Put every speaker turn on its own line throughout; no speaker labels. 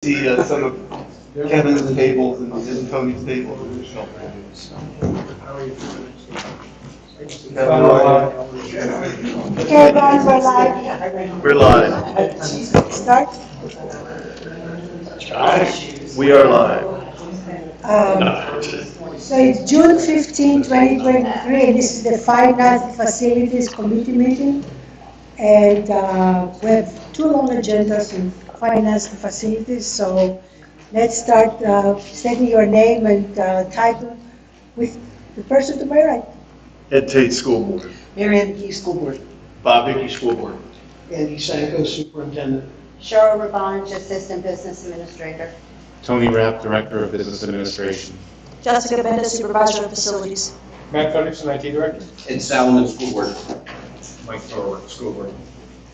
see some of Kevin's tables and Tony's tables. Kevin,
Okay, guys, we're live.
we're live.
Start.
We are live.
So it's June 15, 2023, and this is the Finance Facilities Committee meeting. And we have two long agendas in finance and facilities. So let's start stating your name and title with the person to my right.
Ed Tate School Board.
Marion Key School Board.
Bob Hickey School Board.
Andy Sanko, Superintendent.
Cheryl Rabange, Assistant Business Administrator.
Tony Rapp, Director of Business Administration.
Jessica Benda, Supervisor of Facilities.
Matt Ferguson, IT Director.
Ed Salomon, School Board.
Mike Thorwald, School Board.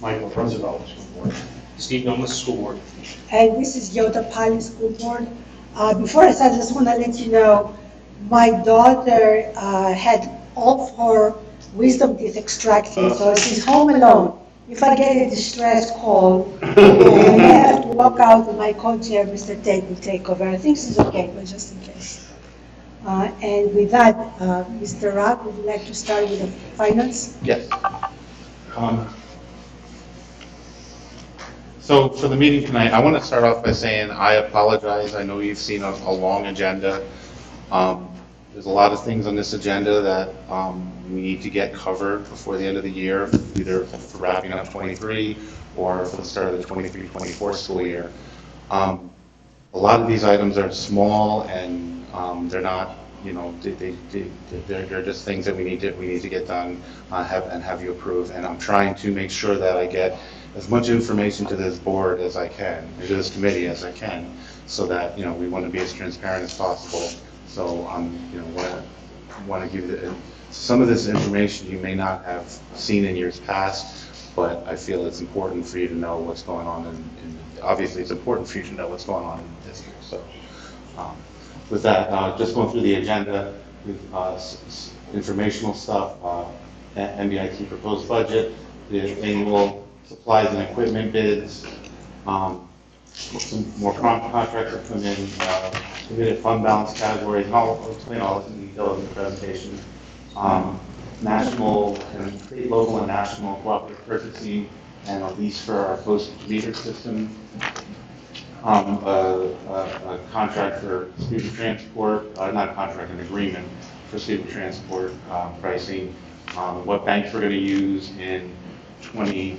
Michael Roosevelt, School Board.
Steve Nomas, School Board.
And this is Yota Pali School Board. Before I start, I just want to let you know, my daughter had all of her wisdom teeth extracted, so she's home alone. If I get a distress call, and I have to walk out, and my co-chair, Mr. Tate, will take over. I think she's okay, but just in case. And with that, Mr. Rapp, would you like to start with the finance?
Yes. So for the meeting tonight, I want to start off by saying I apologize. I know you've seen a long agenda. There's a lot of things on this agenda that we need to get covered before the end of the year, either for wrapping up 23 or for the start of the 23-24 school year. A lot of these items are small and they're not, you know, they're just things that we need to get done and have you approve. And I'm trying to make sure that I get as much information to this board as I can, or to this committee as I can, so that, you know, we want to be as transparent as possible. So you know, want to give some of this information you may not have seen in years past, but I feel it's important for you to know what's going on, and obviously it's important for you to know what's going on in the district. So with that, just going through the agenda, with informational stuff, MBIT proposed budget, the annual supplies and equipment bids, some more contracts have come in, committed fund balance categories, and I'll explain all this in detail in the presentation. National and state, local, and national cooperative purchasing, and a lease for our postage meter system. A contract for student transport, not a contract, an agreement for student transport pricing. What banks we're going to use in the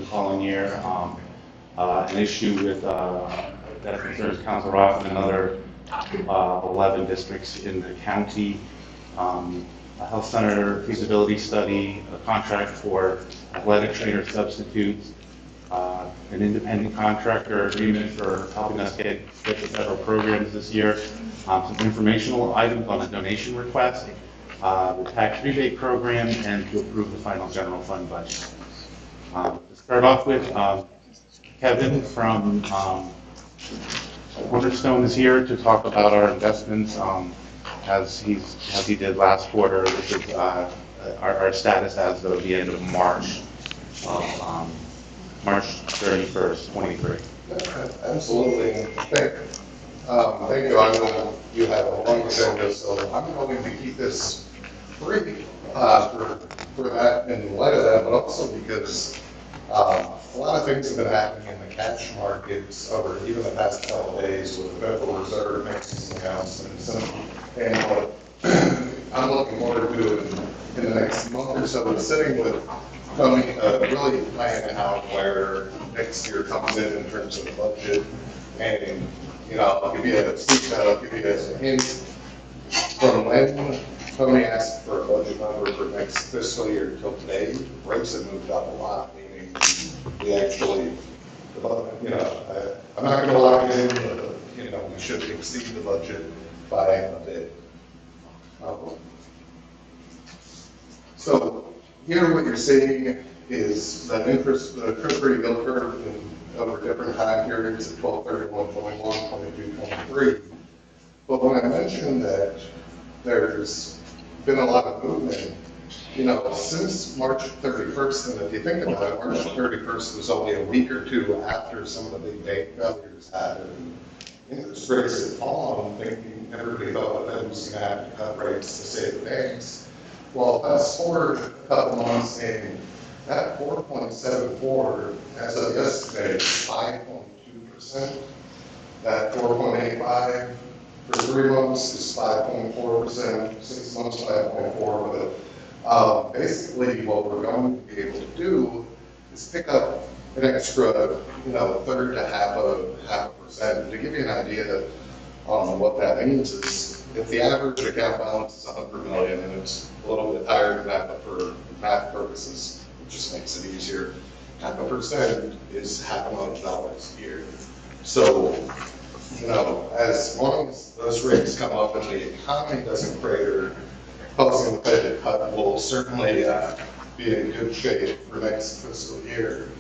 following year. An issue with that concerns Council Rock and another 11 districts in the county. A health center feasibility study, a contract for athletic trainer substitutes, an independent contractor agreement for helping us get the federal programs this year, some informational items on a donation request, the tax rebate program, and to approve the final general fund budget. To start off with, Kevin from Cornerstone is here to talk about our investments. As he did last quarter, this is our status as of the end of March, March 31st, 23.
Absolutely. Thank you. I know you have a long agenda, so I'm hoping to keep this brief for that, in light of that, but also because a lot of things have been happening in the cash markets over even the past couple of days with the Federal Reserve making some announcements. And what I'm looking forward to in the next month or so is sitting with Tony, really planning out where next year comes in terms of the budget. And, you know, I'll give you guys a hint. From when Tony asked for a budget number for next fiscal year until today, rates have moved up a lot, meaning we actually, you know, I'm not going to lock it in, but, you know, we should exceed the budget by a bit. So here what you're seeing is that the Treasury yield curve over different time periods at 12/31/21, 22/23. But when I mentioned that there's been a lot of movement since March 31st, and if you think about it, March 31st was only a week or two after some of the big bank failures happened. Interest rates had fallen, thinking everybody thought that was going to have to cut rates to save the banks. Well, fast forward a couple months, and that 4.74 as of yesterday is 5.2%. That 4.85 for 3 months is 5.4%, 6 months 5.4%. But basically, what we're going to be able to do is pick up an extra, third to half a percent. To give you an idea on what that means is, if the average account balance is 100 million, and it's a little bit higher than that, but for math purposes, it just makes it easier. 0.5% is $500,000 a year. So, as long as those rates come up and the economy doesn't crater, causing the Fed to cut will certainly be in good shape for next fiscal year.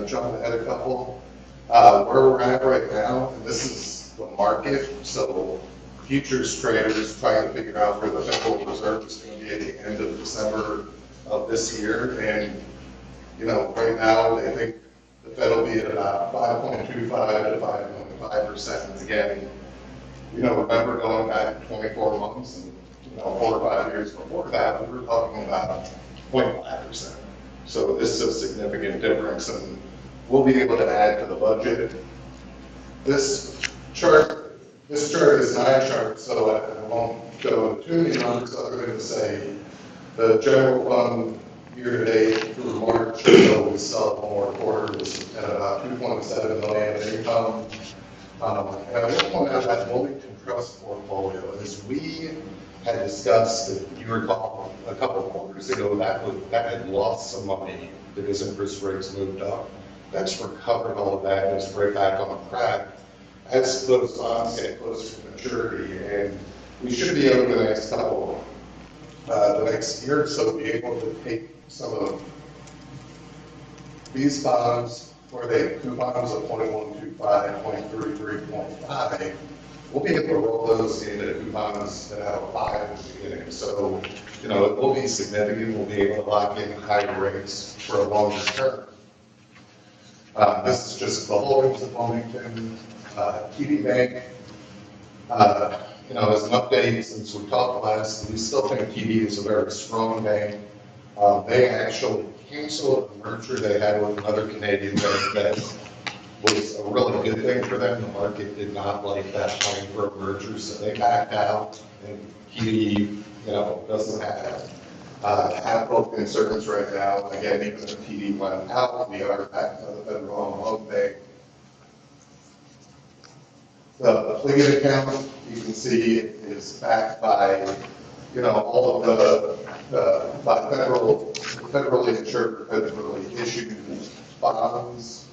Jump ahead a couple. Where we're at right now, and this is the market, so futures traders trying to figure out where the Federal Reserve is going to be at the end of December of this year. And, right now they think the Fed will be at about 5.25 to 5.5%. Again, remember going back 24 months and 4 or 5 years before that, we were talking about 0.5%. So this is a significant difference, and we'll be able to add to the budget. This chart is not a chart, so I won't go into too many numbers other than to say the general fund year-to-date through March, so we saw one more quarter, was at about 2.7 million in income. And I will point out that Wilmington Trust portfolio, as we had discussed, if you recall, a couple of quarters ago, that had lost some money because interest rates moved up. That's recovered all of that and is right back on track as those bonds get closer to maturity. And we should be able to, the next year or so, be able to take some of these bonds where they coupons of 0.125, 0.33, 0.5. We'll be able to roll those into coupons that have a 5 in the beginning. So, it will be significant. We'll be able to lock in higher rates for a longer term. This is just the holdings of Wilmington, TD Bank. As an update, since we talked last, we still think TD is a very strong bank. They actually canceled a merger they had with another Canadian bank that was a really good thing for them. The market did not like that plan for a merger, so they backed out, and TD, doesn't have both concerns right now. Again, even if TD went out, we are back to the Federal Home Loan Bank. The Pliget account, you can see, is backed by, all of by federally insured, federally issued bonds.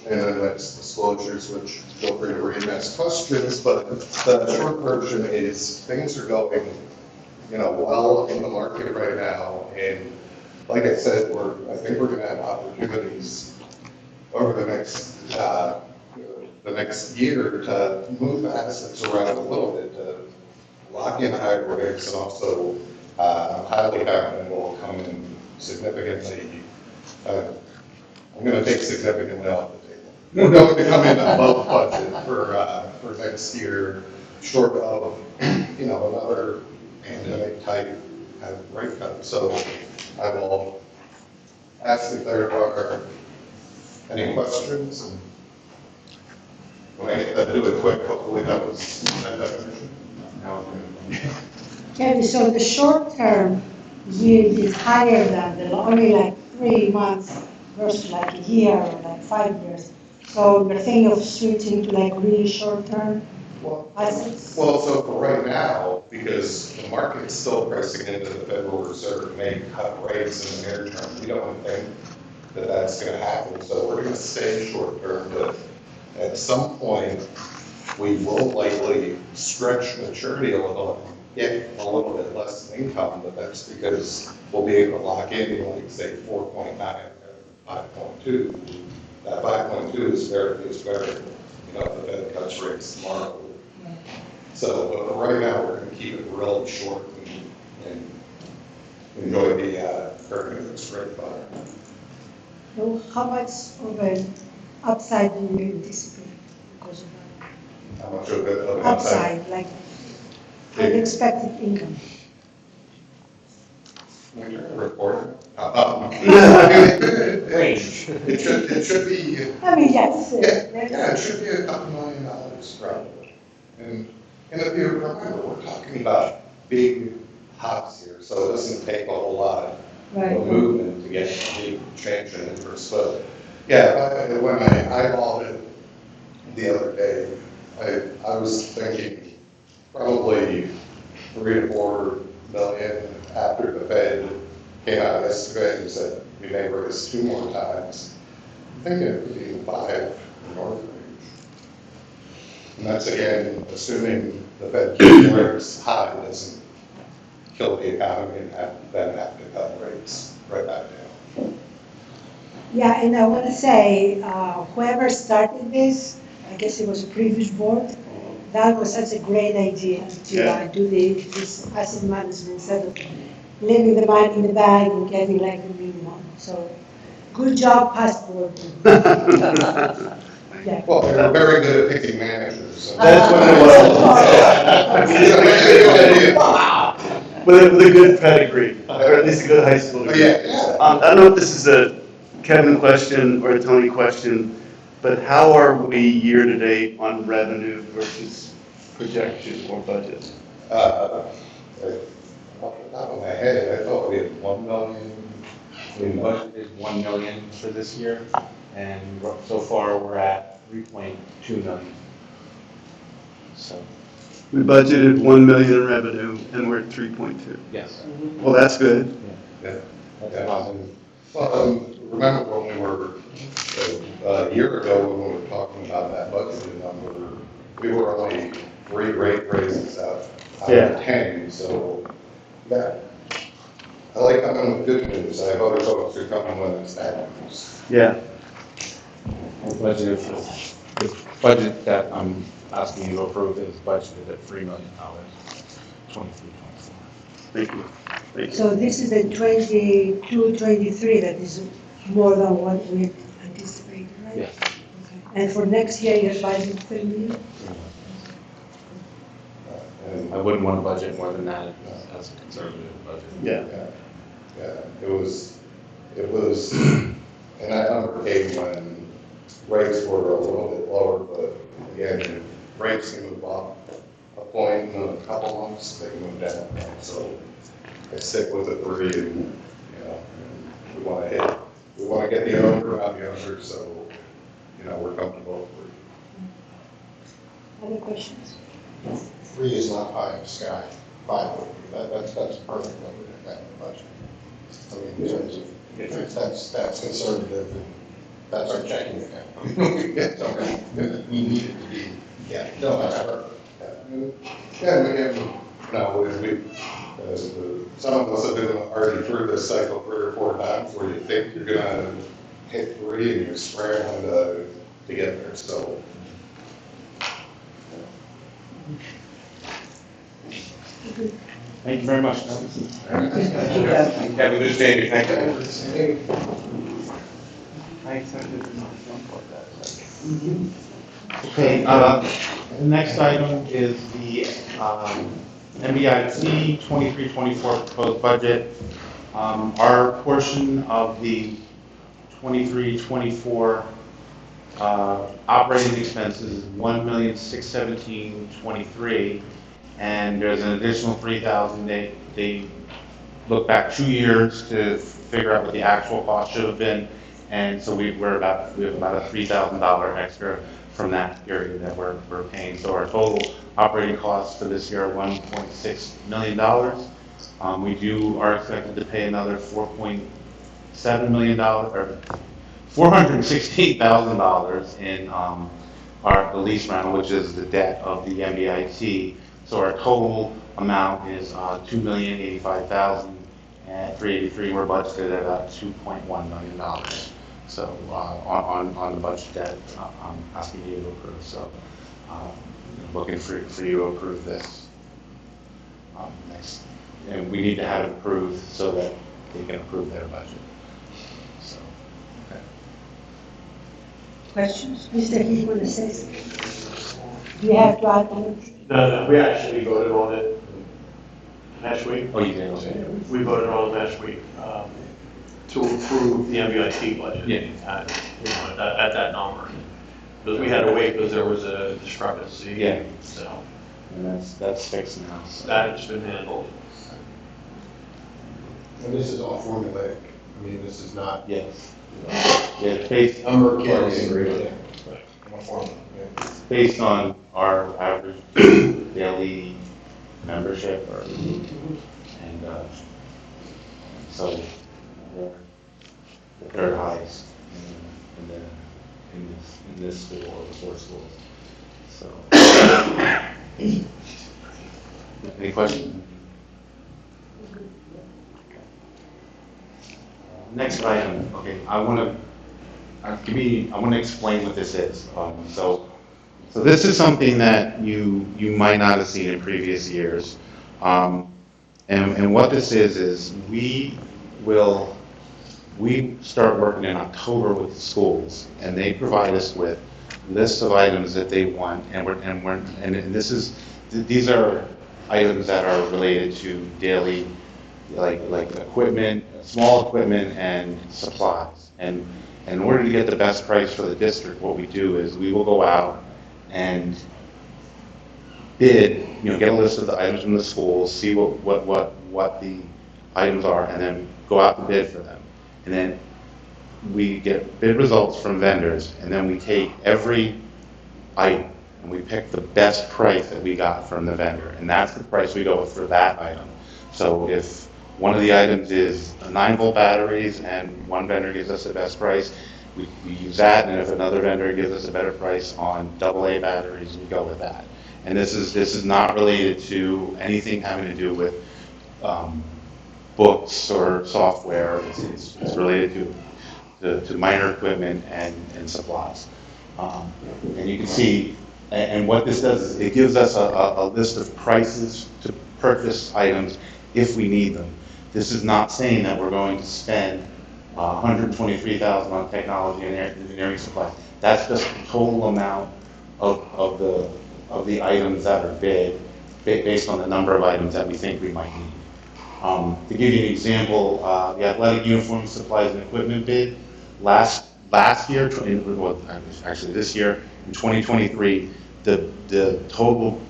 And then that's disclosures, which feel free to read and ask questions. But the short version is things are going, well in the market right now. And like I said, I think we're going to have opportunities over the next year to move assets around a little bit, to lock in higher rates, and also I'm highly confident will come in significantly. I'm going to take significantly off the table. We're going to come in above budget for next year, short of another pandemic type rate cut. So I will ask if there are any questions. And when I get that, do it quick. Hopefully that was that definition.
Kevin, so the short term yield is higher than the only like 3 months versus like a year or like 5 years. So you're thinking of switching to like really short term assets?
Well, so for right now, because the market's still pricing into the Federal Reserve may cut rates in the near term, we don't think that that's going to happen. So we're going to stay short term, but at some point, we will likely stretch maturity a little, get a little bit less income, but that's because we'll be able to lock in, like say 4.9 or 5.2. That 5.2 is very, if the Fed cuts rates tomorrow. So, but right now, we're going to keep it really short and enjoy the current interest rate environment.
So how much of an upside do you anticipate because of that?
How much of it, of an
Upside, like unexpected income?
When you're reporting,
Range.
it should be,
I mean, yes.
yeah, it should be a couple $1 million probably. And if you remember, we're talking about big hops here, so it doesn't take a whole lot
Right.
of movement to get a big change in interest. But yeah, when I eyeballed it the other day, I was thinking probably 3 to 4 million after the Fed came out yesterday and said we may raise 2 more times. I'm thinking it could be 5 in North range. And that's again, assuming the Fed keeps rates high, doesn't kill the economy and then have to cut rates right back down.
Yeah, and I want to say, whoever started this, I guess it was a previous board, that was such a great idea to do this asset management instead of leaving the money in the bank and getting like the minimum. So, good job, past board. Yeah.
Well, they were very good at picking managers.
That's what it was. With a good pedigree, or at least a good high school degree.
Yeah.
I don't know if this is a Kevin question or a Tony question, but how are we year-to-date on revenue versus projection or budget?
Off the top of my head, I thought we had 1 million.
We budgeted 1 million for this year, and so far we're at 3.2 million. So,
We budgeted 1 million in revenue and we're at 3.2.
yes,
Well, that's good.
Yeah.
that's positive.
Well, remember when we were, a year ago, when we were talking about that budgeted number, we were only 3 rate raises out of 10, so, yeah. I like coming with good news, I hope folks are coming when it's bad news.
Yeah.
We budgeted for, the budget that I'm asking you to approve is budgeted at $3 million, 23, 24.
Thank you. Thank you.
So this is the 22, 23 that is more than what we anticipated, right?
Yes.
Okay. And for next year, you're budgeting 3 million?
And
I wouldn't want to budget more than that as a conservative budget.
Yeah.
it was, and I remember came when rates were a little bit lower, but again, if rates can move up a point in a couple months, they can move down, right? So I stick with the 3 and, we want to get the over, not the under, so, we're comfortable with 3.
Other questions?
3 is not pie in the sky. 5 would be. That's a perfect number to have in the budget. I mean, in terms of, that's conservative, and that's our checking account. So we need it to be, no, whatever.
Yeah, and again, some of us have been already through this cycle 3 or 4 times where you think you're gonna hit 3 and you're scrambling to get there, so.
Thank you very much.
Thank you.
Have a good day. Thank you. Okay, the next item is the MBIT 23-24 proposed budget. Our portion of the 23-24 operating expenses is $1,617,023, and there's an additional $3,000. They look back 2 years to figure out what the actual cost should have been, and so we have about a $3,000 extra from that period that we're paying. So our total operating costs for this year are $1.6 million. We are expected to pay another $4.7 million, or $416,000 in the lease rental, which is the debt of the MBIT. So our total amount is $2,085,383. We're budgeted at about $2.1 million. So on the budget that I'm asking you to approve. So looking for you to approve this. Next. and we need to have it approved so that they can approve their budget. So, okay.
Questions? Mr. Heath, want to say something? Do you have to add anything?
No, we actually voted on it last week.
Oh, you did, okay.
We voted on it last week to approve the MVIT budget.
Yeah.
At that number. Because we had to wait because there was a discrepancy.
Yeah.
So
And that's fixed now. So.
that's been handled.
And this is all formulaic. I mean, this is not.
Yes. Yeah, it's based,
Number carries everything.
based on our average daily membership, and so we're the third highest in this school or the four schools. So, any questions? Next item, okay, I want to explain what this is. So this is something that you might not have seen in previous years. And what this is we start working in October with the schools, and they provide us with lists of items that they want, and these are items that are related to daily, like equipment, small equipment and supplies. And in order to get the best price for the district, what we do is we will go out and bid, get a list of the items from the schools, see what the items are, and then go out to bid for them. And then we get bid results from vendors, and then we take every item and we pick the best price that we got from the vendor, and that's the price we go with for that item. So if one of the items is 9-volt batteries and one vendor gives us the best price, we use that, and if another vendor gives us a better price on AA batteries, we go with that. And this is not related to anything having to do with books or software. It's related to minor equipment and supplies. And you can see, and what this does is it gives us a list of prices to purchase items if we need them. This is not saying that we're going to spend $123,000 on technology and engineering supplies. That's just the total amount of the items that are bid based on the number of items that we think we might need. To give you an example, the athletic uniform supplies and equipment bid last year, actually this year, in 2023, the total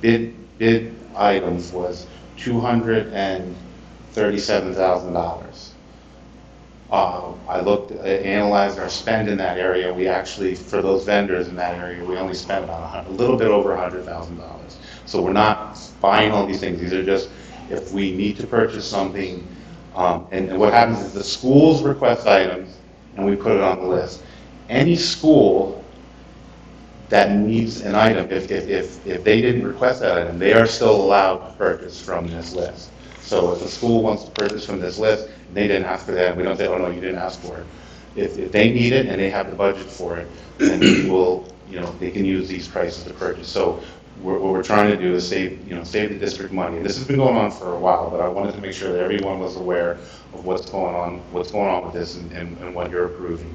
bid items was $237,000. I analyzed our spend in that area. We actually, for those vendors in that area, we only spent about a little bit over $100,000. So we're not buying all these things. These are just if we need to purchase something. And what happens is the schools request items, and we put it on the list. Any school that needs an item, if they didn't request that item, they are still allowed to purchase from this list. So if a school wants to purchase from this list, they didn't ask for that, we don't say, oh no, you didn't ask for it. If they need it and they have the budget for it, then we will, they can use these prices to purchase. So what we're trying to do is save the district money. This has been going on for a while, but I wanted to make sure that everyone was aware of what's going on with this and what you're approving.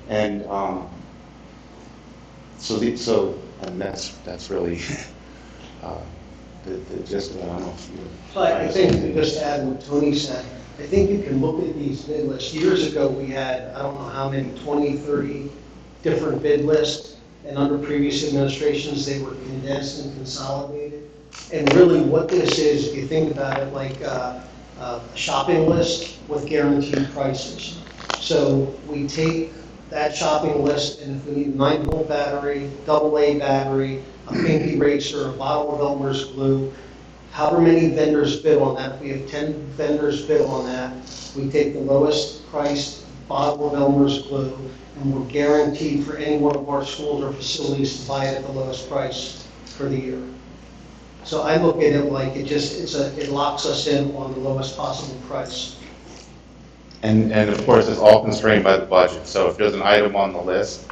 And that's really the gist of it. I don't know if you.
But I think, just to add what Tony said, I think you can look at these bid lists. Years ago, we had, I don't know how many, 20, 30 different bid lists. And under previous administrations, they were condensed and consolidated. And really what this is, if you think about it, like a shopping list with guaranteed prices. So we take that shopping list, and if we need a 9-volt battery, AA battery, a pink eraser, a bottle of Elmer's glue, however many vendors bid on that, if we have 10 vendors bid on that, we take the lowest priced bottle of Elmer's glue, and we're guaranteed for any one of our schools or facilities to buy it at the lowest price for the year. So I look at it like it locks us in on the lowest possible price.
And of course, it's all constrained by the budget. So if there's an item on the list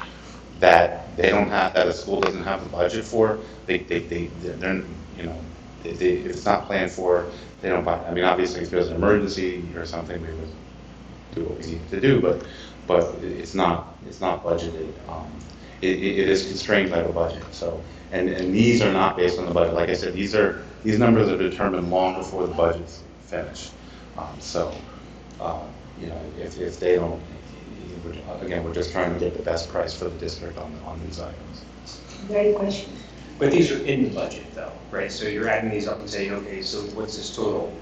that they don't have, that a school doesn't have the budget for, they're, you know, if it's not planned for, they don't buy. I mean, obviously, if there's an emergency or something, we would do what we need to do, but it's not budgeted. It is constrained by the budget, so, and these are not based on the budget. Like I said, these numbers are determined long before the budget's finished. So, you know, if they don't, again, we're just trying to get the best price for the district on these items.
Great question.
But these are in the budget though, right? So you're adding these up and saying, okay, so what's this total?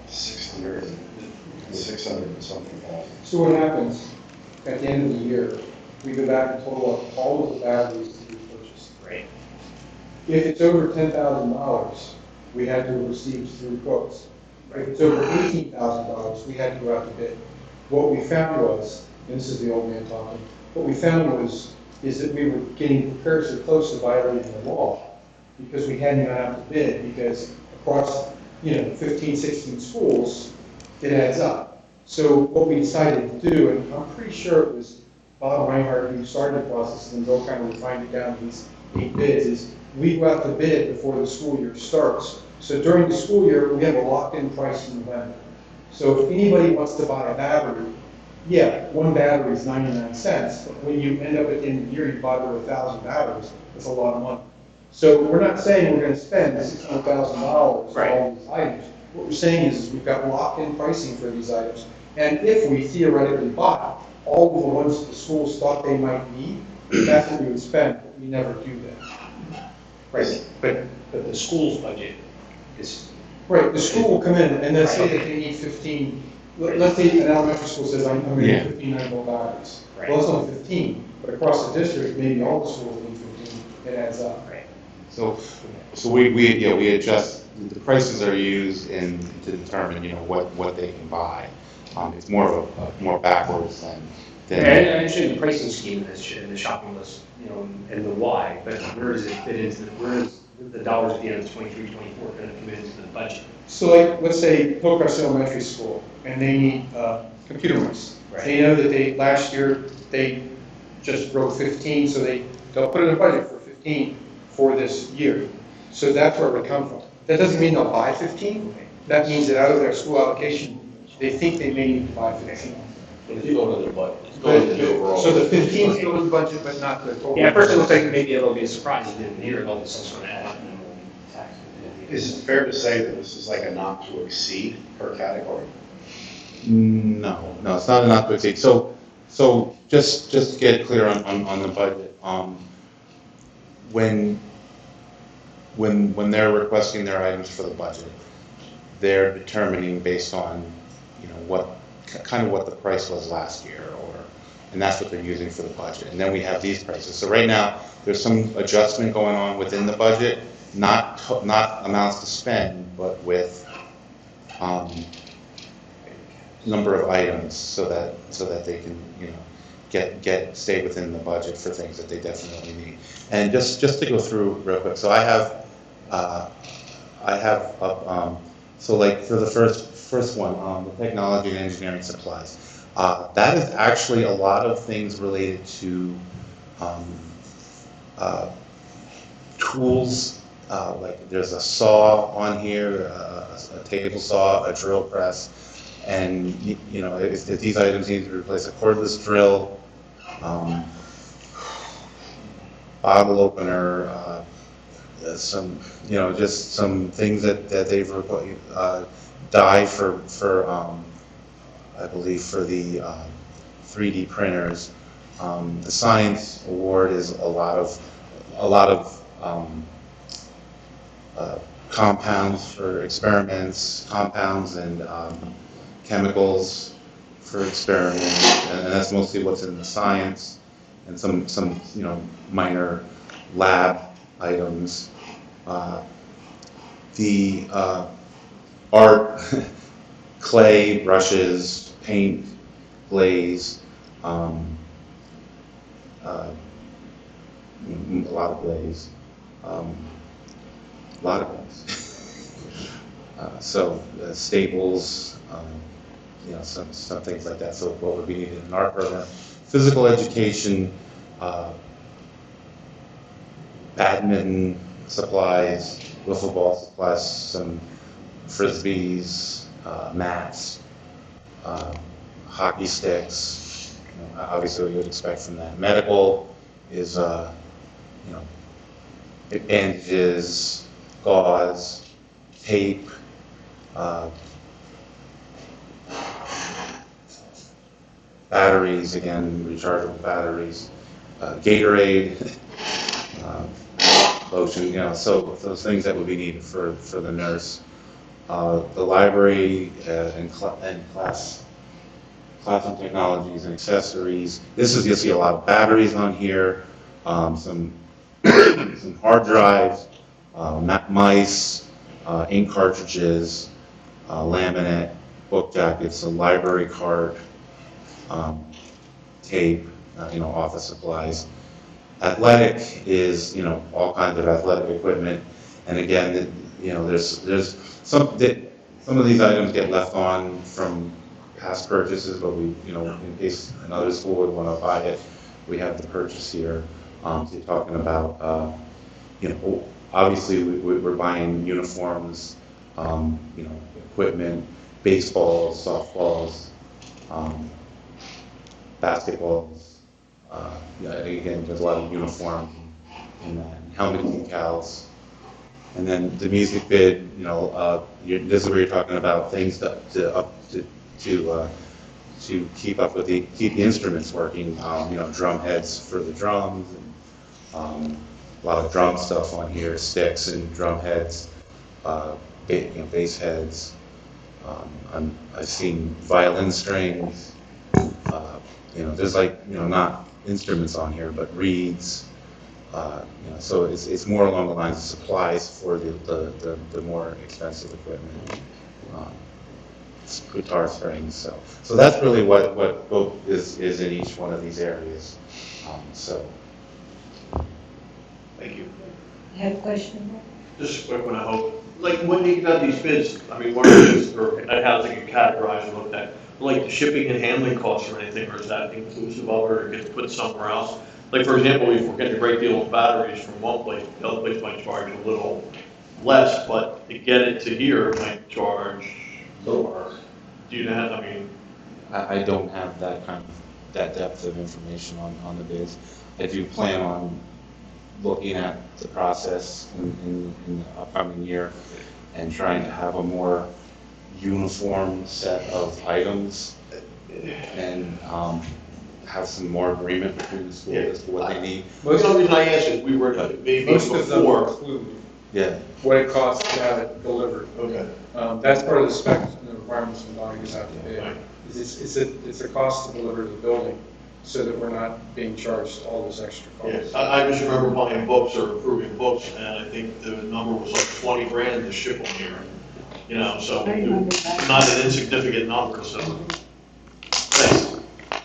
600 and something thousand.
So what happens at the end of the year, we go back and total up all of the batteries that we purchased.
Right.
If it's over $10,000, we had to receive 3 quotes. If it's over $18,000, we had to go out to bid. What we found was, and this is the old man talking, what we found is that we were getting precariously close to violating the law because we hadn't gone out to bid, because across, 15, 16 schools, it adds up. So what we decided to do, and I'm pretty sure it was Bob Reinhardt who started the process, and Bill kind of refined it down to these 8 bids, is we go out to bid before the school year starts. So during the school year, we have a locked-in price in November. So if anybody wants to buy a battery, yeah, one battery is 99 cents, but when you end up at the end of the year, you buy over 1,000 batteries, that's a lot of money. So we're not saying we're going to spend $600,000 on all these items. What we're saying is we've got locked-in pricing for these items. And if we theoretically bought all of the ones that the schools thought they might need, that's what we would spend, but we never do that.
Right, but the school's budget is.
Right, the school will come in and let's say that they need 15, let's say an elementary school says, I'm going to need 15 9-volt batteries.
Right.
Well, it's only 15, but across the district, maybe all the schools need 15, it adds up.
Right.
So we adjust, the prices are used to determine, what they can buy. It's more of a more backwards than.
And I understand the pricing scheme in the shopping list, and the why, but where does it fit into, where is the dollars at the end of 23, 24 going to come into the budget?
So like, let's say Hillcrest Elementary School, and they need computer mice.
Right.
They know that last year, they just wrote 15, so they'll put in a budget for 15 for this year. So that's where it would come from. That doesn't mean they'll buy 15. That means that out of their school allocation, they think they may need to buy 15.
But it's going to their budget. It's
But-
going to the overall.
So the 15 is still in the budget, but not the total.
Yeah, at first it looks like maybe it'll be a surprise, and then here all of a sudden it's going to add up. And we'll be taxed.
Is it fair to say that this is like a not to exceed per category?
No, it's not enough to exceed. So just to get it clear on the budget, when they're requesting their items for the budget, they're determining based on, what the price was last year, and that's what they're using for the budget. And then we have these prices. So right now, there's some adjustment going on within the budget, not amounts to spend, but with number of items, so that they can, stay within the budget for things that they definitely need. And just to go through real quick, so I have so like for the first one, the technology and engineering supplies, that is actually a lot of things related to tools, like there's a saw on here, a table saw, a drill press, and if these items need to replace a cordless drill, bottle opener, some, just some things that they've die for I believe for the 3D printers. The science award is a lot of compounds for experiments, compounds and chemicals for experiments, and that's mostly what's in the science, and some minor lab items. The art, clay, brushes, paint, glaze, a lot of glaze, so staples, some things like that. So what would be needed in an art program? Physical education, badminton supplies, wiffle ball supplies, some frisbees, mats, hockey sticks, obviously what you would expect from that. Medical is, bandages, gauze, tape, batteries, again, rechargeable batteries, Gatorade, lotion, so those things that would be needed for the nurse. The library and classroom technologies and accessories. You'll see a lot of batteries on here, some hard drives, mice, ink cartridges, laminate, book jackets, a library cart, tape, office supplies. Athletic is, all kinds of athletic equipment. And again, there's some of these items get left on from past purchases, but we, in case another school would want to buy it, we have the purchase here. So you're talking about, obviously we're buying uniforms, equipment, baseballs, softballs, basketballs. Again, there's a lot of uniforms in that, helmet decals. And then the music bid, this is where you're talking about things to keep up with keep the instruments working. Drum heads for the drums, and a lot of drum stuff on here, sticks and drum heads, bass heads. I've seen violin strings. There's not instruments on here, but reeds. So it's more along the lines of supplies for the more expensive equipment, guitar strings. So that's really what is in each one of these areas.
Thank you.
You have a question?
Just a quick one, I hope. Like, when you got these bids, I mean, what are these, or how does it get categorized and looked at? Like the shipping and handling costs or anything, or is that inclusive of it, or gets put somewhere else? Like, for example, if we're getting a great deal of batteries from one place, the other place might charge a little less, but to get it to here might charge more. Do you know, I mean?
I don't have that depth of information on the bids. I do plan on looking at the process in the upcoming year and trying to have a more uniform set of items and have some more agreement between the schools as to what they need.
The only reason I asked is we were maybe
Most of them
before.
include
Yeah.
what it costs to have it delivered.
Okay.
That's part of the specs and the requirements from Doggie's have to pay.
Right.
It's a cost to deliver to the building, so that we're not being charged all those extra costs.
Yeah, I just remember buying books or approving books, and I think the number was like 20 grand to ship them here. So not an insignificant number, so. Thanks.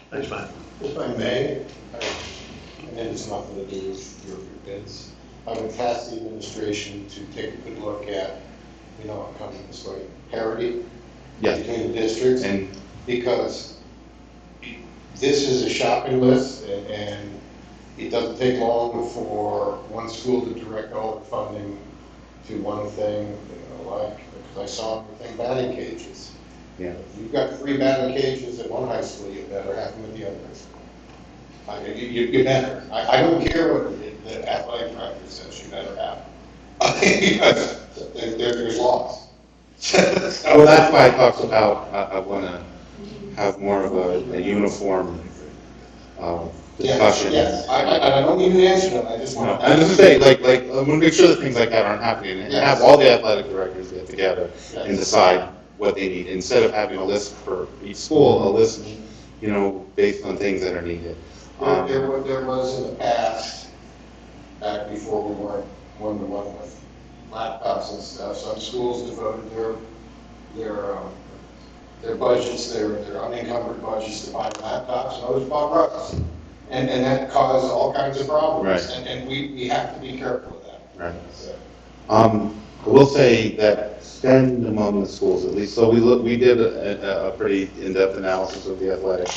Thanks, Matt.
If I may, and it has nothing to do with your bids, I would task the administration to take a good look at, I'm coming this way, parity between the districts.
And
Because this is a shopping list, and it doesn't take long for one school to direct all their funding to one thing, because I saw everything, batting cages.
Yeah.
If you've got 3 batting cages at one high school, you better have them at the other high school. I mean, you better. I don't care what the athletic director says, you better have them. Because there's laws.
well, that's why I talked about I want to have more of a uniform discussion.
Yes, I don't need an answer to that, I just want to.
And as I say, I want to make sure that things like that aren't happening, and have all the athletic directors get together and decide what they need, instead of having a list for each school, a list, based on things that are needed.
There was in the past, back before we weren't one-to-one with laptops and stuff, some schools devoted their budgets, their unencumbered budgets to buy laptops, and others bought rugs. And that caused all kinds of problems.
Right.
And we have to be careful with that.
Right.
So.
I will say that spend among the schools, at least, so we did a pretty in-depth analysis of the athletic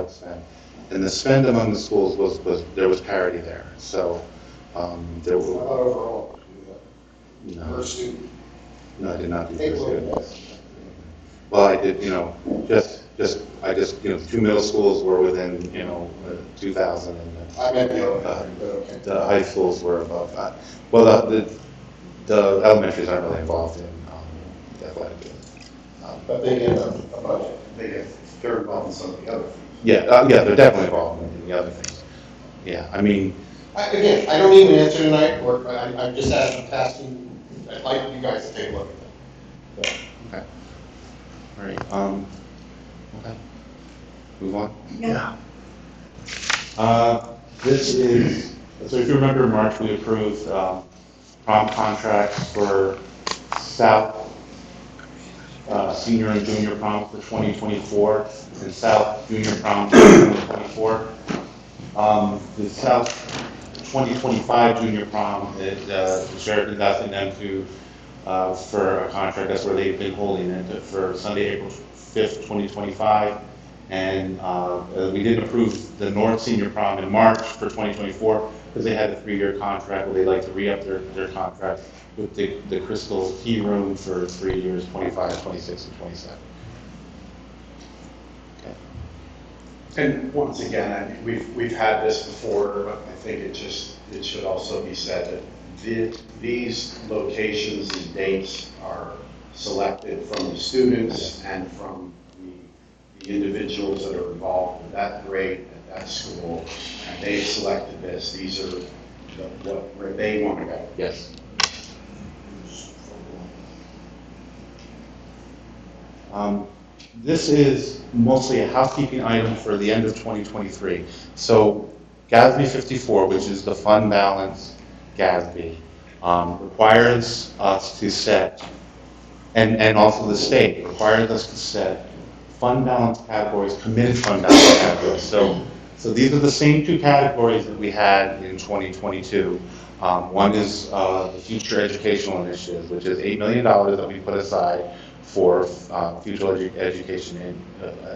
spend. And the spend among the schools there was parity there. So There
How about
were,
overall?
no,
Per student?
no, I did not do
I think
first
we're-
student. Well, I did, I just, 2 middle schools were within, 2,000 and
I meant the elementary, but okay.
the high schools were above that. Well, the elementaries aren't really involved in athletic.
But they get a budget.
They're involved in some of the other things.
Yeah, they're definitely involved in the other things. Yeah, I mean,
Again, I don't need an answer tonight, or I'm just asking, I'd like you guys to take a look at that.
okay. All right, okay. Move on.
Yeah.
This is, so if you remember in March, we approved prom contracts for South senior and junior prom for 2024 and South junior prom for 2024. The South 2025 junior prom, the sheriff is asking them to, for a contract, that's where they've been holding it, for Sunday, April 5th, 2025. And we didn't approve the North Senior Prom in March for 2024 because they had a 3-year contract, but they'd like to re-up their contract with the Crystal Tea Room for 3 years, 25, 26, and 27. Okay.
And once again, we've had this before, but I think it should also be said that these locations and dates are selected from the students and from the individuals that are involved in that grade at that school, and they've selected this. These are where they want to go.
Yes. This is mostly a housekeeping item for the end of 2023. So GASB 54, which is the fund balance GASB, requires us to set, and also the state requires us to set fund balance categories, committed fund balance categories. So these are the same 2 categories that we had in 2022. One is the Future Educational Initiative, which is $8 million that we put aside for future education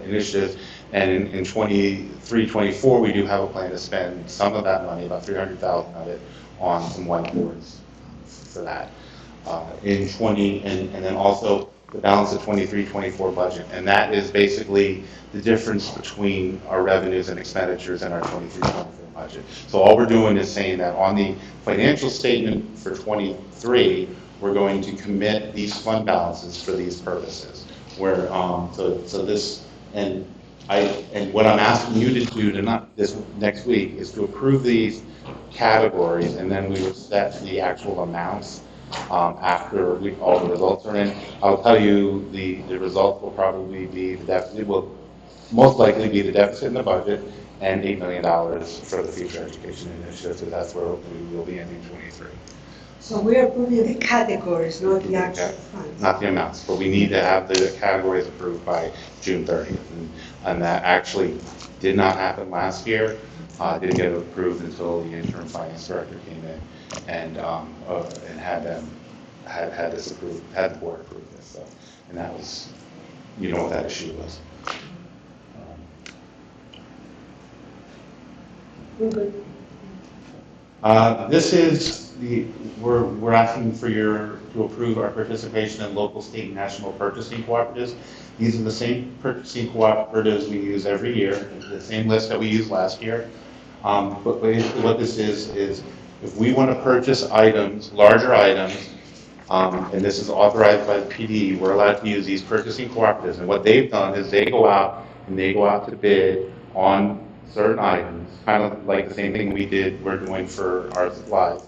initiatives. And in 23-24, we do have a plan to spend some of that money, about $300,000 of it, on some whiteboards for that. And then also the balance of 23-24 budget. And that is basically the difference between our revenues and expenditures in our 23-24 budget. So all we're doing is saying that on the financial statement for 23, we're going to commit these fund balances for these purposes. Where so this and what I'm asking you to do this next week is to approve these categories, and then we will set the actual amounts after all the results are in. I'll tell you the results will probably be the deficit will most likely be the deficit in the budget and $8 million for the Future Education Initiative. So that's where we will be ending 23.
So we're approving the categories, not the actual funds.
Not the amounts, but we need to have the categories approved by June 30th. And that actually did not happen last year. Didn't get approved until the interim finance director came in and had this approved, had the board approve this. So, and that was, what that issue was.
We're good.
This is we're asking for to approve our participation in local, state, and national purchasing cooperatives. These are the same purchasing cooperatives we use every year, the same list that we used last year. But basically what this is if we want to purchase items, larger items, and this is authorized by the PD, we're allowed to use these purchasing cooperatives. And what they've done is they go out to bid on certain items, kind of like the same thing we're doing for our supplies.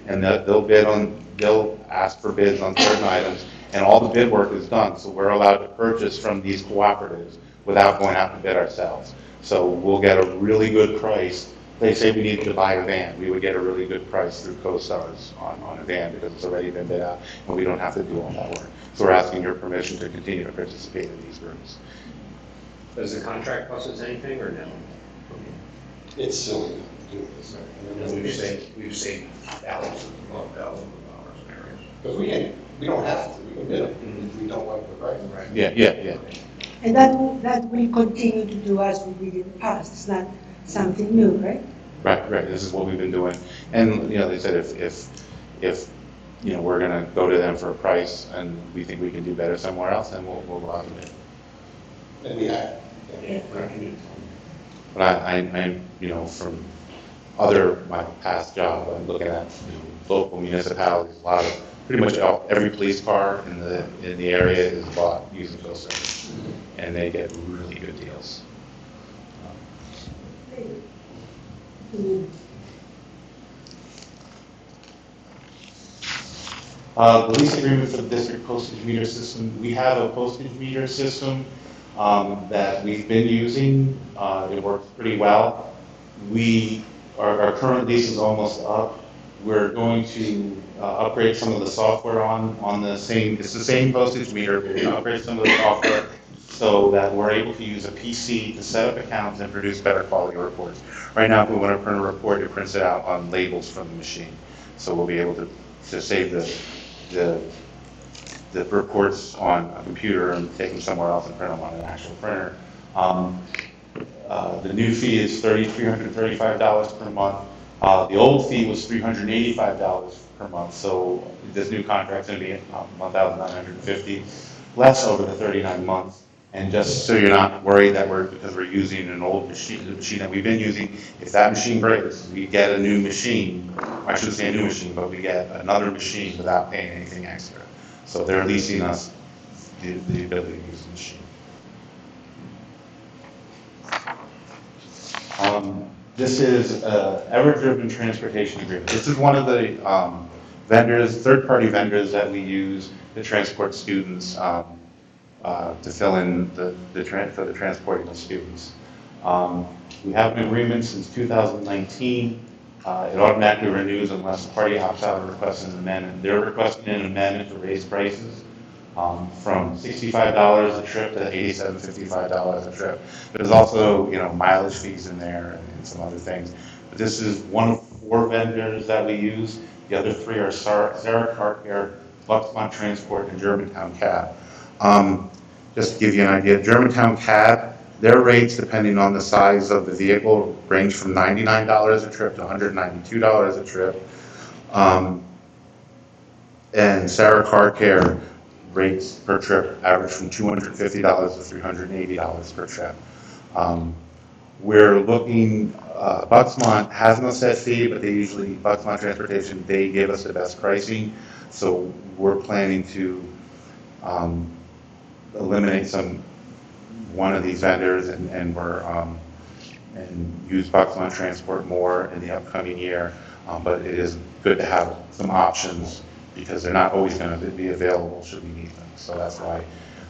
And they'll ask for bids on certain items, and all the bid work is done. So we're allowed to purchase from these cooperatives without going out to bid ourselves. So we'll get a really good price. They say we needed to buy a van. We would get a really good price through CoStars on a van because it's already been bid out, and we don't have to do all that work. So we're asking your permission to continue to participate in these groups.
Does the contract cost us anything or no?
It's silly to do this.
We've saved thousands of dollars in areas.
Because we don't have to, we can bid it if we don't like the price. Right.
Yeah.
And that will continue to do as we did in the past. It's not something new, right?
Right, this is what we've been doing. And, they said if, we're gonna go to them for a price and we think we can do better somewhere else, then we'll go out to bid.
And we have.
But from my past job, I'm looking at, local municipalities, a lot of, pretty much every police car in the area is bought using Phil service. And they get really good deals. The lease agreement for the district postage meter system, we have a postage meter system that we've been using. It works pretty well. Our current lease is almost up. We're going to upgrade some of the software on the same, it's the same postage meter, we're going to upgrade some of the software so that we're able to use a PC to set up accounts and produce better quality reports. Right now, if we want to print a report, it prints it out on labels from the machine. So we'll be able to save the reports on a computer and take them somewhere else and print them on an actual printer. The new fee is $335 per month. The old fee was $385 per month, so this new contract's going to be $1,950, less over the 39 months. And just so you're not worried that because we're using an old machine, the machine that we've been using, if that machine breaks, we get a new machine. I shouldn't say a new machine, but we get another machine without paying anything extra. So they're leasing us the ability to use the machine. This is Ever-Driven Transportation Agreement. This is one of the third-party vendors that we use to transport students, to fill in for the transporting of students. We have an agreement since 2019. It automatically renews unless the party opts out or requests an amendment. They're requesting an amendment to raise prices from $65 a trip to $87.55 a trip. There's also, mileage fees in there and some other things. But this is one of 4 vendors that we use. The other 3 are Sarah Car Care, Bucksmont Transport, and Germantown Cab. Just to give you an idea, Germantown Cab, their rates, depending on the size of the vehicle, range from $99 a trip to $192 a trip. And Sarah Car Care rates per trip average from $250 to $380 per trip. We're looking, Bucksmont has no set fee, but Bucksmont Transportation, they give us the best pricing. So we're planning to eliminate one of these vendors and use Bucksmont Transport more in the upcoming year. But it is good to have some options because they're not always going to be available should we need them. So that's why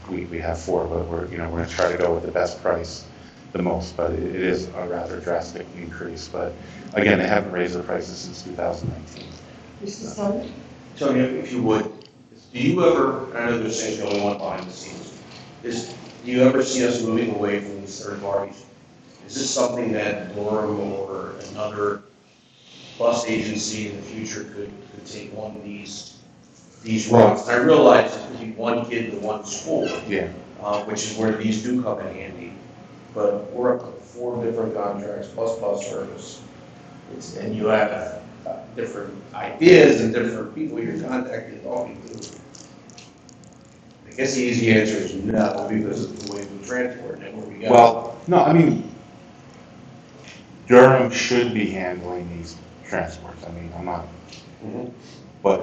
we have 4, but we're going to try to go with the best price the most, but it is a rather drastic increase. But again, they haven't raised their prices since 2019.
Mr. Sullivan?
Tony, if you would, do you ever, I know there's things going on behind the scenes, do you ever see us moving away from these third parties? Is this something that Durham or another bus agency in the future could take one of these runs? I realize it could be one kid to one school, which is where these do come in handy. But we're up to 4 different contracts plus bus service. And you have different ideas and different people you're contacting and talking to. I guess the easy answer is no, because of the way we transport and where we go.
Well, no, I mean, Durham should be handling these transports. I mean, I'm not, but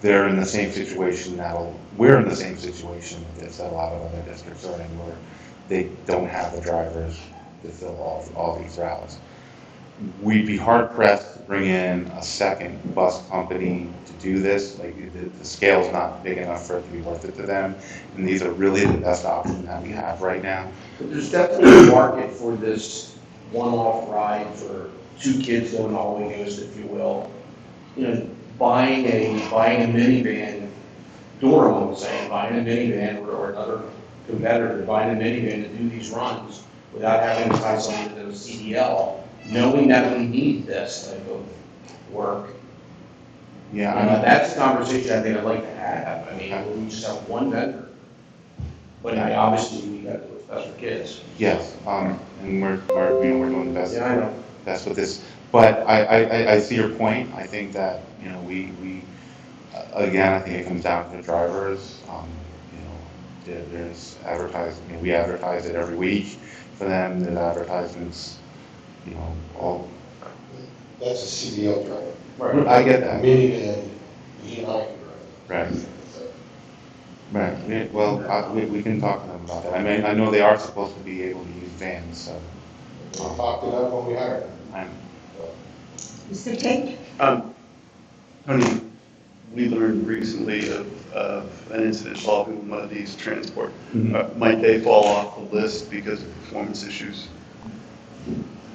they're in the same situation now. We're in the same situation as a lot of other districts are in, where they don't have the drivers to fill all these routes. We'd be hard pressed to bring in a second bus company to do this. Like the scale's not big enough for it to be worth it to them. And these are really the best option that we have right now.
But there's definitely a market for this one-off ride for 2 kids going to Holy Ghost, if you will. Buying a minivan, Durham was saying, buying a minivan or another competitor, buying a minivan to do these runs without having to tie something to the CDL, knowing that we need this type of work.
Yeah,
that's a conversation I think I'd like to have. I mean, we just have one vendor, but obviously we got to best for kids.
Yes, and we're doing the best.
Yeah, I know.
Best with this, but I see your point. I think that, again, I think it comes down to the drivers. There's advertising, we advertise it every week for them, there's advertisements, all.
That's a CDL driver.
Right. I get that.
Minivan, he and I can drive.
Right. Right, well, we can talk to them about that. I mean, I know they are supposed to be able to use vans, so.
We'll talk to them when we hire them.
Mr. King?
Tony, we learned recently of an incident involving one of these transport. Might they fall off the list because of performance issues?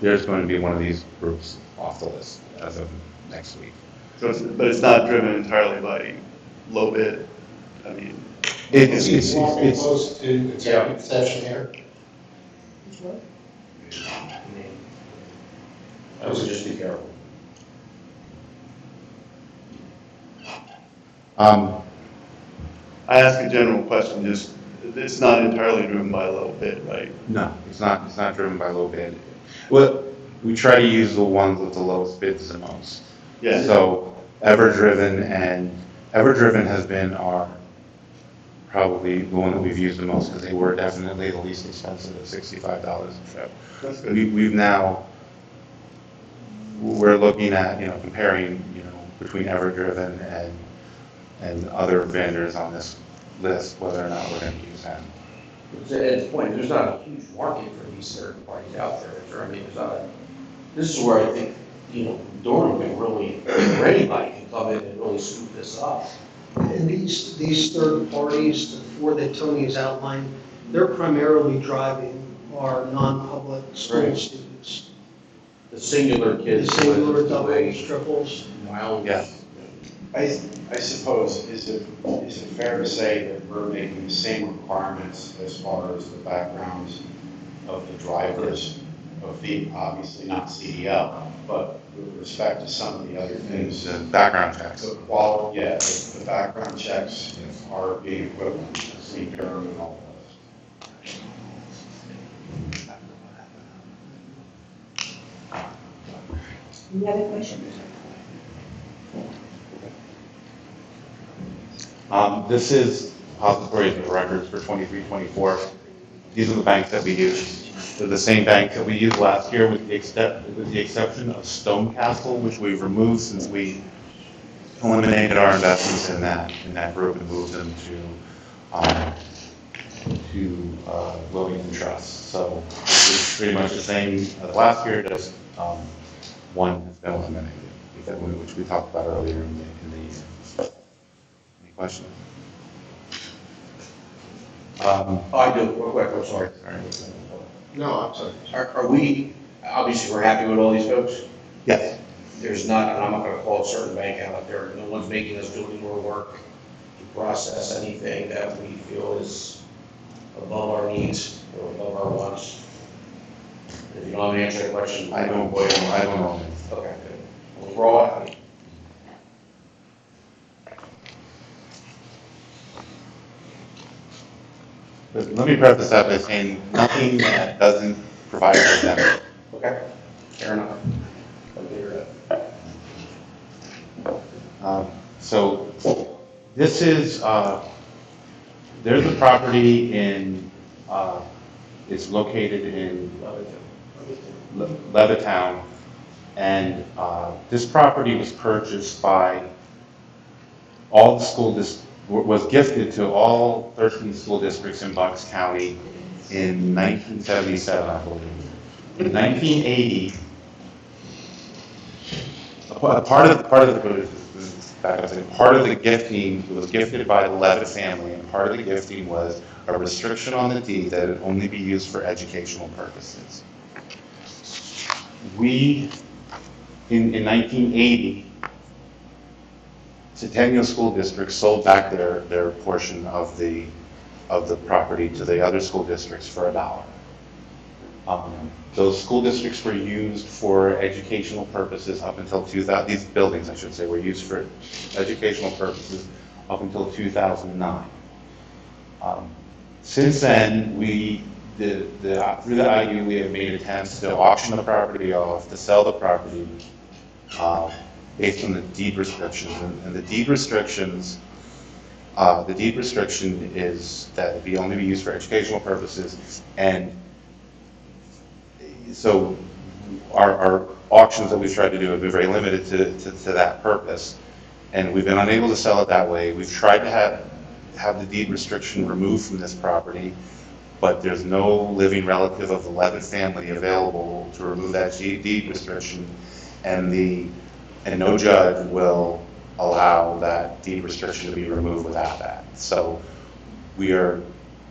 There's going to be one of these groups off the list as of next week.
So but it's not driven entirely by low bid? I mean.
It's close to executive session here.
I would just be careful.
I ask a general question, just, it's not entirely driven by low bid, right?
No, it's not driven by low bid. Well, we try to use the ones with the lowest bids the most.
Yeah.
So Everdriven has been probably the one that we've used the most, because they were definitely the least expensive at $65 a trip.
That's good.
We're looking at, comparing, between Everdriven and other vendors on this list, whether or not we're going to use them.
At this point, there's not a huge market for these third parties out there. This is where I think, Durham can really, or anybody can come in and really scoop this up.
And these third parties, the four that Tony has outlined, they're primarily driving our non-public school
Right.
students.
The singular
The
kids.
singular
with
doubles, triples.
Mild.
Yeah.
I suppose, is it fair to say that we're making the same requirements as far as the background of the drivers of the, obviously not CDL, but with respect to some of the other things?
The background checks.
The quality, yeah, the background checks are being equivalent, same term and all those.
Any other questions?
This is depositories of records for 23-24. These are the banks that we use. They're the same banks that we used last year with the exception of Stonecastle, which we've removed since we eliminated our investments in that group and moved them to Williams Trust. So it's pretty much the same as last year, just one has been eliminated, which we talked about earlier in the Any questions?
I do, real quick, I'm sorry.
No, I'm sorry.
Are we, obviously, we're happy with all these folks?
Yes.
There's not, and I'm not gonna call a certain bank out there, no one's making us do any more work to process anything that we feel is above our needs or above our wants. If you don't want to answer that question.
I don't know.
Okay, good. We're all happy.
But let me preface that by saying nothing that doesn't provide for them.
Okay, fair enough. I'll clear it up.
So this is, there's a property in, it's located in Levittown. And this property was purchased by all the was gifted to all 13 school districts in Bucks County in 1977, I believe. In 1980, part of the gifting was gifted by the Levitt family, and part of the gifting was a restriction on the deed that it only be used for educational purposes. In 1980, Centennial School District sold back their portion of the property to the other school districts for $1. Those school districts were used for educational purposes up until 2000. These buildings, I should say, were used for educational purposes up until 2009. Since then, we through the IU, we have made attempts to auction the property off, to sell the property, based on the deed restrictions. And the deed restrictions, the deed restriction is that it be only be used for educational purposes. And so our auctions that we've tried to do have been very limited to that purpose. And we've been unable to sell it that way. We've tried to have the deed restriction removed from this property, but there's no living relative of the Levitt family available to remove that deed restriction, and no judge will allow that deed restriction to be removed without that. So we have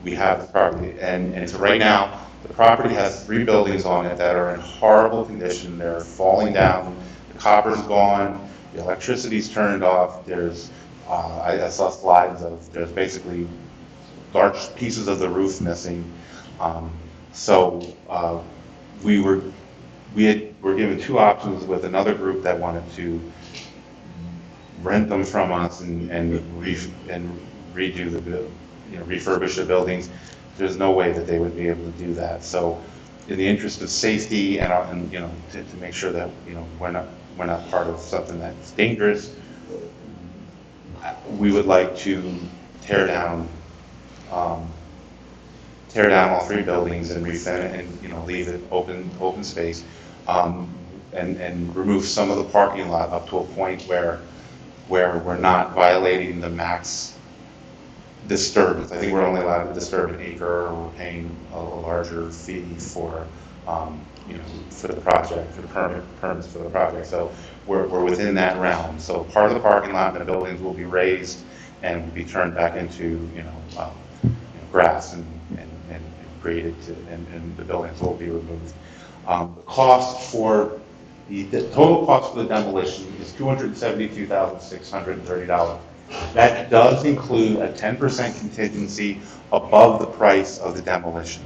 the property, and so right now, the property has 3 buildings on it that are in horrible condition. They're falling down, the copper's gone, the electricity's turned off, there's, I saw slides of, there's basically large pieces of the roof missing. We were given 2 options with another group that wanted to rent them from us and redo refurbish the buildings. There's no way that they would be able to do that. So, in the interest of safety and to make sure that we're not part of something that's dangerous, we would like to tear down all 3 buildings and refin and leave it open space, and remove some of the parking lot up to a point where we're not violating the max disturbance. I think we're only allowed to disturb an acre, or we're paying a larger fee for for the project, for the permits for the project. So we're within that realm. So part of the parking lot and the buildings will be raised and will be turned back into grass and graded, and the buildings will be removed. The cost for the total cost for the demolition is $272,630. That does include a 10% contingency above the price of the demolition.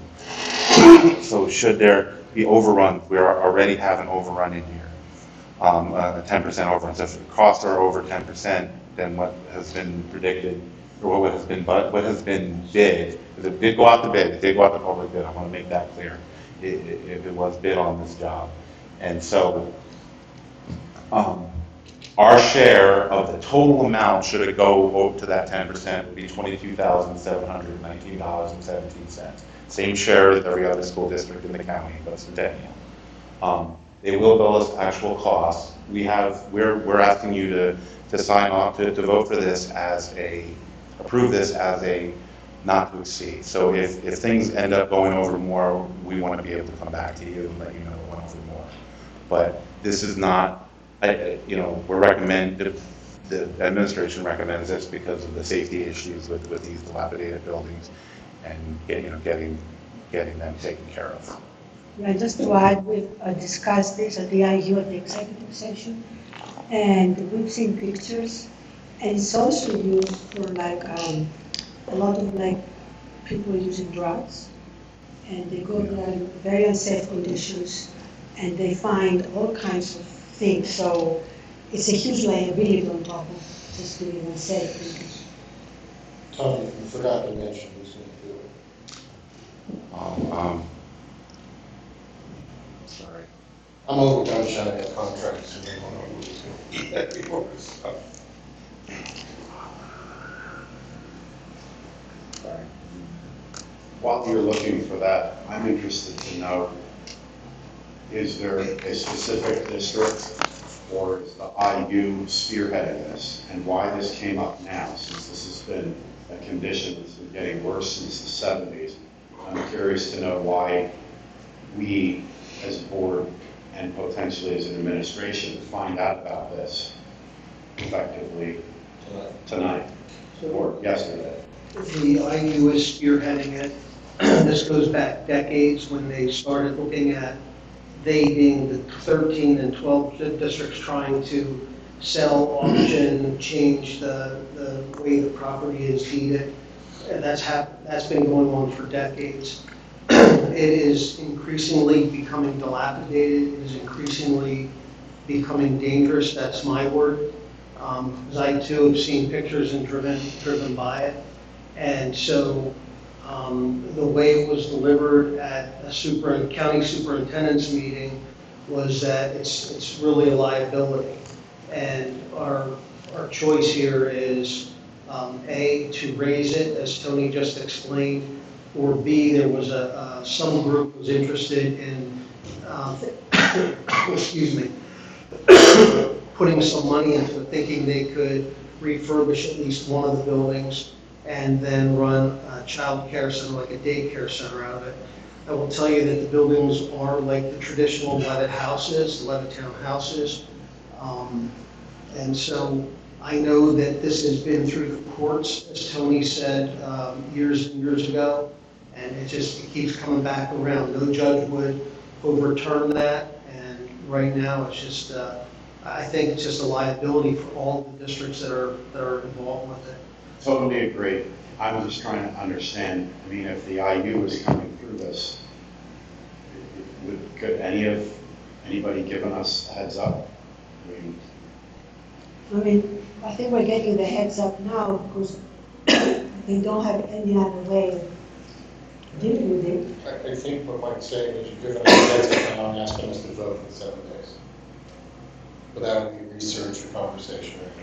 So should there be overruns, we already have an overrun in here, a 10% overrun. So if the costs are over 10%, then what has been predicted, or what has been bid, because it did go out to bid, it did go out to public bid, I want to make that clear. It was bid on this job. And so our share of the total amount, should it go to that 10%, would be $22,719.17. Same share as every other school district in the county, but it's Centennial. They will bill us actual costs. We're asking you to sign off, to vote for this approve this as a not to exceed. So if things end up going over more, we want to be able to come back to you and let you know it went over more. But this is not, the administration recommends this because of the safety issues with these dilapidated buildings and getting them taken care of.
Yeah, just to add, we've discussed this at the IU at the executive session, and we've seen pictures, and it's also used for a lot of people using drugs, and they go there in very unsafe conditions, and they find all kinds of things. So it's a huge liability on top of just being unsafe.
Tony, you forgot to mention who's going to do it.
Sorry.
I'm over gun shy at contracts, and they don't know who's going to do that before this stuff.
Sorry. While you're looking for that, I'm interested to know, is there a specific district or is the IU spearheading this? And why this came up now, since this has been a condition that's been getting worse since the 70s. I'm curious to know why we, as a board and potentially as an administration, find out about this effectively tonight or yesterday.
The IU is spearheading it. This goes back decades when they started looking at, they being the 13 and 12 districts trying to sell, auction, change the way the property is deeded. And that's been going on for decades. It is increasingly becoming dilapidated. It is increasingly becoming dangerous. That's my word. Because I too have seen pictures and driven by it. And so The way it was delivered at a county superintendent's meeting was that it's really a liability. And our choice here is, A, to raise it, as Tony just explained, or B, there was some group was interested in, excuse me, putting some money into it, thinking they could refurbish at least one of the buildings and then run a child care center, like a daycare center out of it. I will tell you that the buildings are like the traditional Levitt houses, Levittown houses. And so I know that this has been through the courts, as Tony said, years and years ago, and it keeps coming back around. No judge would overturn that, and right now it's just, I think it's just a liability for all the districts that are involved with it.
Totally agree. I'm just trying to understand, I mean, if the IU is coming through this, could anybody given us a heads up?
I mean, I think we're getting the heads up now because they don't have any other way of dealing with it.
I think what Mike's saying is you're giving us a heads up now and asking us to vote in 7 days. Without any research or conversation or anything.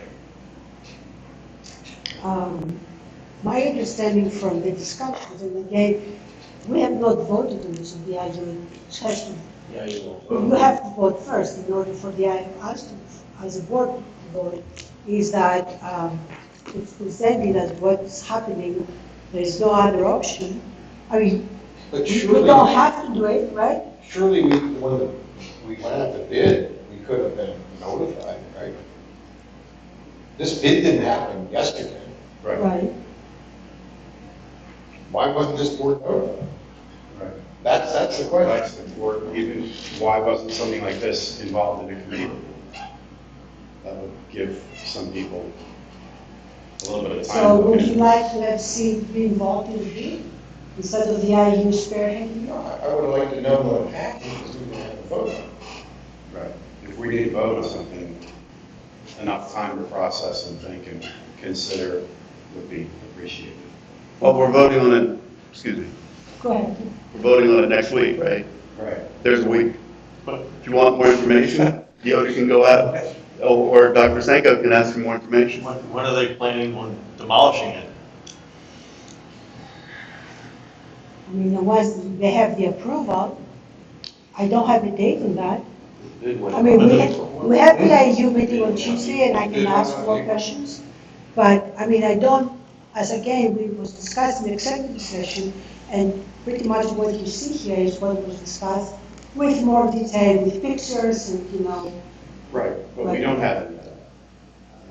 My understanding from the discussions, and again, we have not voted on this on the IU session.
Yeah, you will.
You have to vote first in order for the IU as a board to vote, is that it's presented as what's happening, there's no other option. I mean,
But
we
surely,
don't have to do it, right?
surely when we went out to bid, we could have been notified, right? This bid didn't happen yesterday.
Right.
Why wasn't this board notified?
Right.
That's the question.
That's the board, even why wasn't something like this involved in a committee? That would give some people a little bit of time.
So
to look
would
at
you
it.
like to have seen be involved in the bid instead of the IU spearheading it?
I would like to know what happened because we didn't have a vote on it.
Right. If we did vote on something, enough time to process and think and consider would be appreciated.
Well, we're voting on it, excuse me,
Go ahead.
we're voting on it next week, right?
Right.
There's a week. If you want more information, Yoda can go out, or Dr. Sanko can ask for more information.
When are they planning on demolishing it?
I mean, once they have the approval, I don't have a date on that. I mean, we have the IU meeting on Tuesday and I can ask more questions. But, I mean, I don't, as again, we was discussed in the executive session, and pretty much what you see here is what was discussed with more detail, with pictures and, you know.
Right, but we don't have it.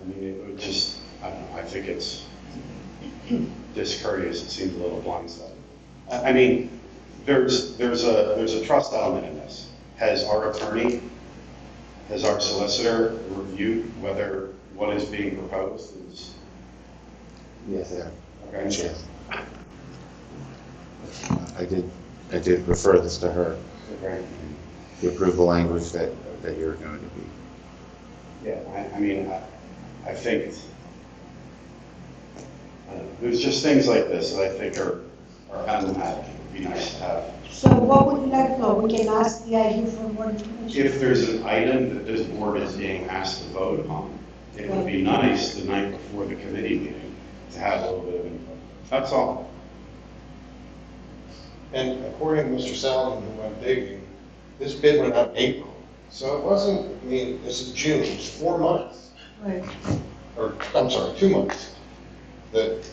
I mean, it would just, I don't know, I think it's discourteous, it seems a little blindsided. I mean, there's a trust element in this. Has our attorney, has our solicitor reviewed whether what is being proposed is?
Yes, yeah.
Okay.
Yes. I did refer this to her,
Okay.
the approval language that you're going to be.
Yeah, I mean, I think, there's just things like this that I think are emblematic. It would be nice to have.
So what would you like to know? We can ask the IU for more information.
If there's an item that this board is being asked to vote on, it would be nice the night before the committee meeting to have a little bit of input. That's all.
And according to Mr. Salomon, who went digging, this bid went out in April. So it wasn't, I mean, this is June, it's 4 months.
Right.
Or, I'm sorry, 2 months. That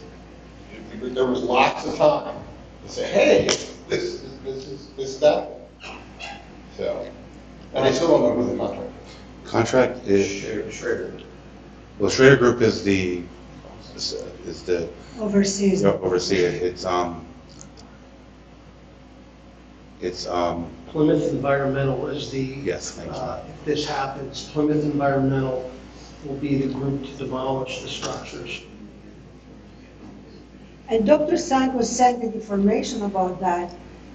there was lots of time to say, hey, this is that. So, and I still don't know who the contract is.
Contract is,
Schrader.
well, Schrader Group is the
Overseas.
overseer.
Plymouth Environmental is the,
Yes, thank you.
if this happens, Plymouth Environmental will be the group to demolish the structures.
And Dr. Sanko sent the information about that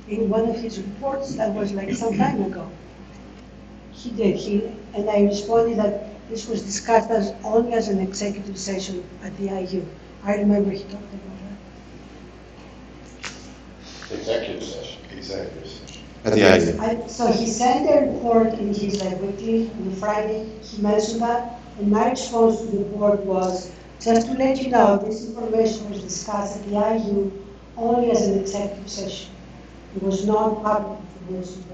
in one of his reports that was like some time ago. He did, and I responded that this was discussed only as an executive session at the IU. I remember he talked about that.
Executive session.
Executive session.
At the IU.
So he sent a report in his weekly on Friday, he mentioned that, and my response to the board was, just to let you know, this information was discussed at the IU only as an executive session. It was not public information.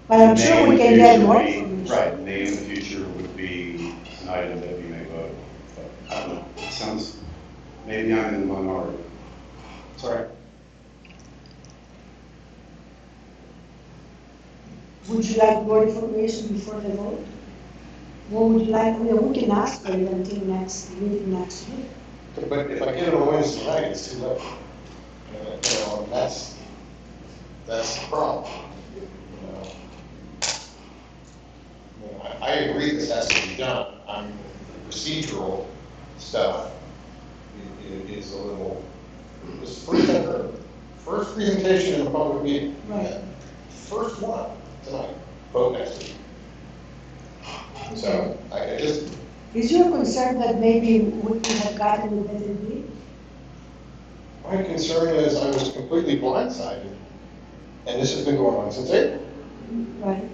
But I'm sure we can get more information.
Right, may in the future would be an item that we may vote, but I don't know, it sounds, maybe I'm in the minority. It's all right.
Would you like more information before the vote? What would you like, we can ask for it until next meeting next week.
But if I get it on Wednesday night, it's too late. You know, that's the problem. You know. I agree this has to be done. The procedural stuff is a little, this first presentation in a public meeting.
Right.
First one tonight, vote next week. So I just,
Is your concern that maybe we could have gotten a better deal?
my concern is I was completely blindsided, and this has been going on since April.
Right.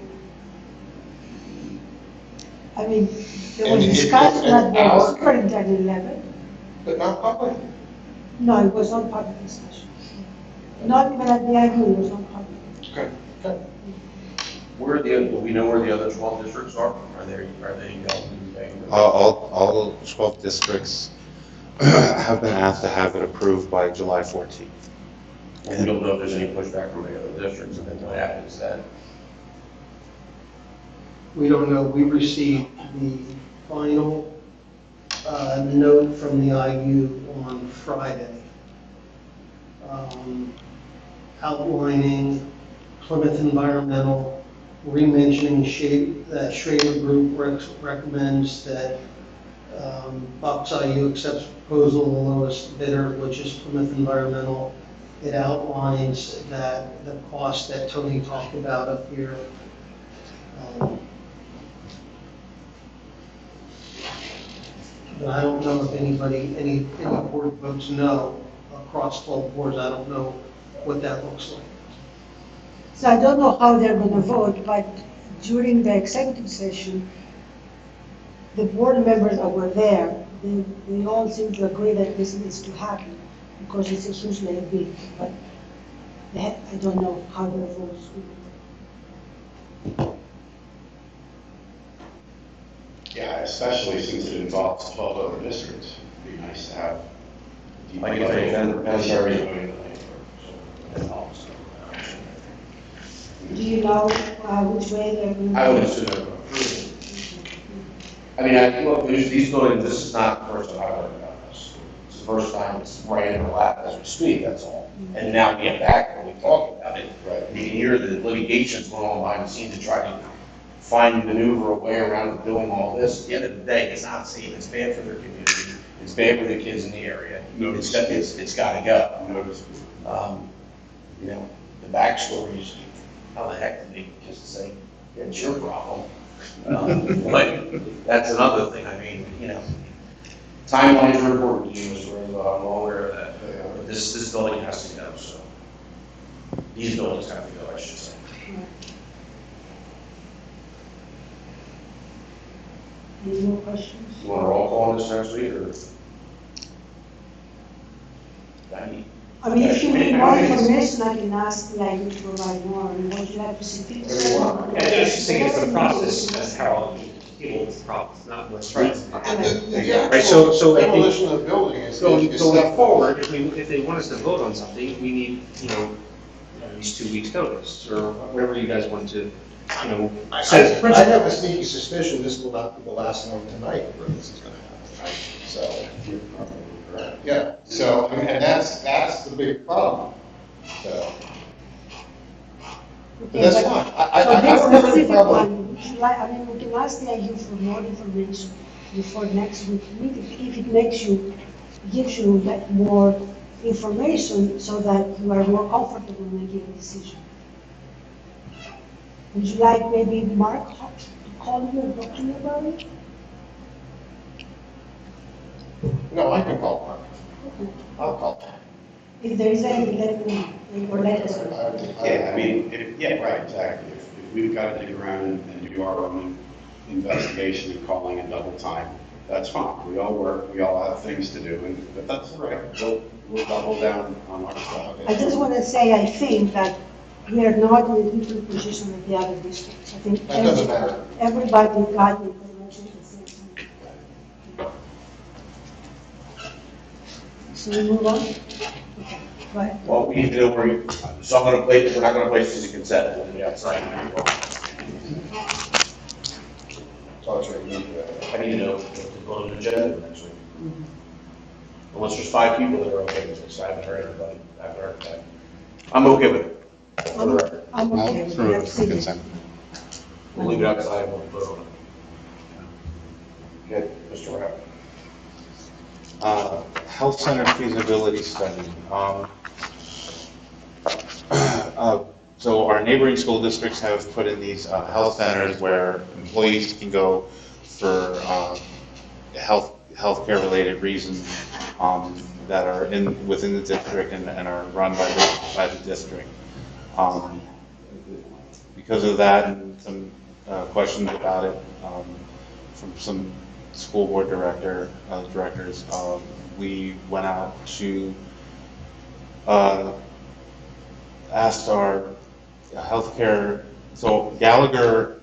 I mean, there
And
was
it-
discussion
and
at the
our-
superintendent level.
But not public.
No, it was not public discussion. Not even at the IU, it was not public.
Okay. Where do we know where the other 12 districts are? Are they
All 12 districts have been asked to have it approved by July 14th.
And we don't know if there's any pushback from the other districts, and then what happens then?
We don't know, we received the final note from the IU on Friday, outlining Plymouth Environmental, re-mentioning that Schrader Group recommends that Bucks IU accepts proposal of the lowest bidder, which is Plymouth Environmental. It outlines that the cost that Tony talked about up here. But I don't know if any board votes no across 12 boards. I don't know what that looks like.
So I don't know how they're going to vote, but during the executive session, the board members that were there, they all seem to agree that this needs to happen because it's a huge liability. But I don't know how their votes will be.
Yeah, especially since it involves 12 other districts. It'd be nice to have.
Like if they then
Do you know which way they're going to?
I would assume they're going to approve it. I mean, look, these buildings, this is not the first time I've heard about this. It's the first time it's right in our lap as we speak, that's all. And now we get back and we talk about it. Right. You can hear the litigation's going on behind the scenes to try to find, maneuver a way around doing all this. At the end of the day, it's not safe, it's bad for their community, it's bad for the kids in the area. It's got to go. You know, the backstory is, how the heck did they just say, yeah, it's your problem? But that's another thing, I mean, you know, timelines are important to you, Mr. Rizzo, I'm well aware of that. But this building has to go, so. These buildings have to go, I should say.
Any more questions?
You want a roll call on this next week, or?
I mean, if you need more information, I can ask the IU to provide more. And would you like to see pictures?
Yeah, I was just thinking it's the process, as Harold people with the process, not what's right. Right, so I think
Demolition of the building is.
going forward, if they want us to vote on something, we need, at least 2 weeks' notice, or whatever you guys want to,
I
set.
have a sneaky suspicion this will not be the last one tonight where this is gonna happen. So, yeah, so, I mean, and that's the big problem, so. But that's fine. I
So
don't
this
have any
specific
problem.
one, we can ask the IU for more information before next week meeting, if it gives you like more information so that you are more comfortable making a decision. Would you like maybe Mark to call you and talk to you about it?
No, I can call Mark. I'll call.
If there is any, let me, or let us know.
Yeah, I mean, yeah, right, exactly. If we've got to dig around and do our own investigation and calling it double time, that's fine. We all work, we all have things to do, but that's all right. We'll double down on our stuff.
I just want to say, I think that we are not in a different position with the other districts. I think
That doesn't matter.
everybody got the information at the same time. So we move on? Okay, go ahead.
Well, we need to know where you, so I'm gonna place, we're not gonna place this in consent, we'll do it outside.
So it's right, you need to,
I need to know what to put on the agenda next week. Unless there's 5 people that are okay with this, I haven't heard everybody, I haven't heard that. I'm okay with it. For the record.
I'm okay with
Through
that.
consent.
We'll leave it outside and we'll put it on. Okay, Mr. Rapp.
Health center feasibility study. So our neighboring school districts have put in these health centers where employees can go for healthcare related reasons that are within the district and are run by the district. Because of that and some questions about it from some school board directors, we went out to asked our healthcare, so Gallagher,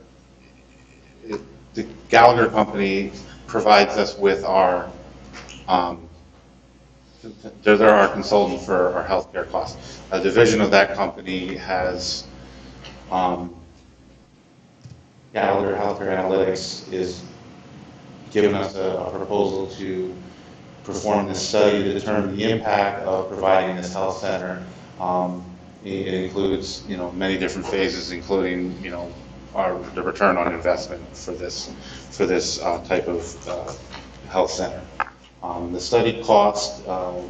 the Gallagher company provides us with our, they're our consultant for our healthcare costs. A division of that company has, Gallagher Healthcare Analytics is giving us a proposal to perform this study to determine the impact of providing this health center. It includes, many different phases, including, the return on investment for this type of health center. The study cost to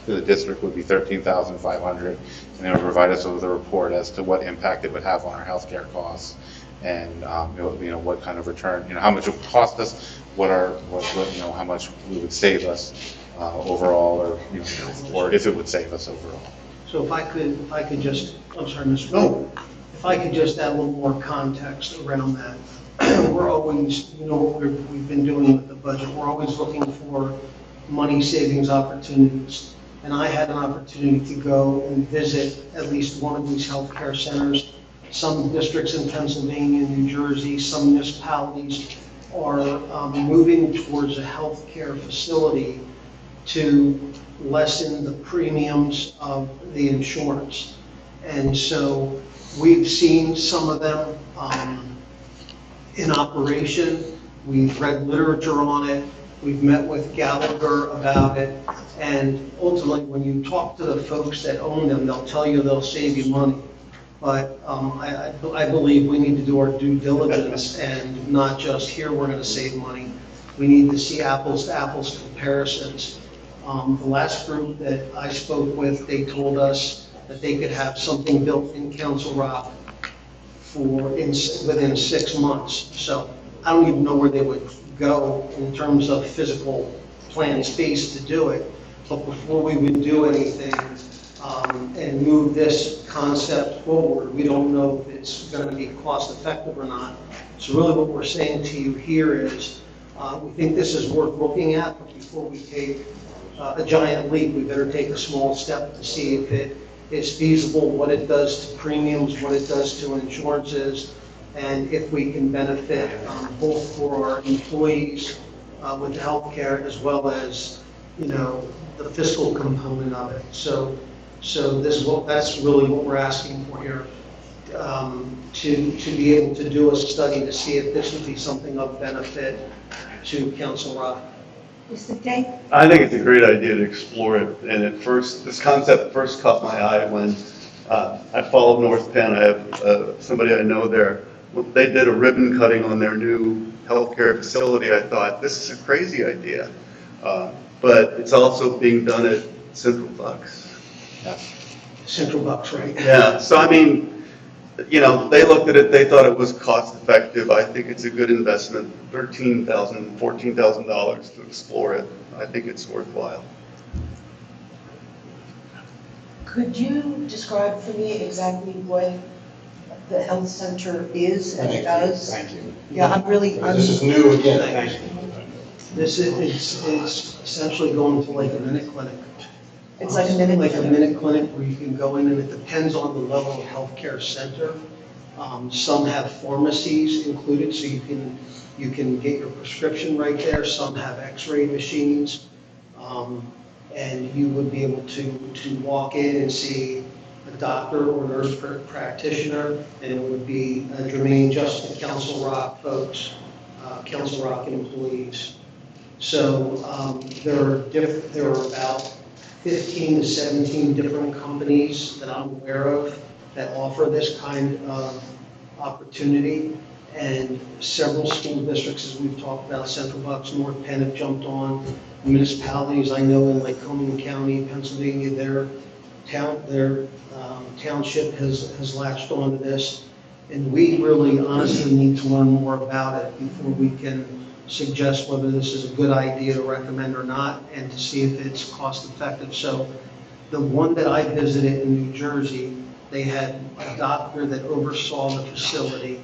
the district would be $13,500, and it would provide us with a report as to what impact it would have on our healthcare costs, and what kind of return, how much it would cost us, how much we would save us overall, or if it would save us overall.
So if I could just, I'm sorry, Mr. No. If I could just add a little more context around that. We're always, what we've been doing with the budget, we're always looking for money savings opportunities. And I had an opportunity to go and visit at least one of these healthcare centers. Some districts in Pennsylvania, New Jersey, some municipalities are moving towards a healthcare facility to lessen the premiums of the insurance. And so we've seen some of them in operation. We've read literature on it. We've met with Gallagher about it. And ultimately, when you talk to the folks that own them, they'll tell you they'll save you money. But I believe we need to do our due diligence and not just here we're going to save money. We need to see apples to apples comparisons. The last group that I spoke with, they told us that they could have something built in Council Rock within 6 months. So I don't even know where they would go in terms of physical planned space to do it. But before we would do anything and move this concept forward, we don't know if it's going to be cost effective or not. So really what we're saying to you here is we think this is worth looking at, but before we take a giant leap, we better take a small step to see if it is feasible, what it does to premiums, what it does to insurances, and if we can benefit both for our employees with the health care as well as, the fiscal component of it. So that's really what we're asking for here, to be able to do a study to see if this would be something of benefit to Council Rock.
Mr. Tate?
I think it's a great idea to explore it, and this concept first caught my eye when I followed North Penn. I have somebody I know there. They did a ribbon cutting on their new healthcare facility. I thought, this is a crazy idea, but it's also being done at Central Bucks.
Central Bucks, right?
Yeah, so I mean, they looked at it, they thought it was cost effective. I think it's a good investment, $13,000, $14,000 to explore it. I think it's worthwhile.
Could you describe for me exactly what the health center is and does?
Thank you.
Yeah, I'm really,
This is new again.
Thank you.
This is, it's essentially going to like a minute clinic.
It's like a minute
Like a
clinic.
minute clinic where you can go in, and it depends on the level of healthcare center. Some have pharmacies included, so you can get your prescription right there. Some have x-ray machines. And you would be able to walk in and see a doctor or nurse practitioner, and it would be Jermaine Justin, Council Rock folks, Council Rock employees. So there are about 15 to 17 different companies that I'm aware of that offer this kind of opportunity. And several school districts, as we've talked about, Central Bucks, North Penn have jumped on. Municipalities, I know in Lycoming County, Pennsylvania, their township has latched onto this. And we really honestly need to learn more about it before we can suggest whether this is a good idea to recommend or not, and to see if it's cost effective. So the one that I visited in New Jersey, they had a doctor that oversaw the facility,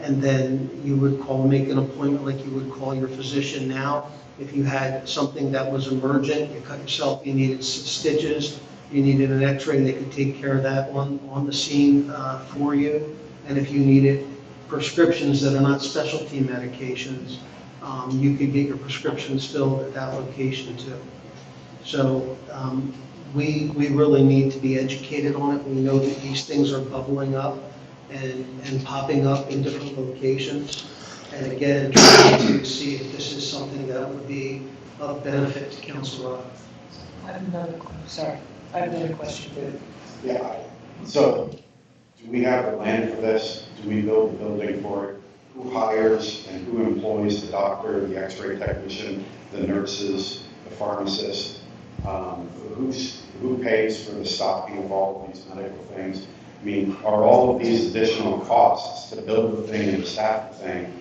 and then you would make an appointment like you would call your physician now. If you had something that was emergent, you cut yourself, you needed stitches, you needed an x-ray, they could take care of that on the scene for you. And if you needed prescriptions that are not specialty medications, you could get your prescriptions filled at that location too. So we really need to be educated on it. We know that these things are bubbling up and popping up in different locations. And again, trying to see if this is something that would be of benefit to Council Rock.
I have another question.
Yeah, so do we have the land for this? Do we build the building for it? Who hires and who employs the doctor, the x-ray technician, the nurses, the pharmacist? Who pays for the stocking of all of these medical things? I mean, are all of these additional costs to build the thing and to staff the thing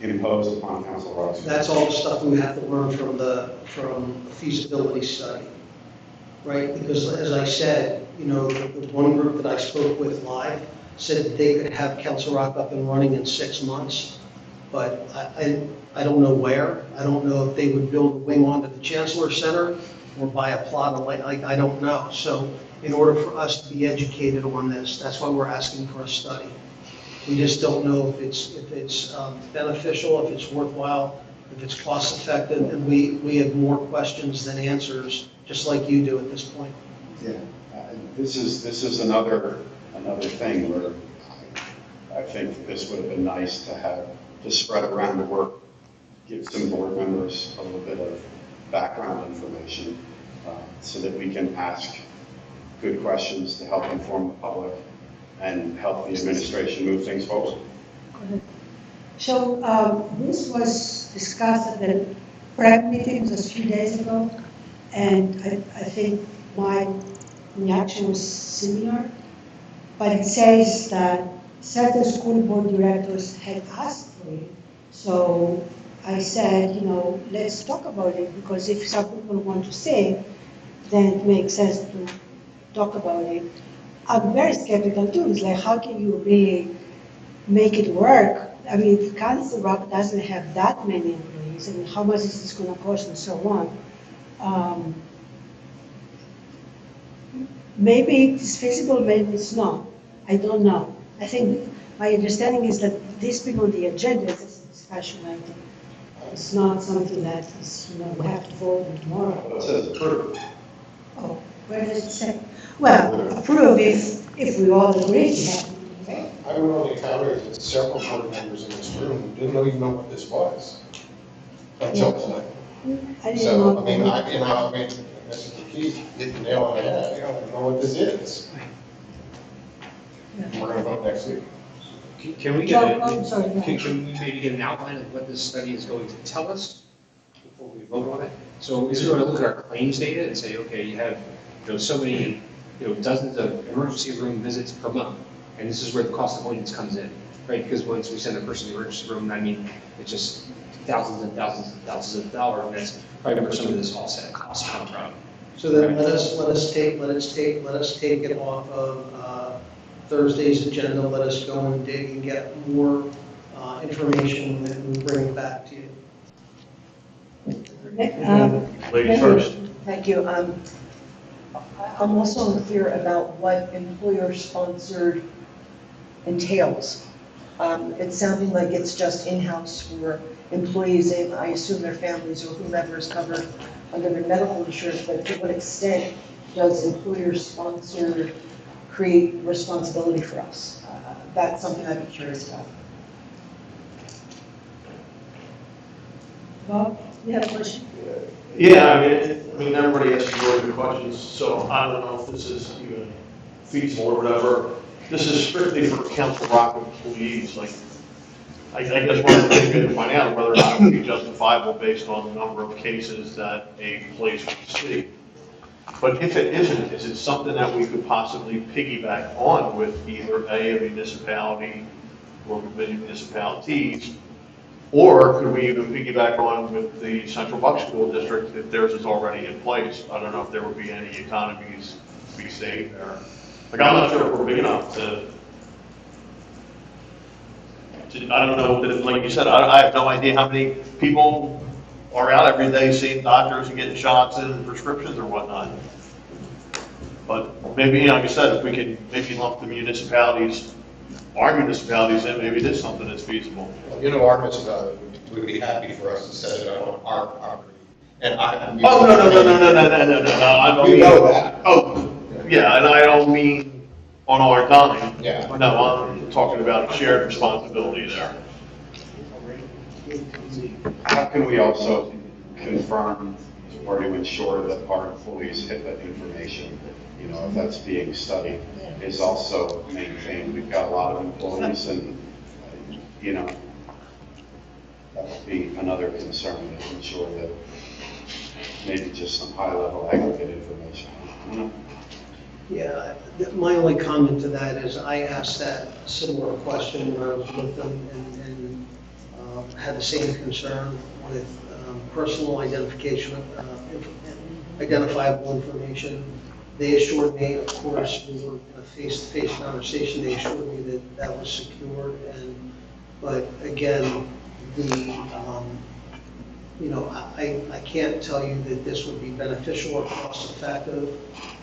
imposed upon Council Rock?
That's all the stuff we have to learn from the feasibility study, right? Because as I said, the one group that I spoke with live said that they could have Council Rock up and running in 6 months, but I don't know where. I don't know if they would build a wing onto the Chancellor Center or buy a plot of land, I don't know. So in order for us to be educated on this, that's why we're asking for a study. We just don't know if it's beneficial, if it's worthwhile, if it's cost effective, and we have more questions than answers, just like you do at this point.
Yeah, this is another thing where I think this would have been nice to spread around the work, give some board members a little bit of background information so that we can ask good questions to help inform the public and help the administration move things forward.
So this was discussed at the prep meeting just a few days ago, and I think my reaction was similar, but it says that certain school board directors had asked for it. So I said, let's talk about it, because if some people want to say, then it makes sense to talk about it. I'm very skeptical too. It's like, how can you really make it work? I mean, if Council Rock doesn't have that many employees, I mean, how much is this going to cost and so on? Maybe it's feasible, maybe it's not. I don't know. I think my understanding is that this being on the agenda is just a discussion item. It's not something that is, we have to vote on tomorrow.
It says approved.
Oh, where does it say? Well, approve if we all agree to that.
I would only counter that several board members in this room didn't even know what this was until tonight.
I didn't
So,
know.
I mean, Mr. Keith hit the nail on the head. I don't know what this is. We're going to vote next week.
Can we
John,
get,
I'm sorry.
can we maybe get an outline of what this study is going to tell us before we vote on it? So is it going to look at our claims data and say, okay, you have, so many, dozens of emergency room visits per month, and this is where the cost of avoidance comes in, right? Because once we send a person to the emergency room, I mean, it's just thousands and thousands and thousands of dollars, and that's probably where some of this offset costs come from.
So then let us take it off of Thursday's agenda, let us go and dig and get more information and we'll bring it back to you.
Ladies first.
Thank you. I'm also unclear about what employer-sponsored entails. It's sounding like it's just in-house for employees, and I assume their families or whomever is covered under their medical insurance, but to what extent does employer-sponsored create responsibility for us? That's something I'd be curious about.
Bob, you have a question?
Yeah, I mean, everybody asks really good questions, so I don't know if this is even feasible or whatever. This is strictly for Council Rock employees, like, I guess one of the things we have to find out whether or not it would be justifiable based on the number of cases that a place would see. But if it isn't, is it something that we could possibly piggyback on with either a municipality or municipalities? Or could we even piggyback on with the Central Bucks School District if theirs is already in place? I don't know if there would be any economies to be saved there. Like, I'm not sure if we're big enough to I don't know, like you said, I have no idea how many people are out every day seeing doctors and getting shots and prescriptions or whatnot. But maybe, like I said, if we could maybe lump the municipalities, our municipalities in, maybe it is something that's feasible.
Well, you know, our municipality would be happy for us to set it up on our property. And I.
Oh, no, I don't
You
mean.
know that.
Oh, yeah, and I don't mean on our dime.
Yeah.
No, I'm talking about shared responsibility there.
How can we also confirm or to ensure that our employees' HIPAA information, you know, if that's being studied, is also maintained? We've got a lot of employees and, you know, that would be another concern to ensure that maybe just some high-level aggregate information.
Yeah, my only comment to that is I asked that similar question when I was with them and had the same concern with personal identification, identifiable information. They assured me, of course, we were in a face-to-face conversation, they assured me that that was secured. But again, you know, I can't tell you that this would be beneficial or cost-effective,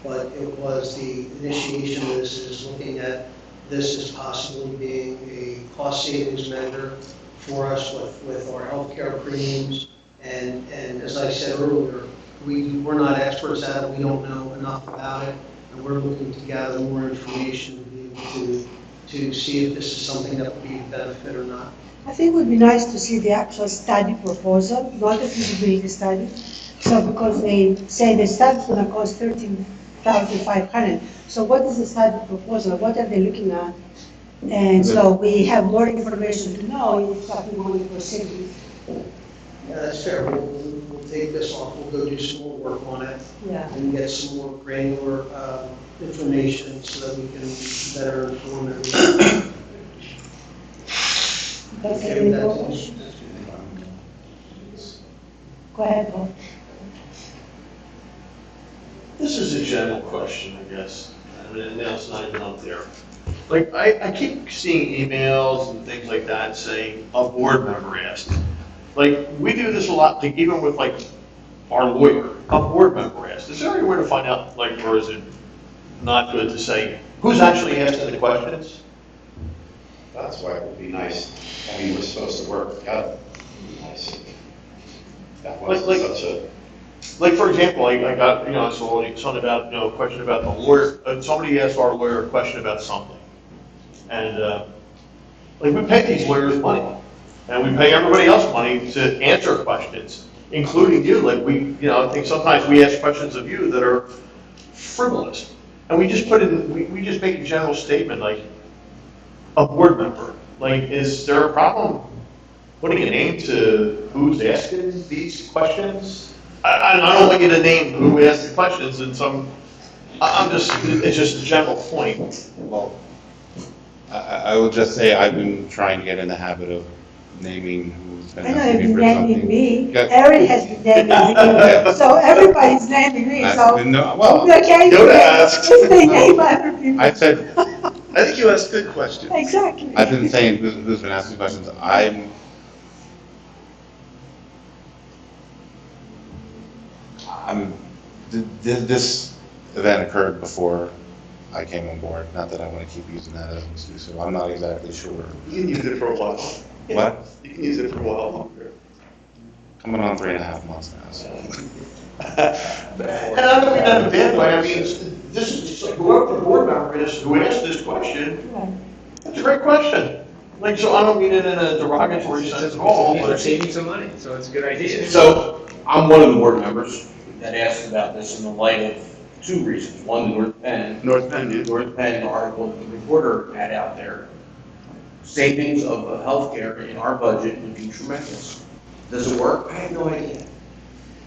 but it was the initiation of this is looking at this as possibly being a cost savings measure for us with our healthcare premiums. And as I said earlier, we're not experts at it, we don't know enough about it, and we're looking to gather more information to be able to see if this is something that would be a benefit or not.
I think it would be nice to see the actual study proposal, not the feasibility study. So because they say the study's gonna cost $13,500. So what is the study proposal? What are they looking at? And so we have more information to know if something we want to proceed with.
Yeah, that's fair. We'll take this off, we'll go do some more work on it.
Yeah.
And get some more granular information so that we can better inform everyone.
That's
Okay,
any
that's-
more questions? Go ahead, Bob.
This is a general question, I guess, and now it's not even up there. Like, I keep seeing emails and things like that saying, a board member asked. Like, we do this a lot, like, even with, like, our lawyer, a board member asked. Is there any way to find out, like, or is it not good to say, who's actually asking the questions?
That's why it would be nice. I mean, we're supposed to work together. Nice. That wasn't
Like-
such a.
Like, for example, I got, you know, something about, you know, a question about the lawyer, somebody asked our lawyer a question about something. And, like, we pay these lawyers money, and we pay everybody else money to answer questions, including you. Like, we, you know, I think sometimes we ask questions of you that are frivolous. And we just put in, we just make a general statement, like, a board member. Like, is there a problem putting a name to who's asking these questions? I don't want you to name who asked the questions and it's just a general point.
Well, I will just say I've been trying to get in the habit of naming who's been
I know
asking
you've
me
been
for
naming
something.
me,
Yeah.
Eric has been naming me, so everybody's naming me, so.
No, well,
Okay,
Yoda asked.
It's the name other people.
I said,
I think you asked good questions.
Exactly.
I've been saying who's been asking questions. This event occurred before I came on board. Not that I want to keep using that as an excuse, so I'm not exactly sure.
You can use it for a while.
What?
You can use it for a while longer.
Coming on 3.5 months now, so.
And I don't mean that in a bad way, I mean, this is, just like whoever the board member is who asked this question, it's a great question. Like, so I don't mean it in a derogatory sense at all,
They're
but
saving some money, so it's a good idea.
So, I'm one of the board members that asked about this in the light of two reasons. One, the North Penn.
North Penn, yeah.
North Penn article the reporter had out there. Savings of healthcare in our budget would be tremendous. Does it work? I have no idea.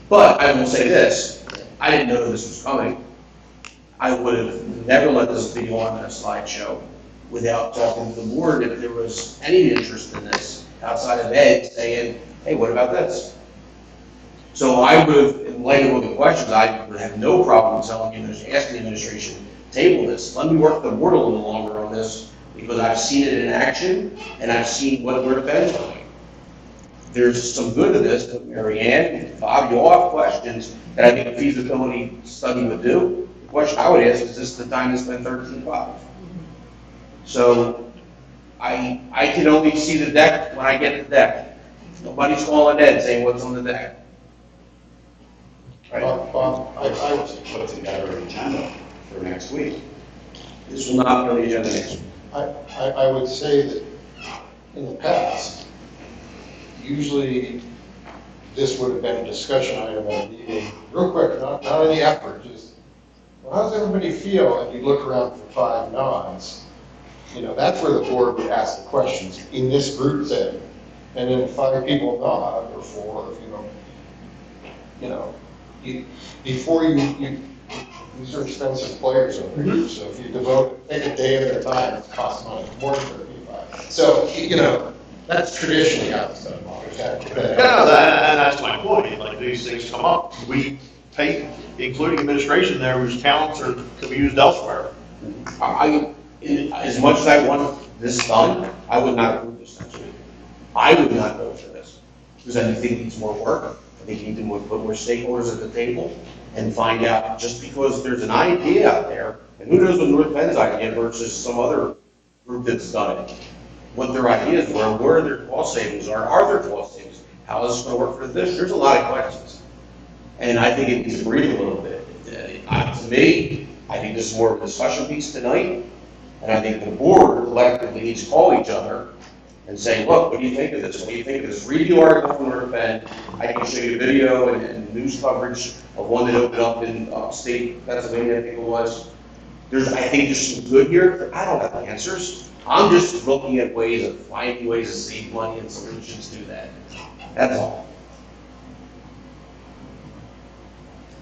But I will say this, I didn't know this was coming. I would have never let this be on a slideshow without talking to the board if there was any interest in this outside of Ed saying, hey, what about this? So I would have, in light of the questions, I would have no problem telling you, asking the administration, table this. Let me work the board a little longer on this because I've seen it in action and I've seen what North Bend's doing. There's some good to this, but Mary Ann, Bob, you all have questions that I think a feasibility study would do. The question I would ask is this the time to spend $13.5? So I can only see the deck when I get the deck. Nobody's calling Ed saying what's on the deck.
Bob, I would put together an agenda for next week.
This will not be on the agenda next week.
I would say that in the past, usually this would have been a discussion item at a meeting, real quick, not any effort, just, well, how does everybody feel? And you look around for 5 nods. You know, that's where the board would ask the questions in this group setting. And then 5 people nod, or 4, before these are expensive players over here. So if you take a day of their time, it costs money, more than $35. So, that's traditionally how it's done.
yeah, and that's my point, like, these things come up, we pay, including administration there, whose talents are to be used elsewhere.
As much as I want this done, I would not approve this next week. I would not vote for this, because I think it needs more work. I think you need to put more stakeholders at the table and find out, just because there's an idea out there, and who knows what North Bend's idea versus some other group that's done it, what their ideas were, where their cost savings are there cost savings? How is this going to work for this? There's a lot of questions. And I think it needs to breathe a little bit. To me, I think this is more of a discussion piece tonight, and I think the board collectively needs to call each other and say, look, what do you think of this? What do you think of this? Read the article from North Bend. I can show you video and news coverage of one that opened up in upstate Pennsylvania, I think it was. I think there's some good here. I don't have the answers. I'm just looking at ways of finding ways to save money and solutions to that. That's all.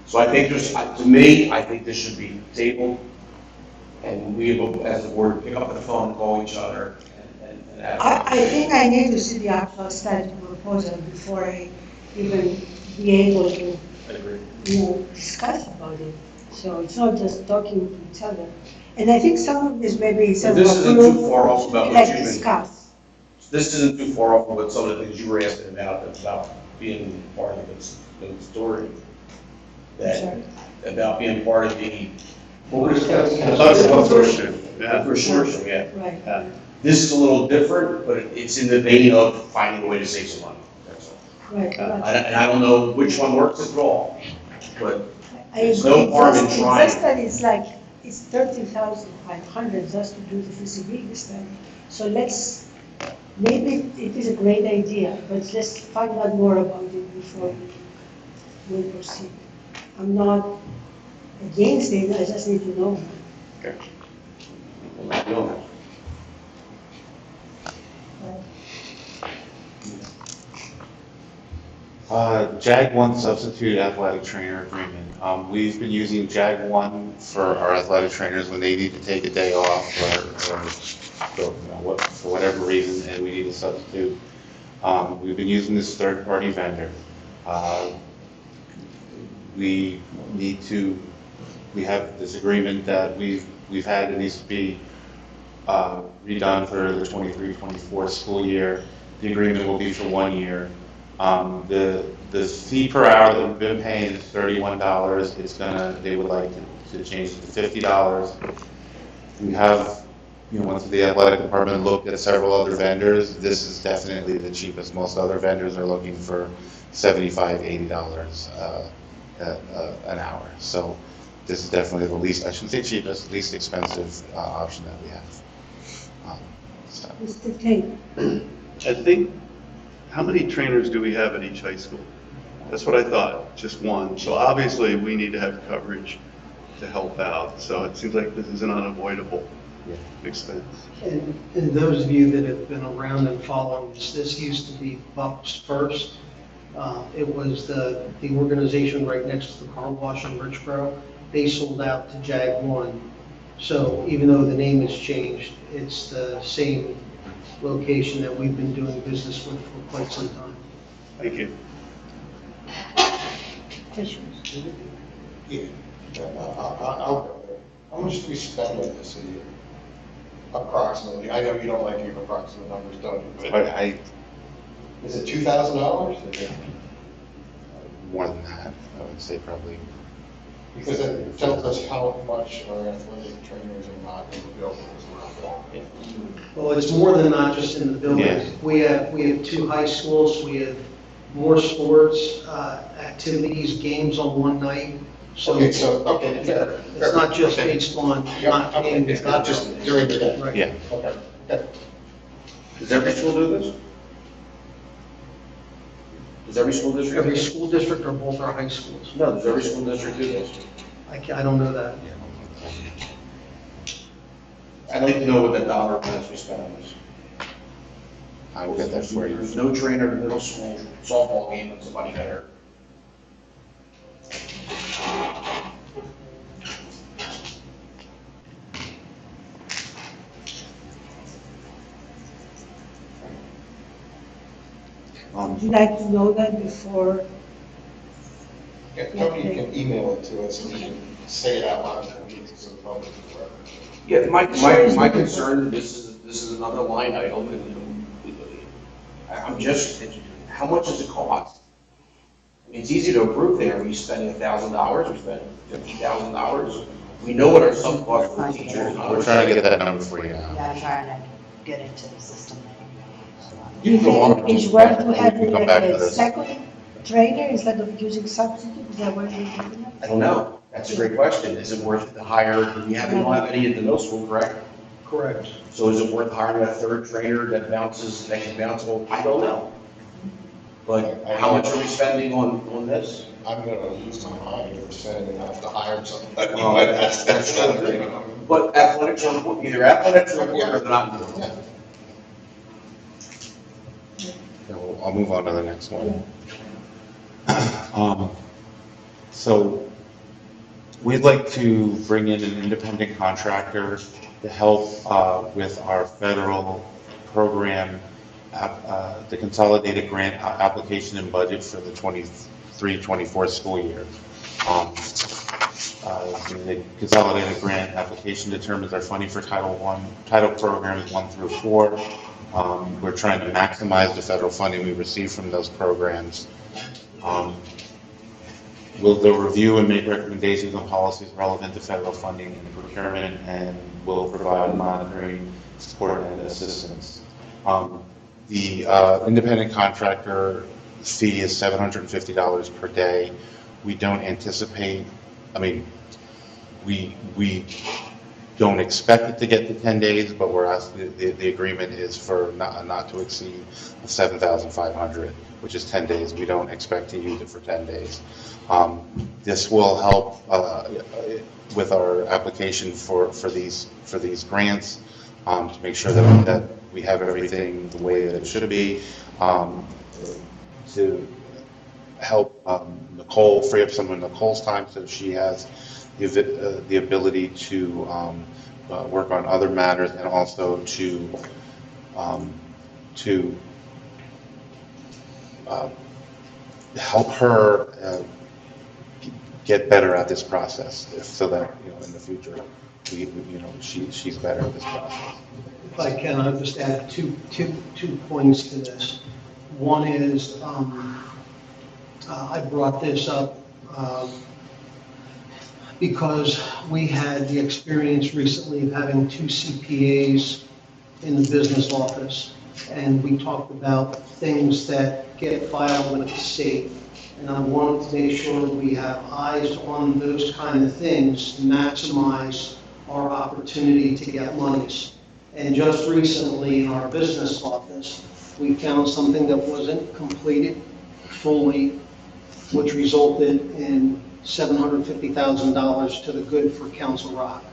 So I think to me, I think this should be tabled, and we, as a board, pick up the phone and call each other and ask.
I think I need to see the actual study proposal before I even be able to, discuss about it. So it's not just talking to each other. And I think some of this maybe is
But this isn't too far off about what
let's
you've been.
discuss.
This isn't too far off from what some of the things you were asking about being part of the story. About being part of the.
Consortium, yeah.
Consortium, yeah.
Right.
Yeah.
This is a little different, but it's in the vein of finding a way to save some money. That's all.
Right.
And I don't know which one works at all, but
I
there's
agree.
no harm in
Just
trying.
that it's 13,500 just to do the feasibility study. So maybe it is a great idea, but let's find out more about it before we proceed. I'm not against it, I just need to know.
Okay.
JAG 1 substitute athletic trainer agreement. We've been using JAG 1 for our athletic trainers when they need to take a day off or for whatever reason, and we need a substitute. We've been using this third-party vendor. We need to, we have this agreement that we've had, it needs to be redone for the 23-24 school year. The agreement will be for 1 year. The fee per hour that we've been paying is $31. It's gonna, they would like to change it to $50. We have, once the athletic department looked at several other vendors, this is definitely the cheapest. Most other vendors are looking for $75, $80 an hour. So this is definitely the least, I shouldn't say cheapest, least expensive option that we have.
Mr. King?
I think, how many trainers do we have at each high school? That's what I thought, just one. So obviously, we need to have coverage to help out. So it seems like this is an unavoidable expense.
And those of you that have been around and following this used to be Bucks First. It was the organization right next to the car wash in Richboro. They sold out to Jag One. So even though the name has changed, it's the same location that we've been doing business with for quite some time.
Thank you.
Yeah, I'll go there. How much do we spend on this a year? Approximately. I know you don't like to give approximate numbers, don't you?
But I,
Is it $2,000?
more than that, I would say probably.
Because it tells us how much our athletic trainers are not in the building as well.
Well, it's more than not just in the building.
Yeah.
We have 2 high schools, we have more sports, activities, games on one night. So
Okay, okay.
it's not just based on not paying.
It's not just during the day.
Right.
Yeah.
Okay. Okay.
Does every school do this? Does every school district?
Every school district or both our high schools.
No, does every school district do this?
I don't know that.
I'd like to know what the dollar amounts we spend on this.
I will get that for you.
There's no trainer in the middle school softball game when somebody got hurt.
Would you like to know that before?
Yeah, Tony can email it to us and we can say it out loud in the meeting so the public is aware.
Yeah, my concern, this is another line item, and I'm just, how much does it cost? I mean, it's easy to approve there, we spending $1,000, we spend $50,000. We know what our sub cost for teachers.
We're trying to get that number for you now.
Yeah, I'm trying to get into the system.
Do you think it's worth to have
Come back to
a
this.
second trainer instead of using substitute? Is that what you're thinking of?
I don't know, that's a great question, is it worth it to hire, we don't have any at the middle school, correct?
Correct.
So is it worth hiring a third trainer that can bounce, well, I don't know. But how much are we spending on this?
I'm gonna lose my mind if we're spending enough to hire somebody.
Well, that's not good. But athletics are important, either athletics are important or they're not important.
Yeah, I'll move on to the next one. So we'd like to bring in an independent contractor to help with our federal program, the consolidated grant application and budget for the 23-24 school year. The consolidated grant application determines our funding for title programs 1 through 4. We're trying to maximize the federal funding we receive from those programs. They'll review and make recommendations on policies relevant to federal funding and procurement, and will provide monitoring, support, and assistance. The independent contractor fee is $750 per day. We don't anticipate, we don't expect it to get to 10 days, but we're asking, the agreement is for not to exceed 7,500, which is 10 days. We don't expect to use it for 10 days. This will help with our application for these grants, to make sure that we have everything the way that it should be, to help Nicole free up some of Nicole's time so she has the ability to work on other matters, and also to help her get better at this process, so that, in the future, she's better at this process.
If I can, I'll just add two points to this. One is, I brought this up because we had the experience recently of having two CPAs in the business office, and we talked about things that get filed with the state. And I wanted to make sure we have eyes on those kind of things to maximize our opportunity to get monies. And just recently in our business office, we found something that wasn't completed fully, which resulted in $750,000 to the good for Council Rock.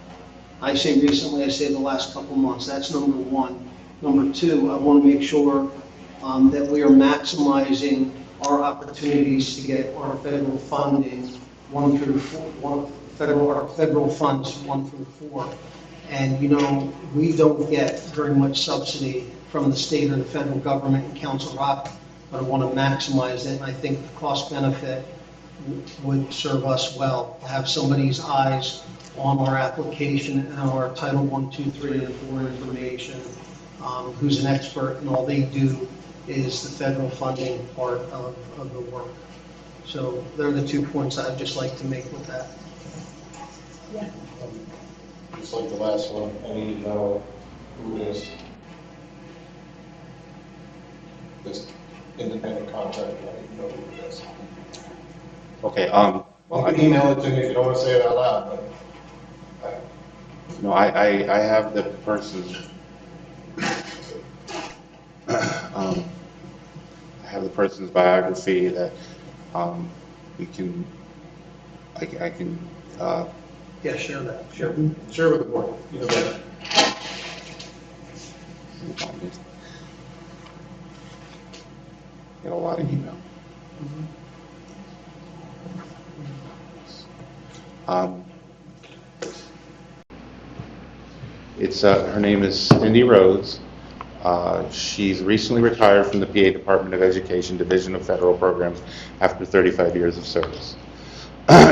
I say recently, I say the last couple months. That's number one. Number two, I want to make sure that we are maximizing our opportunities to get our federal funding, our federal funds 1 through 4. And we don't get very much subsidy from the state or the federal government in Council Rock, but I want to maximize it. And I think the cost benefit would serve us well, to have somebody's eyes on our application and our Title 1, 2, 3, and 4 information, who's an expert, and all they do is the federal funding part of the work. So they're the 2 points I'd just like to make with that.
Yeah.
Just like the last one, I need to know who it is. This independent contractor, I need to know who it is.
Okay,
Well, you can email it to me if you don't want to say it out loud, but.
no, I have the person's, I have the person's biography that, we can, I can,
Yeah, share that.
Sure. Share with the board.
get a lot of email. Her name is Cindy Rhodes. She's recently retired from the PA Department of Education Division of Federal Programs after 35 years of service.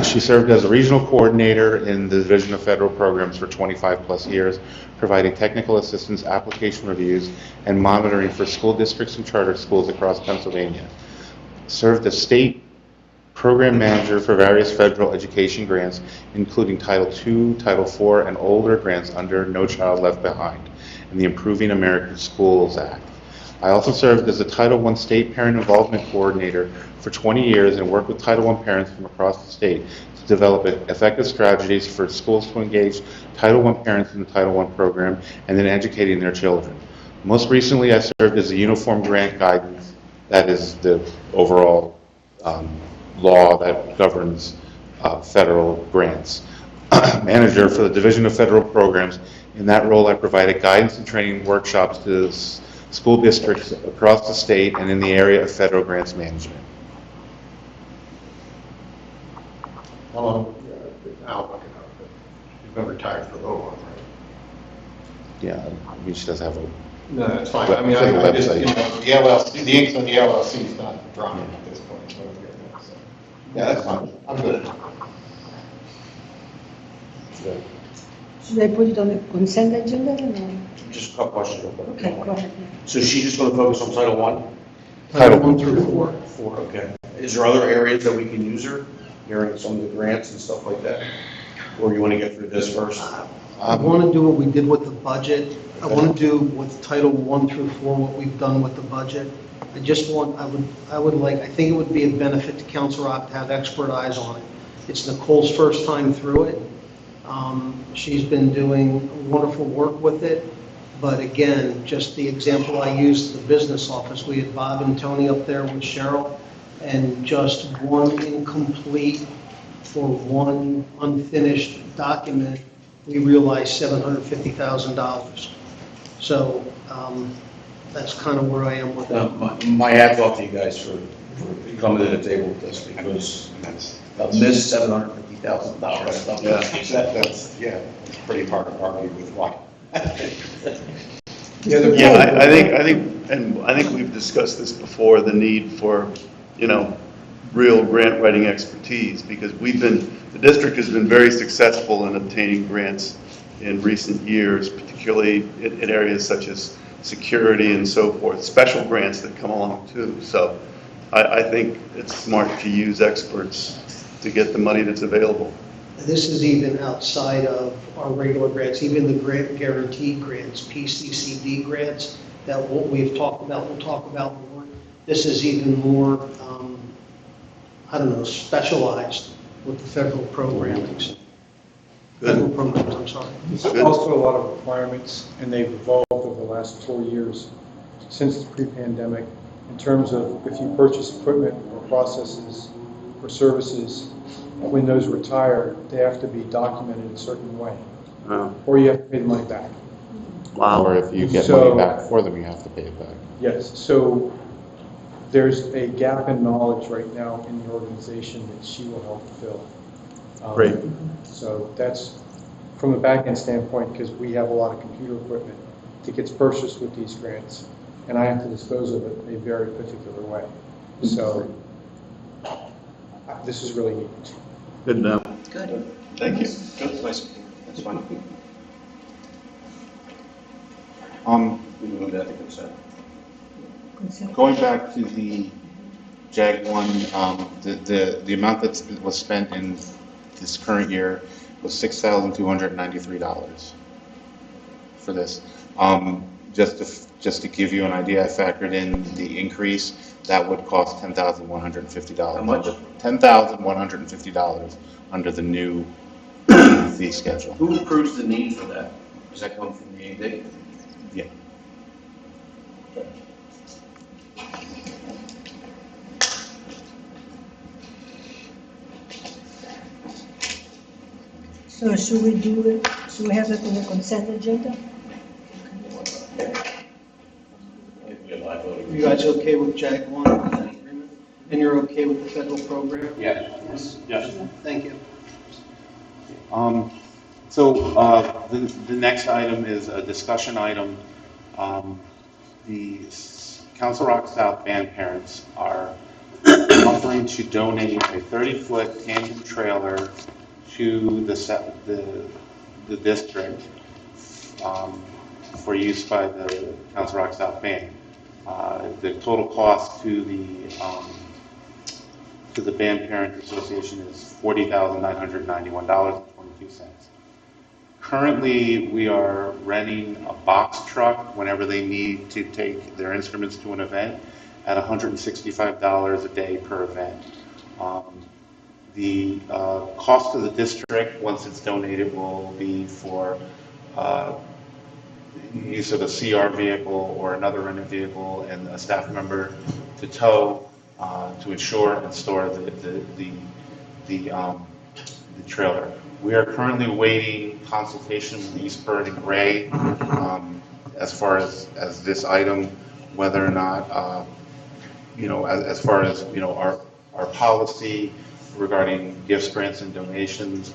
She served as a regional coordinator in the Division of Federal Programs for 25 plus years, providing technical assistance, application reviews, and monitoring for school districts and charter schools across Pennsylvania. Served as state program manager for various federal education grants, including Title II, Title IV, and older grants under No Child Left Behind and the Improving American Schools Act. I also served as a Title I State Parent Involvement Coordinator for 20 years and worked with Title I parents from across the state to develop effective strategies for schools to engage Title I parents in the Title I program and then educating their children. Most recently, I served as a Uniform Grant Guidance, that is the overall law that governs federal grants, manager for the Division of Federal Programs. In that role, I provided guidance and training workshops to school districts across the state and in the area of federal grants management.
How long, now, you've been retired for a little while, right?
Yeah, I mean, she does have a...
No, that's fine. I mean, I just, the LLC, the ink on the LLC is not drying at this point. So, yeah, that's fine. I'm good.
Should I put it on the consent agenda or no?
Just a couple questions. Real quick.
Okay, go ahead.
So she's just going to focus on Title I?
Title 1 through 4.
4, okay. Is there other areas that we can use her during some of the grants and stuff like that? Or you want to get through this first?
I want to do what we did with the budget. I want to do with Title 1 through 4 what we've done with the budget. I just want, I would like, I think it would be a benefit to Council Rock to have expert eyes on it. It's Nicole's first time through it. She's been doing wonderful work with it. But again, just the example I used at the business office, we had Bob and Tony up there with Cheryl, and just one incomplete for one unfinished document, we realized $750,000. So that's kind of where I am with that.
My hat's off to you guys for coming to the table with this, because a missed $750,000.
That's, it's pretty hard to argue with why.
Yeah, the-
Yeah, I think we've discussed this before, the need for, real grant writing expertise, because the district has been very successful in obtaining grants in recent years, particularly in areas such as security and so forth, special grants that come along too. So I think it's smart to use experts to get the money that's available.
This is even outside of our regular grants, even the grant guaranteed grants, PCCD grants, that what we've talked about, we'll talk about more. This is even more, specialized with the federal programs. Federal programs, I'm sorry.
There's also a lot of requirements, and they've evolved over the last 4 years since the pre-pandemic, in terms of if you purchase equipment or processes or services, when those retire, they have to be documented a certain way, or you have to pay the money back.
Wow.
Or if you get money back for them, you have to pay it back.
Yes, so there's a gap in knowledge right now in the organization that she will help fill.
Great.
So that's, from a back-end standpoint, because we have a lot of computer equipment that gets purchased with these grants, and I have to dispose of it in a very particular way. So this is really neat.
Good enough.
Good.
Thank you.
That's fine.
We can move that to consent.
Going back to the JAG 1, the amount that was spent in this current year was $6,293 for this. Just to give you an idea, I factored in the increase, that would cost $10,150.
How much?
$10,150 under the new fee schedule.
Who approves the need for that? Does that come from the AD?
Yeah.
So should we do it, should we have it on the consent agenda?
You guys okay with JAG 1 agreement? And you're okay with the federal program?
Yes.
Thank you.
The next item is a discussion item. The Council Rock South band parents are offering to donate a 30-foot tandem trailer to the district for use by the Council Rock South band. The total cost to the Band Parent Association is $40,991.22. Currently, we are renting a box truck whenever they need to take their instruments to an event at $165 a day per event. The cost to the district, once it's donated, will be for use of a CR vehicle or another rented vehicle and a staff member to tow, to insure and store the trailer. We are currently waiting consultation with Eastburn and Gray as far as this item, whether or not, as far as, our policy regarding gifts, grants, and donations,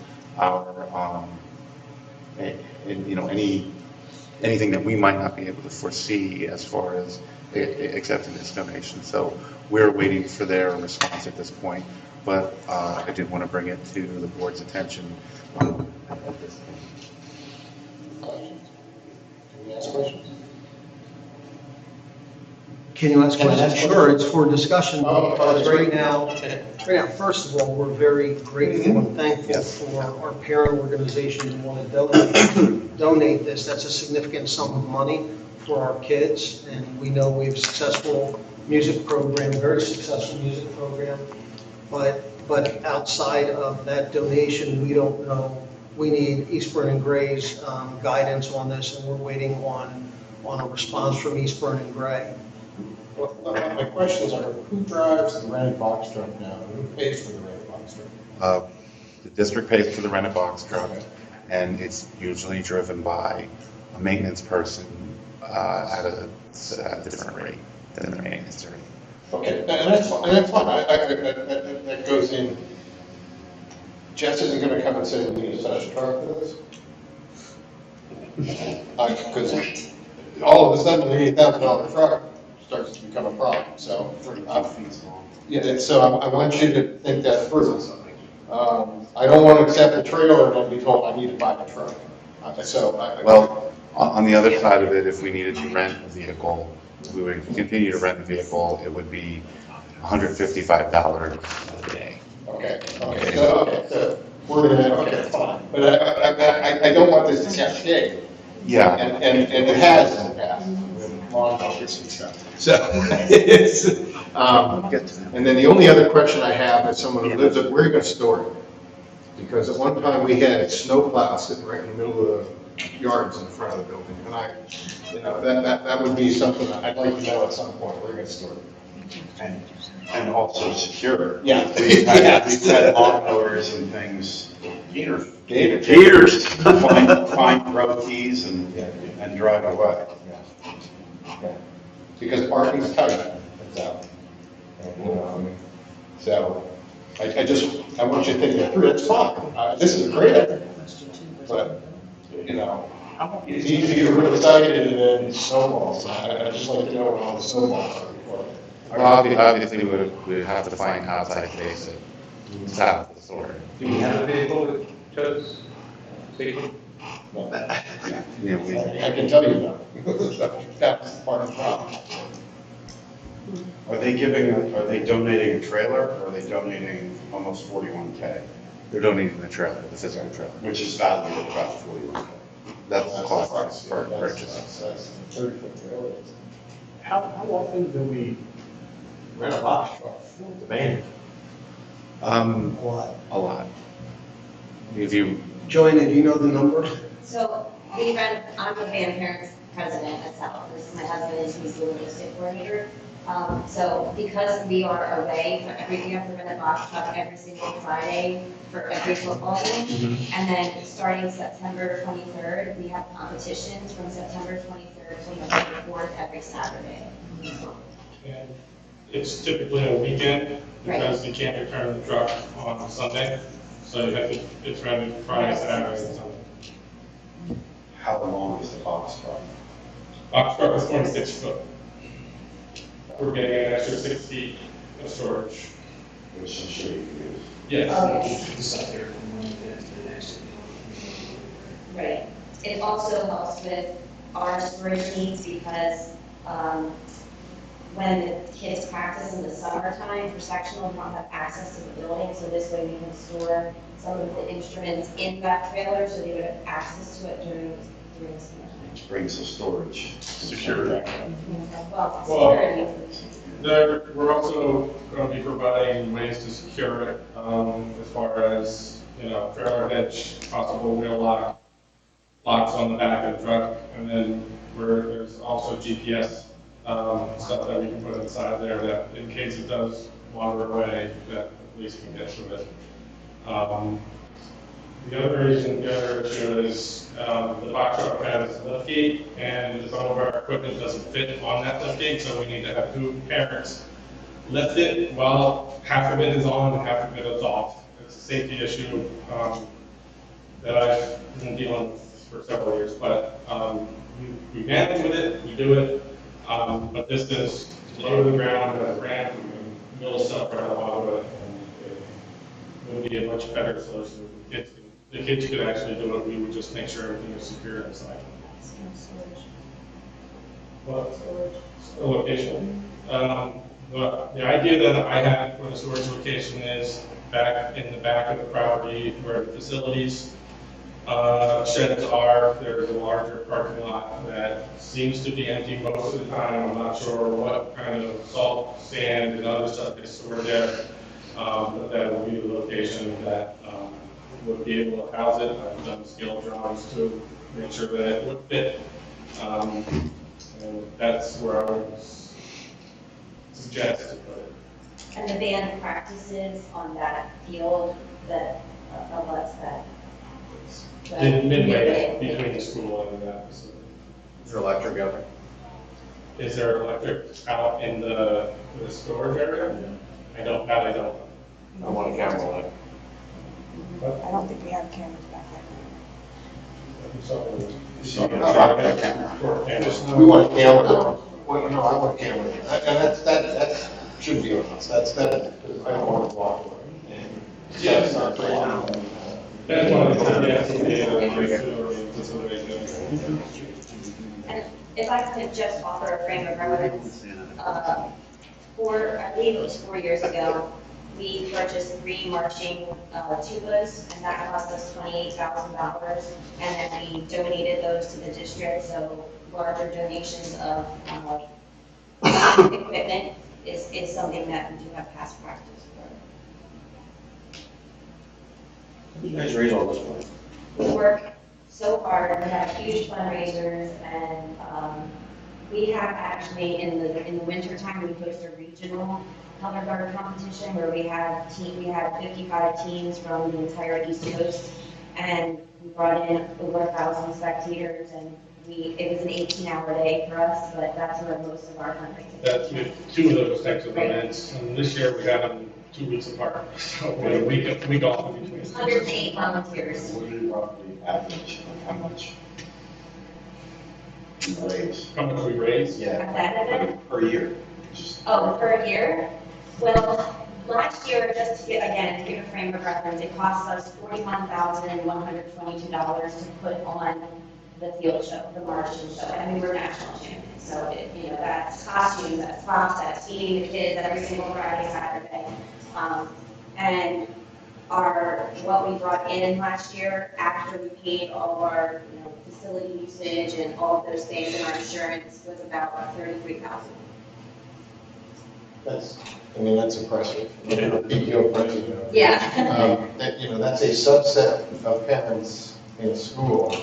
anything that we might not be able to foresee as far as accepting this donation. So we're waiting for their response at this point, but I did want to bring it to the board's attention at this point.
Questions? Can we ask questions?
Can you ask questions? Sure, it's for discussion,
Oh,
because
sorry.
right now, first of all, we're very grateful and thankful for our parent organization who want to donate this. That's a significant sum of money for our kids, and we know we have a successful music program, very successful music program, but outside of that donation, we don't know. We need Eastburn and Gray's guidance on this, and we're waiting on a response from Eastburn and Gray.
Well, my questions are, who drives the rented box truck now? Who pays for the rented box truck?
The district pays for the rented box truck, and it's usually driven by a maintenance person at a different rate than the maintenance rate.
Okay, and that's fine, that goes in. Jess isn't gonna come and say we need a special truck for this? Because all of a sudden, an $80,000 truck starts to become a problem, so. Yeah, and so I want you to think that through. I don't want to accept a trailer and then be told I need to buy a truck.
Well, on the other side of it, if we needed to rent a vehicle, we would continue to rent a vehicle, it would be $155 a day.
Okay, so we're gonna, okay, fine, but I don't want this to cascade.
Yeah.
And it has in the past, with lawn mowers and stuff. So, it's, and then the only other question I have is someone who lives up, where are you gonna store it? Because at one time we had snow plow sitting right in the middle of the yards in front of the building, and that would be something I'd like to know at some point, where are you gonna store it?
And also secure.
Yeah.
We've had lawnmowers and things.
Gators.
Find road keys and drive away.
Because parking's tight, so. So, I want you to think that through, it's fine, this is a great idea. But, it's easy to get real excited and then snowballs, I'd just like to know what all the snowballs are before.
Obviously, we would have to find outside space to stop the store.
Do we have a vehicle that shows safety?
I can tell you that, that's part of the problem.
Are they donating a trailer, or are they donating almost 41K?
They're donating the trailer, the physical trailer.
Which is valued at about 41K.
That's the cost for purchase.
That's 30-foot trailer.
How often do we rent a box truck with the band?
A lot. If you,
Joanna, do you know the number?
So we rent, I'm the band parents president myself. This is my husband, and he's the logistic coordinator. So because we are away for every, we have to rent a box truck every single Friday for every football game. And then starting September 23rd, we have competitions from September 23rd to November 4th every Saturday.
And it's typically a weekend because you can't return the truck on Sunday. So you have to, it's rented Friday, Saturday, and Sunday.
How long is the box truck?
Box truck is 26 foot. We're getting an extra 6 feet of storage.
Which I'm sure you can use.
Yes.
Right. It also helps with our storage needs because when the kids practice in the summertime for sectional, we don't have access to the building, so this way we can store some of the instruments in that trailer, so they would have access to it during the summertime.
Which brings the storage.
Security.
Well, security.
We're also going to be providing ways to secure it, as far as, trailer hitch, possible wheel locks on the back of the truck, and then there's also GPS stuff that we can put inside there that in case it does wander away, that the police can get to it. The other issue is the box truck has a lift gate, and some of our equipment doesn't fit on that lift gate, so we need to have two parents lift it while half of it is on and half of it is off. It's a safety issue that I've been dealing with for several years, but we manage with it, we do it, but this is low to the ground, and ramp, and build stuff right along with it, and it would be a much better solution. The kids could actually do it, we would just make sure everything is secure inside. What? The location. The idea that I had for the storage location is back in the back of the property where the facilities sheds are. There's a larger parking lot that seems to be empty most of the time. I'm not sure what kind of salt, sand, and other stuff is stored there. But that would be the location that would be able to house it. I've done scale drawings to make sure that it would fit. And that's where I would suggest to put it.
And the band practices on that field that abuts that.
Midway between the school and that facility.
Is there electric out there?
Is there electric out in the storage area? I don't. I want a camera light.
I don't think we have cameras back there.
We want a camera. Well, no, I want a camera. And that shouldn't be on us. I don't want to walk away.
Yeah.
That's not right now.
That's one of the, yeah,
And if I could just offer a frame of reference, I believe it was 4 years ago, we purchased 3 marching tubas, and that cost us $28,000. And then we donated those to the district, so larger donations of equipment is something that we do have past practice for.
You guys raise all this money.
We work so hard, we have huge fundraisers, and we have actually, in the winter time, we host a regional color guard competition where we had 55 teams from the entire East Coast, and we brought in over 1,000 spectators, and it was an 18-hour day for us, but that's where most of our fundraising.
That's with 2 of those types of events, and this year we had them 2 weeks apart, so we had a week off in between.
108 volunteers.
What do you roughly average, how much you raise?
How much we raised?
At that event?
Per year?
Oh, per year? Well, last year, just to give a frame of reference, it cost us $41,122 to put on the field show, the marching show, and we were national champions. So, that's costumes, that's props, that's feeding the kids every single Friday, Saturday. And what we brought in last year, after we paid all of our, facility usage and all of those things, and our insurance was about $33,000.
That's impressive. PTO president.
Yeah.
That's a subset of parents in a school.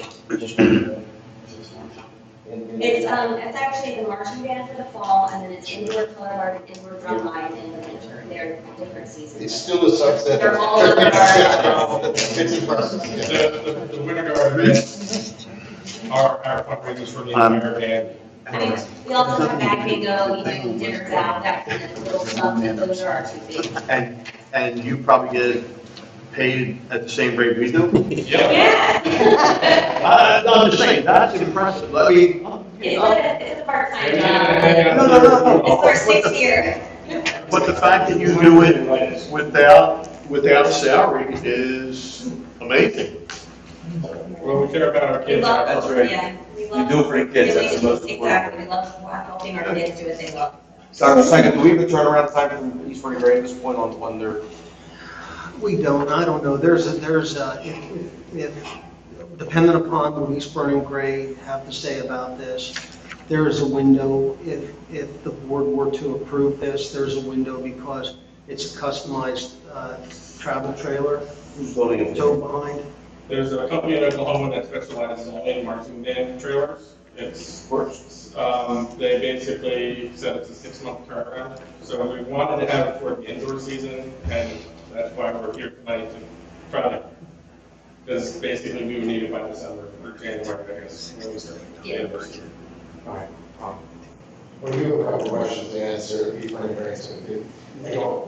It's actually the marching band for the fall, and then it's indoor color guard and indoor drum line in the winter. They're different seasons.
It's still a subset.
They're all over our.
It's impressive.
The winter guard events are fundraisers for the entire band.
I mean, we also have back bingo, we do dinners out, that kind of little stuff, those are our 2 big.
And you probably get paid at the same rate we do?
Yeah.
I'm just saying, that's impressive. I mean,
It's a part-time job.
No.
It's our 6th year.
But the fact that you do it without salary is amazing.
Well, we care about our
We
kids.
love,
That's right.
yeah, we
You
love.
do it for the kids, that's the most important.
Exactly, we love helping our kids do what they love.
Dr. Second, do we have a turnaround time from East Point Grade at this point on when they're?
We don't, I don't know, if dependent upon what East Burning Gray have to say about this, there is a window, if the board were to approve this, there's a window because it's a customized travel trailer.
Who's building it?
Joe behind.
There's a company in Oklahoma that specializes in marching band trailers. They basically said it's a 6-month turnaround. So we wanted to have it for the indoor season, and that's why we're here tonight to try to, because basically we would need it by December or January, I guess, when we start the anniversary.
All right. Well, you have a couple questions to answer, East Burning Gray, so they don't,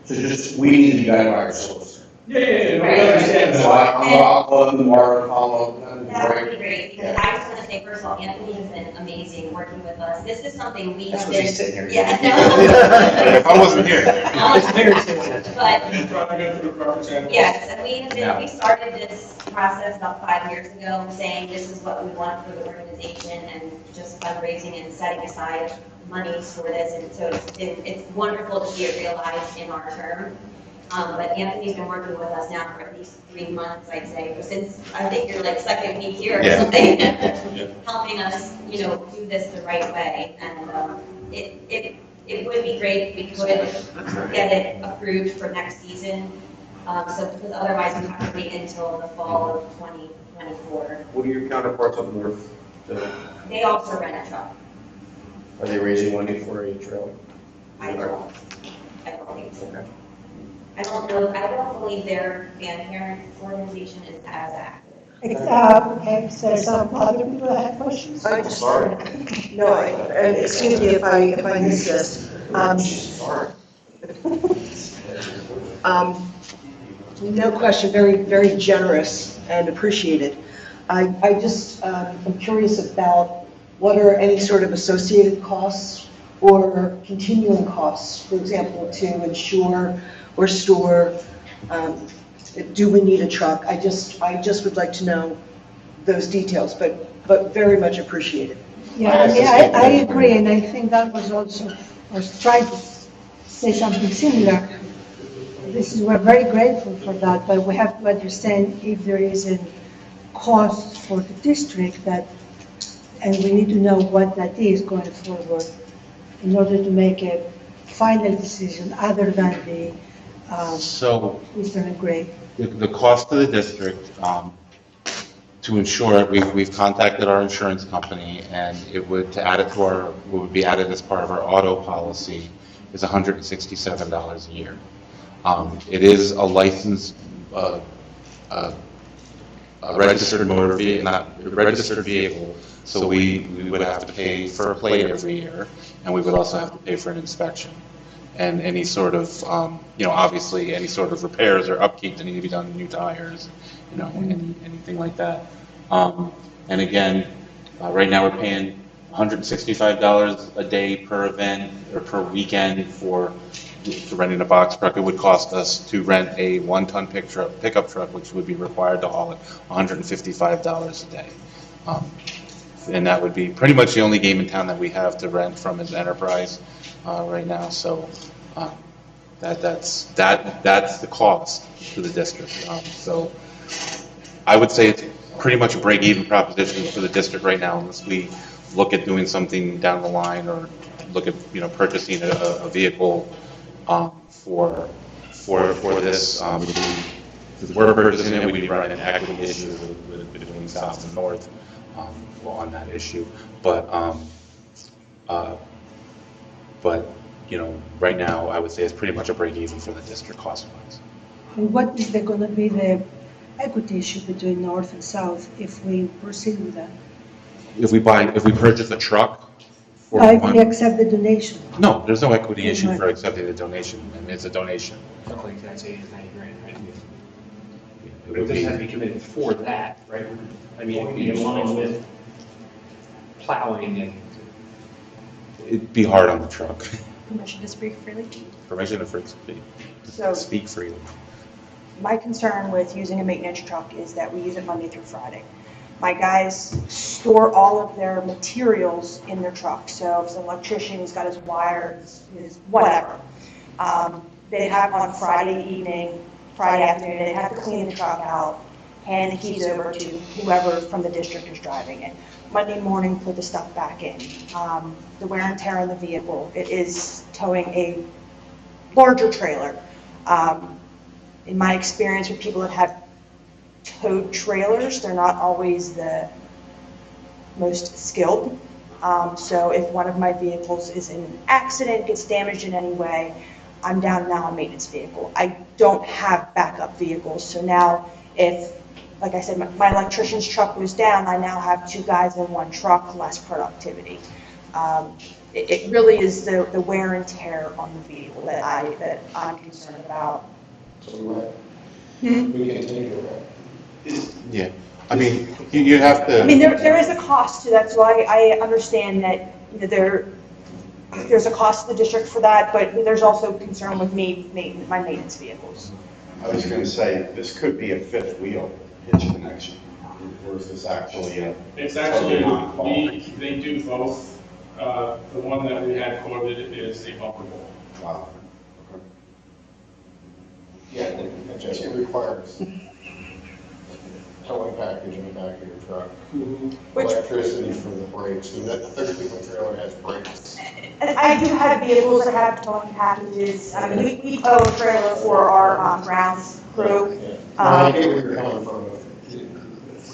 So just, we need to guide by ourselves.
Yeah.
Right.
I understand
So
that.
I'll call them tomorrow, follow up.
That would be great, because I just want to say, first of all, Anthony has been amazing working with us. This is something we have been.
he's sitting here.
Yeah, no.
If I wasn't here.
But,
Trying to go through the proper channels.
yes, and we started this process about 5 years ago, saying this is what we want for the organization, and just fundraising and setting aside monies for this, and so it's wonderful to see it realized in our term. But Anthony's been working with us now for at least 3 months, I'd say, since I think you're like 2nd week here or something, helping us, do this the right way. And it would be great if we could get it approved for next season. Because otherwise we have to wait until the fall of 2024.
What are your counterparts up north doing?
They also rent a truck.
Are they raising money for a trail?
I don't think so. I don't believe their parent organization is as active.
Okay, so some other people that have questions?
Excuse me if I missed this. No question, very, very generous and appreciated. I just, I'm curious about what are any sort of associated costs or continuing costs, for example, to insure or store? Do we need a truck? I just would like to know those details, but very much appreciated.
Yeah, I mean, I agree, and I think that was also, I was trying to say something similar. We're very grateful for that, but we have to understand if there is a cost for the district that, and we need to know what that is going forward in order to make a final decision other than the
So
Eastern and Gray.
the cost to the district, to insure it, we've contacted our insurance company, and it would, to add it to our, what would be added as part of our auto policy is $167 a year. It is a licensed, a registered motor vehicle, not registered vehicle, so we would have to pay for a plate every year, and we would also have to pay for an inspection. And any sort of, obviously, any sort of repairs or upkeep that need to be done, new tires, anything like that. And again, right now we're paying $165 a day per event or per weekend for renting a box truck. It would cost us to rent a 1-ton pickup truck, which would be required to haul it, $155 a day. And that would be pretty much the only game in town that we have to rent from is Enterprise right now. So that's the cost to the district. So I would say it's pretty much a break-even proposition for the district right now, unless we look at doing something down the line or look at purchasing a vehicle for this. If we're purchasing it, we'd be running equity issues between South and North on that issue. But right now, I would say it's pretty much a break-even for the district cost-wise.
And what is going to be the equity issue between North and South if we proceed with that?
If we purchase a truck for
If we accept the donation?
No, there's no equity issue for accepting the donation. I mean, it's a donation.
Roughly, can I say it's $90,000, right?
It
It
would
doesn't
be,
have to be committed for that, right? I mean, it would be in line with plowing and.
it'd be hard on the truck.
Permission to speak freely?
Permission to
So-
speak freely.
My concern with using a maintenance truck is that we use it Monday through Friday. My guys store all of their materials in their truck. So if it's an electrician, he's got his wires, his whatever. They have on Friday evening, Friday afternoon, they have to clean the truck out, hand the keys over to whoever from the district is driving it. Monday morning, put the stuff back in. The wear and tear on the vehicle, it is towing a larger trailer. In my experience with people that have towed trailers, they're not always the most skilled. So if one of my vehicles is in an accident, gets damaged in any way, I'm down now a maintenance vehicle. I don't have backup vehicles, so now if, like I said, my electrician's truck goes down, I now have 2 guys in 1 truck, less productivity. It really is the wear and tear on the vehicle that I'm concerned about.
So we continue to rent.
Yeah, I mean, you have to.
I mean, there is a cost to that, so I understand that there's a cost to the district for that, but there's also concern with my maintenance vehicles.
I was going to say, this could be a 5th wheel hitch connection, or is this actually a?
It's actually, they do both. The one that we had quoted is a bumper bolt.
Wow.
Yeah, it just requires towing package in the back of your truck, electricity for the brakes, and that 30-foot trailer has brakes.
And I do have vehicles that have towing packages. I mean, we tow a trailer for our grounds crew.
I get where you're coming from.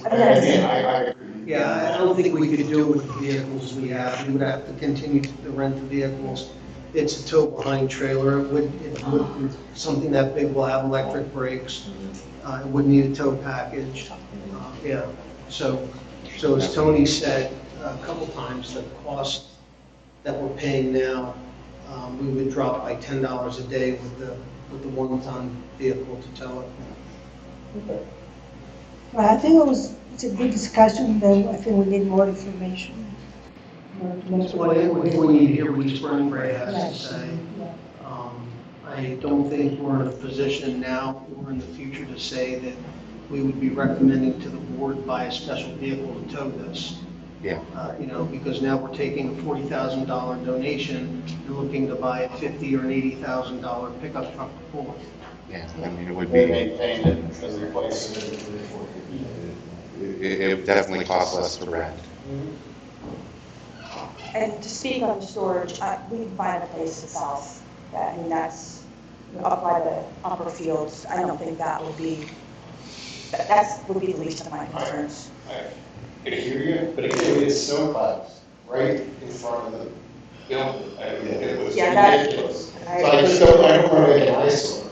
Again, I agree.
Yeah, I don't think we could do it with the vehicles we have. We would have to continue to rent the vehicles. It's a tow-behind trailer. It would, something that big will have electric brakes. It would need a tow package. Yeah, so as Tony said a couple times, the cost that we're paying now, we would drop by $10 a day with the 1-ton vehicle to tow it.
Okay.
Well, I think it's a good discussion, though I think we need more information.
That's what I think we need to hear what East Burning Gray has to say. I don't think we're in a position now or in the future to say that we would be recommending to the board buy a special vehicle to tow this.
Yeah.
Because now we're taking a $40,000 donation and looking to buy a $50,000 or an $80,000 pickup truck to pull it.
Yeah, I mean, it would
They
be,
maintained it and replaced it in 3 or 4 years.
it would definitely cost less to rent.
And to speak on the storage, we can find a place to south, I mean, that's up by the upper fields, I don't think that would be, would be the least of my concerns.
I hear you, but again, we had snow clouds right in front of the building. I mean, it was
Yeah, that-
ridiculous. So I just don't, I don't want to make an eyesore.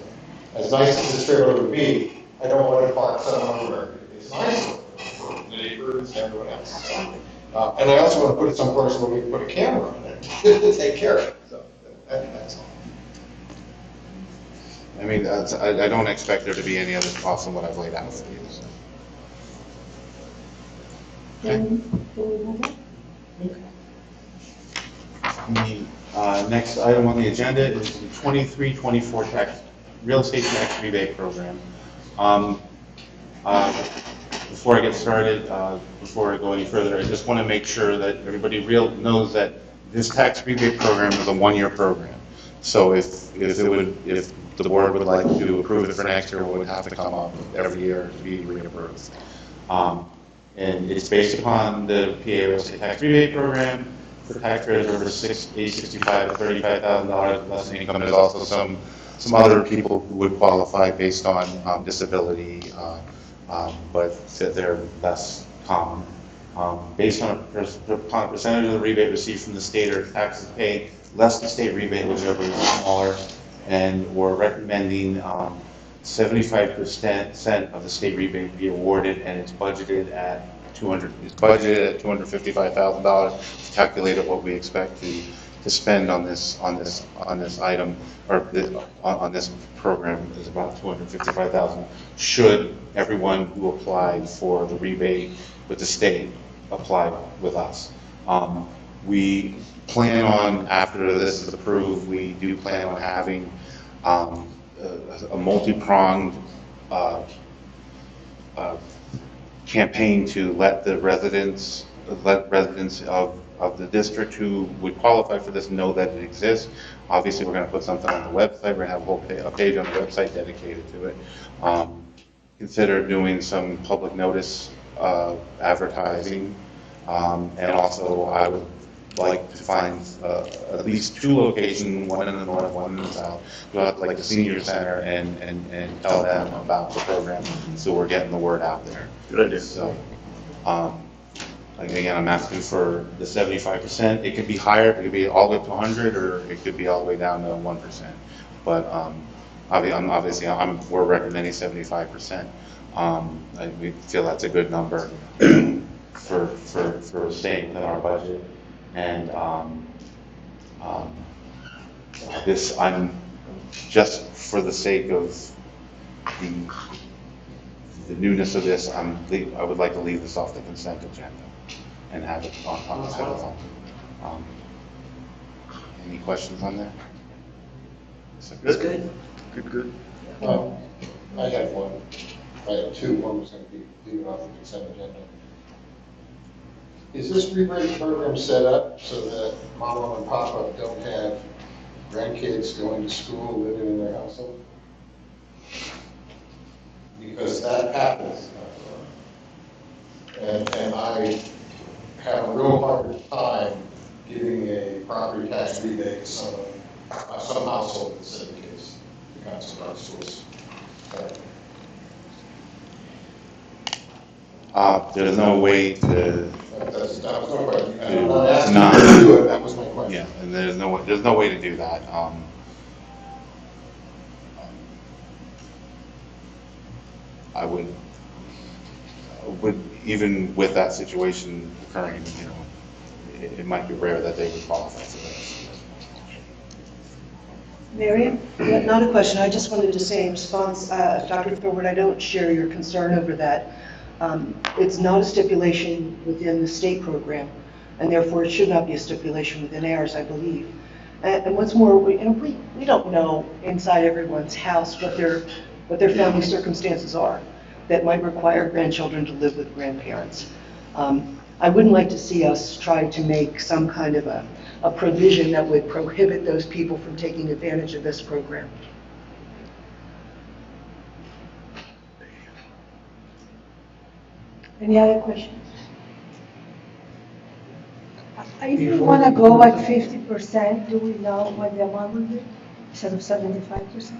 As nice as this trailer would be, I don't want to park somewhere it's nice for the neighbors and everyone else. And I also want to put it someplace where we can put a camera on it to take care of it. So that's all.
I mean, I don't expect there to be any other costs than what I've laid out for you. So. The next item on the agenda is the 23-24 real estate tax rebate program. Before I get started, before I go any further, I just want to make sure that everybody knows that this tax rebate program is a one-year program. So if the board would like to approve it for next year, it would have to come up every year to be reimbursed. And it's based upon the PA real estate tax rebate program for taxpayers over age 65 to $35,000 less in income. There's also some other people who would qualify based on disability, but they're less common. Based on a percentage of the rebate received from the state or taxes paid, less the state rebate, whichever is smaller, and we're recommending 75% of the state rebate be awarded, and it's budgeted at $255,000. It's calculated what we expect to spend on this item, or on this program is about $255,000. Should everyone who applied for the rebate with the state apply with us? We plan on, after this is approved, we do plan on having a multi-pronged campaign to let residents of the district who would qualify for this know that it exists. Obviously, we're going to put something on the website. We're going to have a page on the website dedicated to it. Consider doing some public notice advertising, and also I would like to find at least 2 locations, one in the north, one in the south, like the senior center, and tell them about the program, so we're getting the word out there.
Good idea.
So, again, I'm asking for the 75%. It could be higher, it could be all the way up to 100, or it could be all the way down to 1%. But we're recommending 75%. We feel that's a good number for staying within our budget. And I'm just for the sake of the newness of this, I would like to leave this off the consent agenda and have it on consent. Any questions on that?
Good. Good.
I have one. I have 2. One was going to be leaving off the consent agenda. Is this rebate program set up so that mama and papa don't have grandkids going to school, living in their household? Because that happens. And I have a real hard time giving a property tax rebate to some household that send kids to concentrate schools.
There's no way to.
That was my question.
I'm
not asking you to do it, that was my question.
Yeah, and there's no way to do that. I would even with that situation occurring, it might be rare that they would qualify for this.
Miriam? Not a question, I just wanted to say in response, Dr. Forward, I don't share your concern over that. It's not a stipulation within the state program, and therefore it should not be a stipulation within ours, I believe. And what's more, we don't know inside everyone's house what their family circumstances are that might require grandchildren to live with grandparents. I wouldn't like to see us try to make some kind of a provision that would prohibit those people from taking advantage of this program.
Any other questions? If you want to go at 50%, do we know what the amount would be instead of 75%?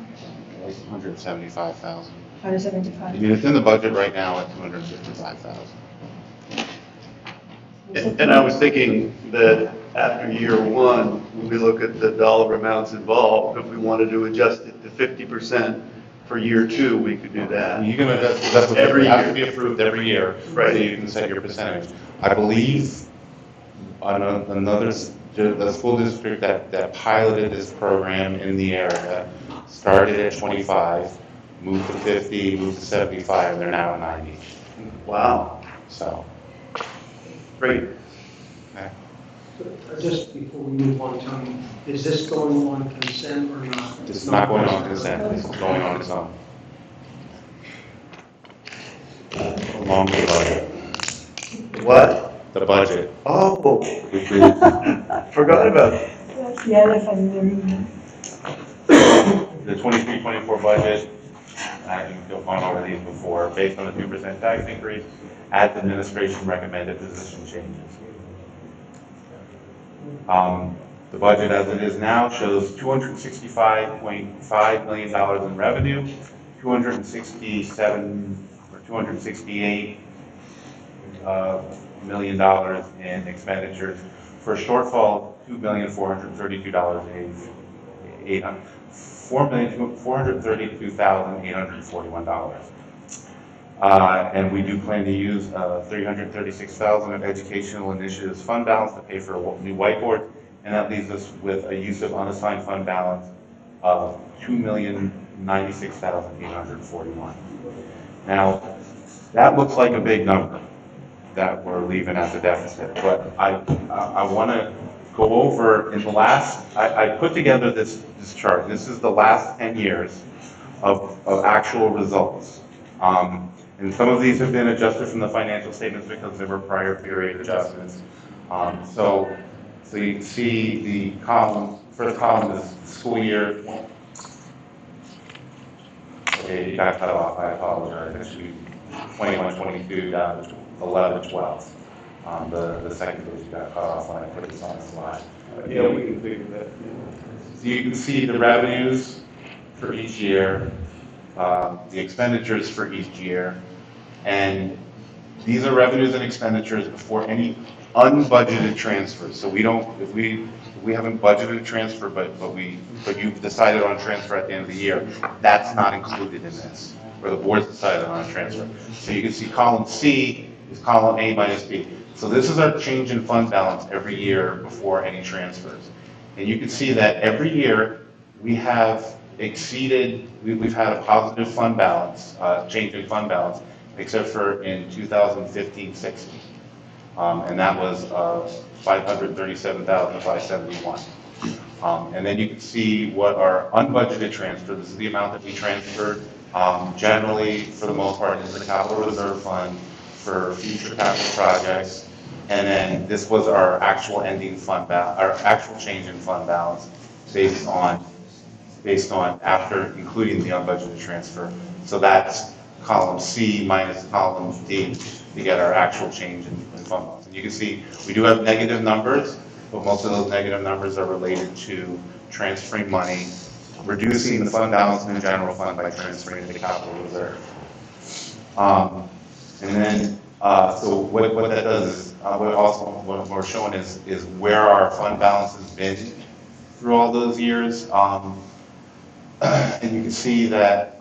175,000.
175.
I mean, it's in the budget right now at 255,000.
And I was thinking that after year one, when we look at the dollar amounts involved, if we wanted to adjust it to 50% for year two, we could do that.
You can adjust
Every
it has to
year.
be approved every year,
Right.
so you can set your percentage. I believe on the school district that piloted this program in the area started at 25, moved to 50, moved to 75, they're now at 90.
Wow.
So.
Great.
Okay.
Just before we move on, Tony, is this going on consent or not?
It's not going on consent, it's going on its own. Along with the budget.
What?
The budget.
Oh, forgot about it.
That's the elephant in the room.
The 23-24 budget, I think you'll gone over these before, based on the 2% tax increase, as administration recommended position changes. The budget as it is now shows $265.5 million in revenue, 268 million dollars in expenditures, for a shortfall of $432,841. And we do plan to use $336,000 of educational initiatives fund balance to pay for a new whiteboard, and that leaves us with a use of unassigned fund balance of $2,096,841. Now, that looks like a big number that we're leaving as a deficit, but I want to go over in the last, I put together this chart. This is the last 10 years of actual results. And some of these have been adjusted from the financial statements because there were prior period adjustments. So you can see the column, first column is school year. Okay, you got cut off, I apologize. It should be 21, 22 down to 11, 12. The second page got cut off when I put this on the slide.
Yeah, we can figure that.
So you can see the revenues for each year, the expenditures for each year, and these are revenues and expenditures before any unbudgeted transfers. So we don't, if we haven't budgeted a transfer, but you've decided on transfer at the end of the year, that's not included in this, or the board's decided on a transfer. So you can see column C is column A minus B. So this is our change in fund balance every year before any transfers. And you can see that every year we have exceeded, we've had a positive fund balance, change in fund balance, except for in 2015-16. And that was $537,571. And then you can see what our unbudgeted transfer, this is the amount that we transferred, generally, for the most part, into the capital reserve fund for future capital projects. And then this was our actual ending fund balance, our actual change in fund balance based on after including the unbudgeted transfer. So that's column C minus column D to get our actual change in fund balance. And you can see we do have negative numbers, but most of those negative numbers are related to transferring money, reducing the fund balance in the general fund by transferring to the capital reserve. And then, so what that does is, what we're showing is where our fund balance has been through all those years. And you can see that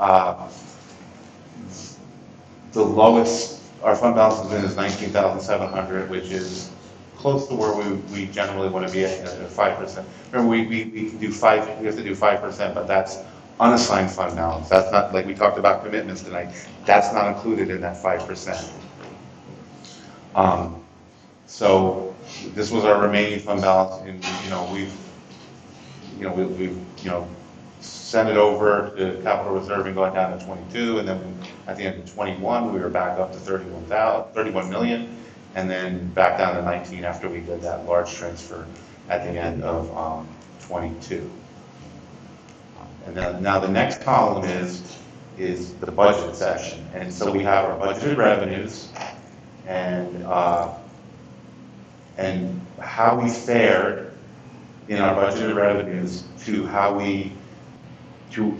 the lowest our fund balance has been is 19,700, which is close to where we generally want to be at 5%. Remember, we can do 5. We have to do 5%, but that's unassigned fund balance. That's not, like we talked about commitments tonight. That's not included in that 5%. So this was our remaining fund balance, and, we've sent it over to capital reserve and going down to 22, and then at the end of 21, we were back up to 31 million, and then back down to 19 after we did that large transfer at the end of 22. And then now the next column is the budget section, and so we have our budgeted revenues and how we fared in our budgeted revenues to how we to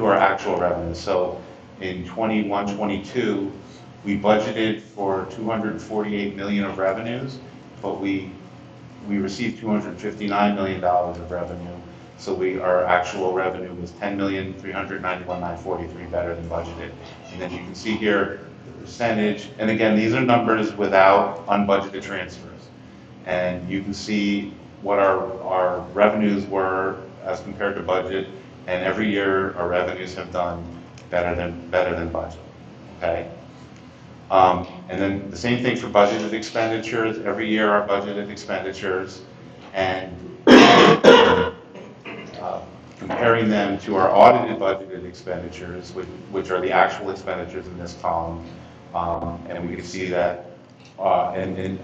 our actual revenues. So in 21, 22, we budgeted for 248 million of revenues, but we received $259 million of revenue. So our actual revenue was 10,391,943 better than budgeted. And then you can see here the percentage, and again, these are numbers without unbudgeted transfers. And you can see what our revenues were as compared to budget, and every year our revenues have done better than budget, okay? And then the same thing for budgeted expenditures. Every year our budgeted expenditures, and comparing them to our audited budgeted expenditures, which are the actual expenditures in this column, and we can see that, and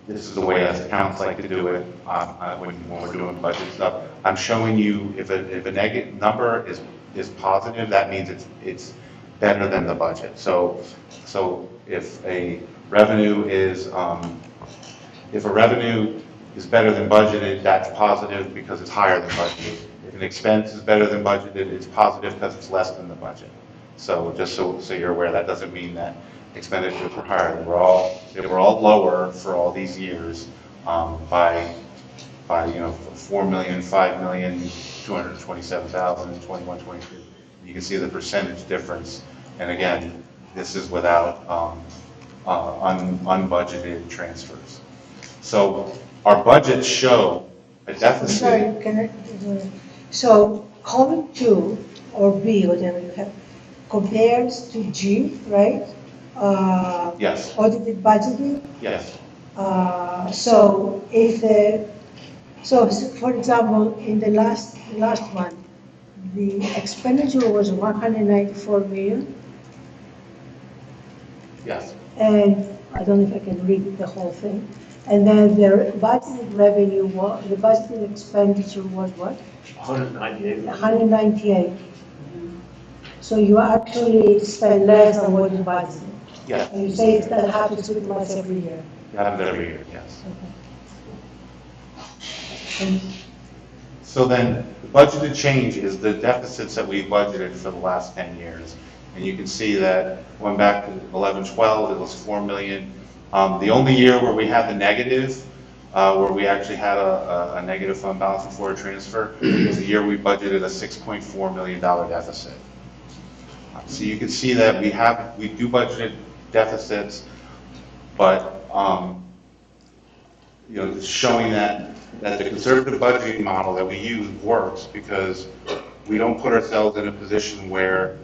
this is the way us accounts like to do it when we're doing budget stuff. I'm showing you if a negative number is positive, that means it's better than the budget. So if a revenue is better than budgeted, that's positive because it's higher than budgeted. If an expense is better than budgeted, it's positive because it's less than the budget. So just so you're aware, that doesn't mean that expenditures were higher. They were all lower for all these years by 4 million, 5 million, 227,000, 21, 22. You can see the percentage difference. And again, this is without unbudgeted transfers. So our budgets show a deficit.
Sorry, so column 2 or B, whatever you have, compares to G, right?
Yes.
Audited budgeting.
Yes.
So for example, in the last one, the expenditure was 194 million.
Yes.
And I don't know if I can read the whole thing. And then the budgeted revenue, the budgeted expenditure was what?
198.
198. So you actually spend less than what you budgeted.
Yes.
And you say that happens pretty much every year.
It happens every year, yes.
Okay.
So then, the budgeted change is the deficits that we budgeted for the last 10 years. And you can see that going back to 11, 12, it was 4 million. The only year where we had the negative, where we actually had a negative fund balance before a transfer, was the year we budgeted a $6.4 million deficit. So you can see that we do budgeted deficits, but it's showing that the conservative budgeting model that we use works because we don't put ourselves in a position where,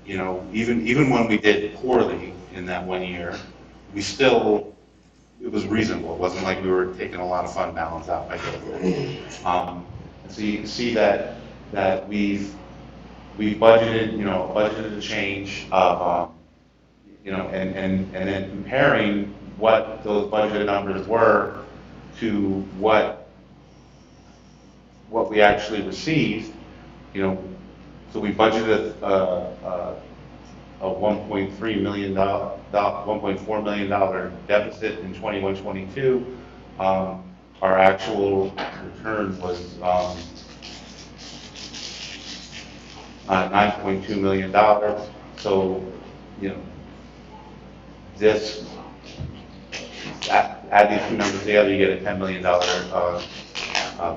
even when we did poorly in that one year, it was reasonable. It wasn't like we were taking a lot of fund balance out by doing that. So you can see that we've budgeted, budgeted a change of, and then comparing what those budgeted numbers were to what we actually received, so we budgeted a $1.4 million deficit in 21-22. Our actual return was $9.2 million. So, add these two numbers together, you get a $10 million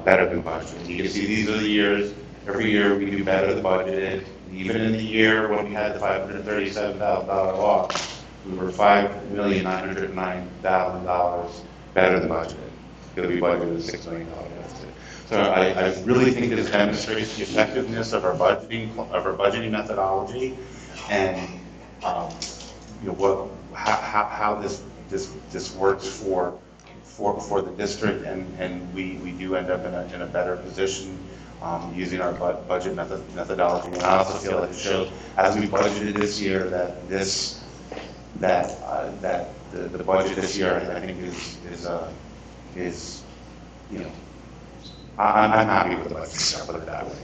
better than budgeted. You can see these are the years. Every year we do better than budgeted. Even in the year when we had the $537,000 loss, we were $5,909,000 better than budgeted because we budgeted a $6 million deficit. So I really think this demonstrates the effectiveness of our budgeting methodology, and how this works for the district, and we do end up in a better position using our budget methodology. And I also feel like it shows, as we budgeted this year, that the budget this year, I think is you know, I'm happy with the budget, I'll put it that way.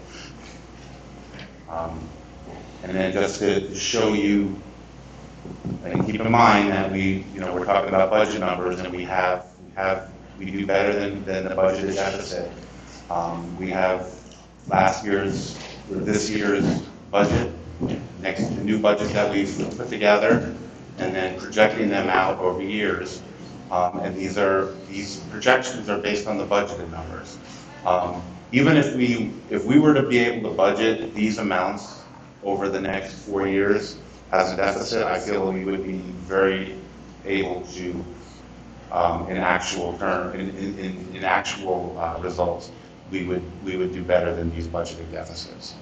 And then just to show you, and keep in mind that we're talking about budget numbers, and we do better than the budgeted deficit. We have this year's budget, the new budget that we've put together, and then projecting them out over years. And these projections are based on the budgeted numbers. Even if we were to be able to budget these amounts over the next 4 years as a deficit, I feel we would be very able to, in actual results, we would do better than these budgeted deficits.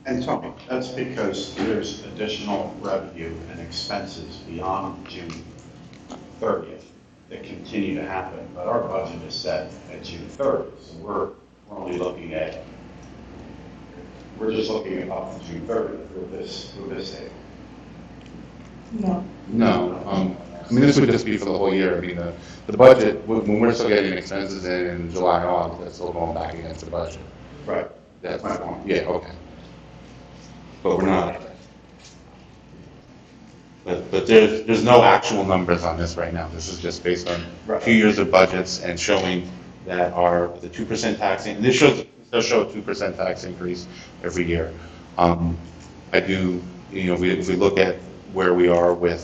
And Tony, that's because there's additional revenue and expenses beyond June 30th that continue to happen, but our budget is set at June 30th, so we're only looking at, we're just looking up to June 30th for this date.
No.
No, I mean, this would just be for the whole year. I mean, the budget, when we're still getting expenses in July and August, that's still going back against the budget.
Right.
That's my point. Yeah, okay. But we're not. But there's no actual numbers on this right now. This is just based on 2 years of budgets and showing that the 2% tax, and this does show a 2% tax increase every year. I do, if we look at where we are with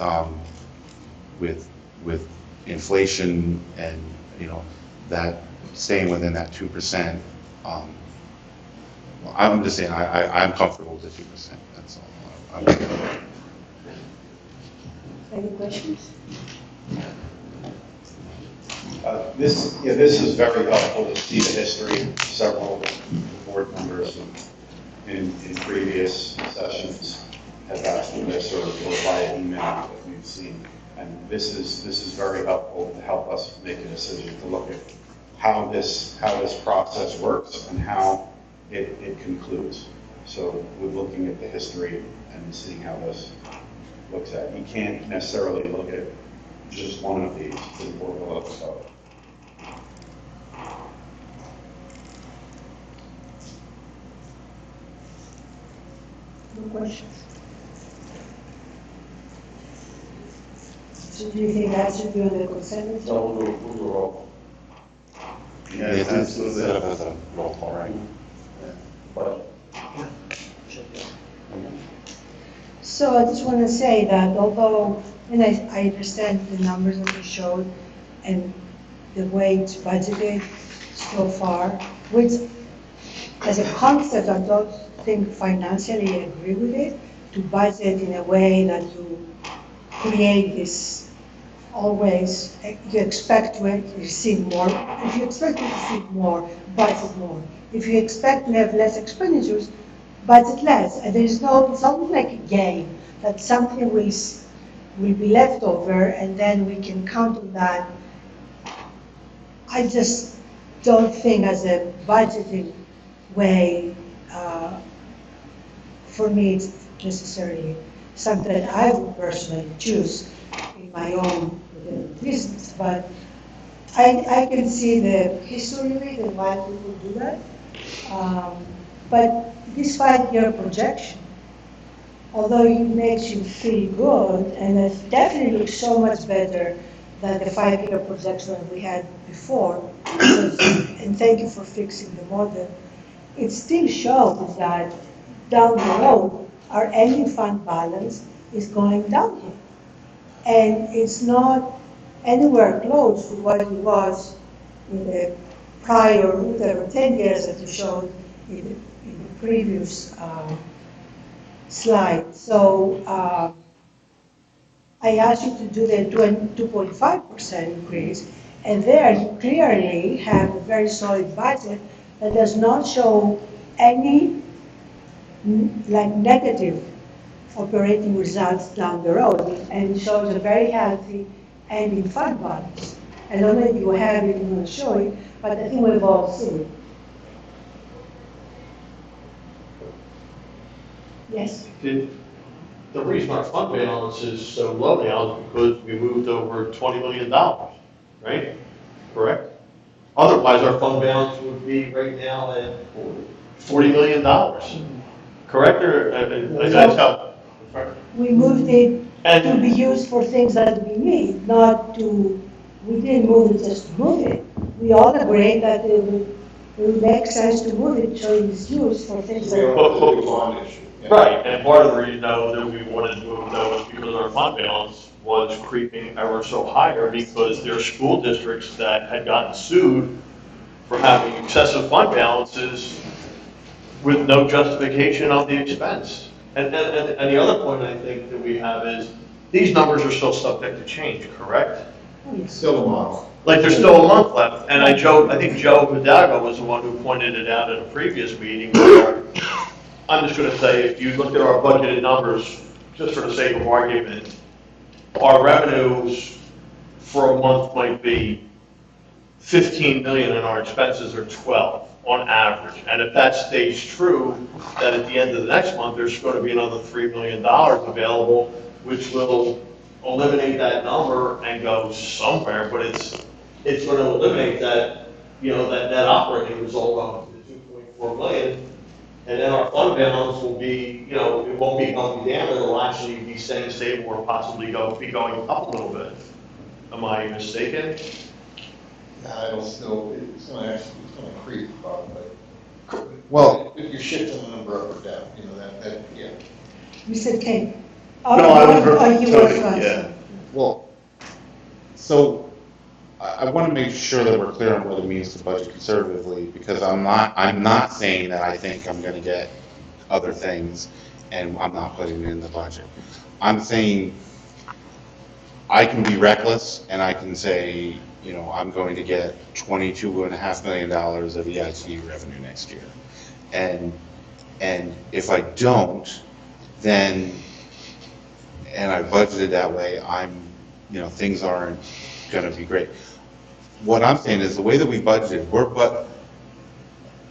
inflation and, that staying within that 2%, I'm just saying, I'm comfortable with the 2%, that's all.
Any questions?
This is very helpful to see the history. Several board members in previous sessions have asked for this or via email that we've seen. And this is very helpful to help us make a decision to look at how this process works and how it concludes. So we're looking at the history and seeing how this looks at. You can't necessarily look at just one of these. It's important to look at both.
No questions? So do you think that should be on the consent agenda?
So we'll do a roll.
Yeah, it's set up as a roll call, right?
But
So I just want to say that although, and I understand the numbers that you showed and the way it's budgeted so far, which as a concept, I don't think financially agree with it, to budget in a way that you create this always, you expect to receive more. If you expect to receive more, budget more. If you expect to have less expenditures, budget less. And there's no, it's almost like a game, that something will be left over and then we can count on that. I just don't think as a budgeting way, for me, it's necessarily something that I would personally choose in my own business. But I can see the history of it and why people do that. But this 5-year projection, although it makes you feel good, and it definitely looks so much better than the 5-year projection that we had before, and thank you for fixing the model, it still shows that down the road, our ending fund balance is going downhill. And it's not anywhere close to what it was in the prior, whatever, 10 years that you showed in the previous slide. So I asked you to do the 2.5% increase, and there you clearly have a very solid budget that does not show any negative operating results down the road, and it shows a very healthy ending fund balance. I don't know if you have it, I'm not show it, but I think we've all seen it. Yes?
The reason our fund balance is so low now is because we moved over $20 million, right? Correct? Otherwise, our fund balance would be right now at $40 million. Correct, or that's how?
We moved it to be used for things that we need, not to, we didn't move it just to move it. We all agreed that it would make sense to move it so it's used for things that.
Right, and part of the reason though that we wanted to move though is because our fund balance was creeping ever so higher because there are school districts that had gotten sued for having excessive fund balances with no justification of the expense. And the other point I think that we have is, these numbers are still subject to change, correct?
Still a month.
Like, there's still a month left, and I think Joe Hidalgo was the one who pointed it out at a previous meeting, where I'm just gonna say, if you look at our budgeted numbers, just for the sake of argument, our revenues for a month might be 15 million and our expenses are 12 on average. And if that stays true, that at the end of the next month, there's going to be another $3 million available, which will eliminate that number and go somewhere, but it's going to eliminate that, that net operating result of the 2.4 million. And then our fund balance will be, it won't be going down, it'll actually be staying stable or possibly be going up a little bit. Am I mistaken?
I don't still, it's gonna creep probably.
Well,
if you're shifting the number up or down, that, yeah.
Mr. King?
No, I would
You were first.
yeah.
well, so I want to make sure that we're clear on what it means to budget conservatively, because I'm not saying that I think I'm going to get other things and I'm not putting it in the budget. I'm saying I can be reckless and I can say, I'm going to get $22.5 million of EIT revenue next year. And if I don't, then, and I budgeted that way, things aren't going to be great. What I'm saying is the way that we budgeted,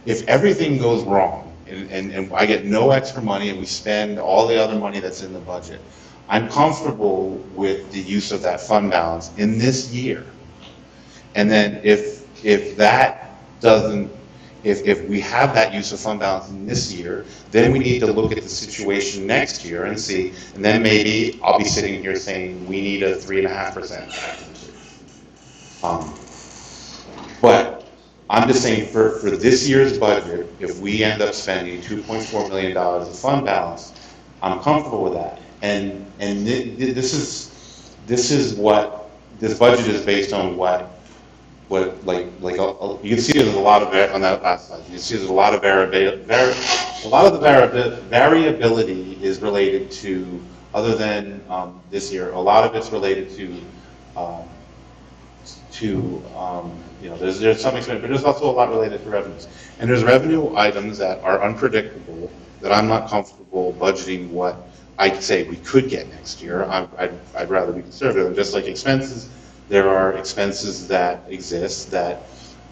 if everything goes wrong and I get no extra money and we spend all the other money that's in the budget, I'm comfortable with the use of that fund balance in this year. And then if we have that use of fund balance in this year, then we need to look at the situation next year and see, and then maybe I'll be sitting here saying we need a 3.5%. But I'm just saying for this year's budget, if we end up spending $2.4 million of fund balance, I'm comfortable with that. And this is what this budget is based on. What you can see there's a lot of on that last slide. You can see there's a lot of variability. A lot of the variability is related to, other than this year, a lot of it's related to there's some expense, but there's also a lot related to revenues. And there's revenue items that are unpredictable that I'm not comfortable budgeting what I'd say we could get next year. I'd rather be conservative. And just like expenses, there are expenses that exist that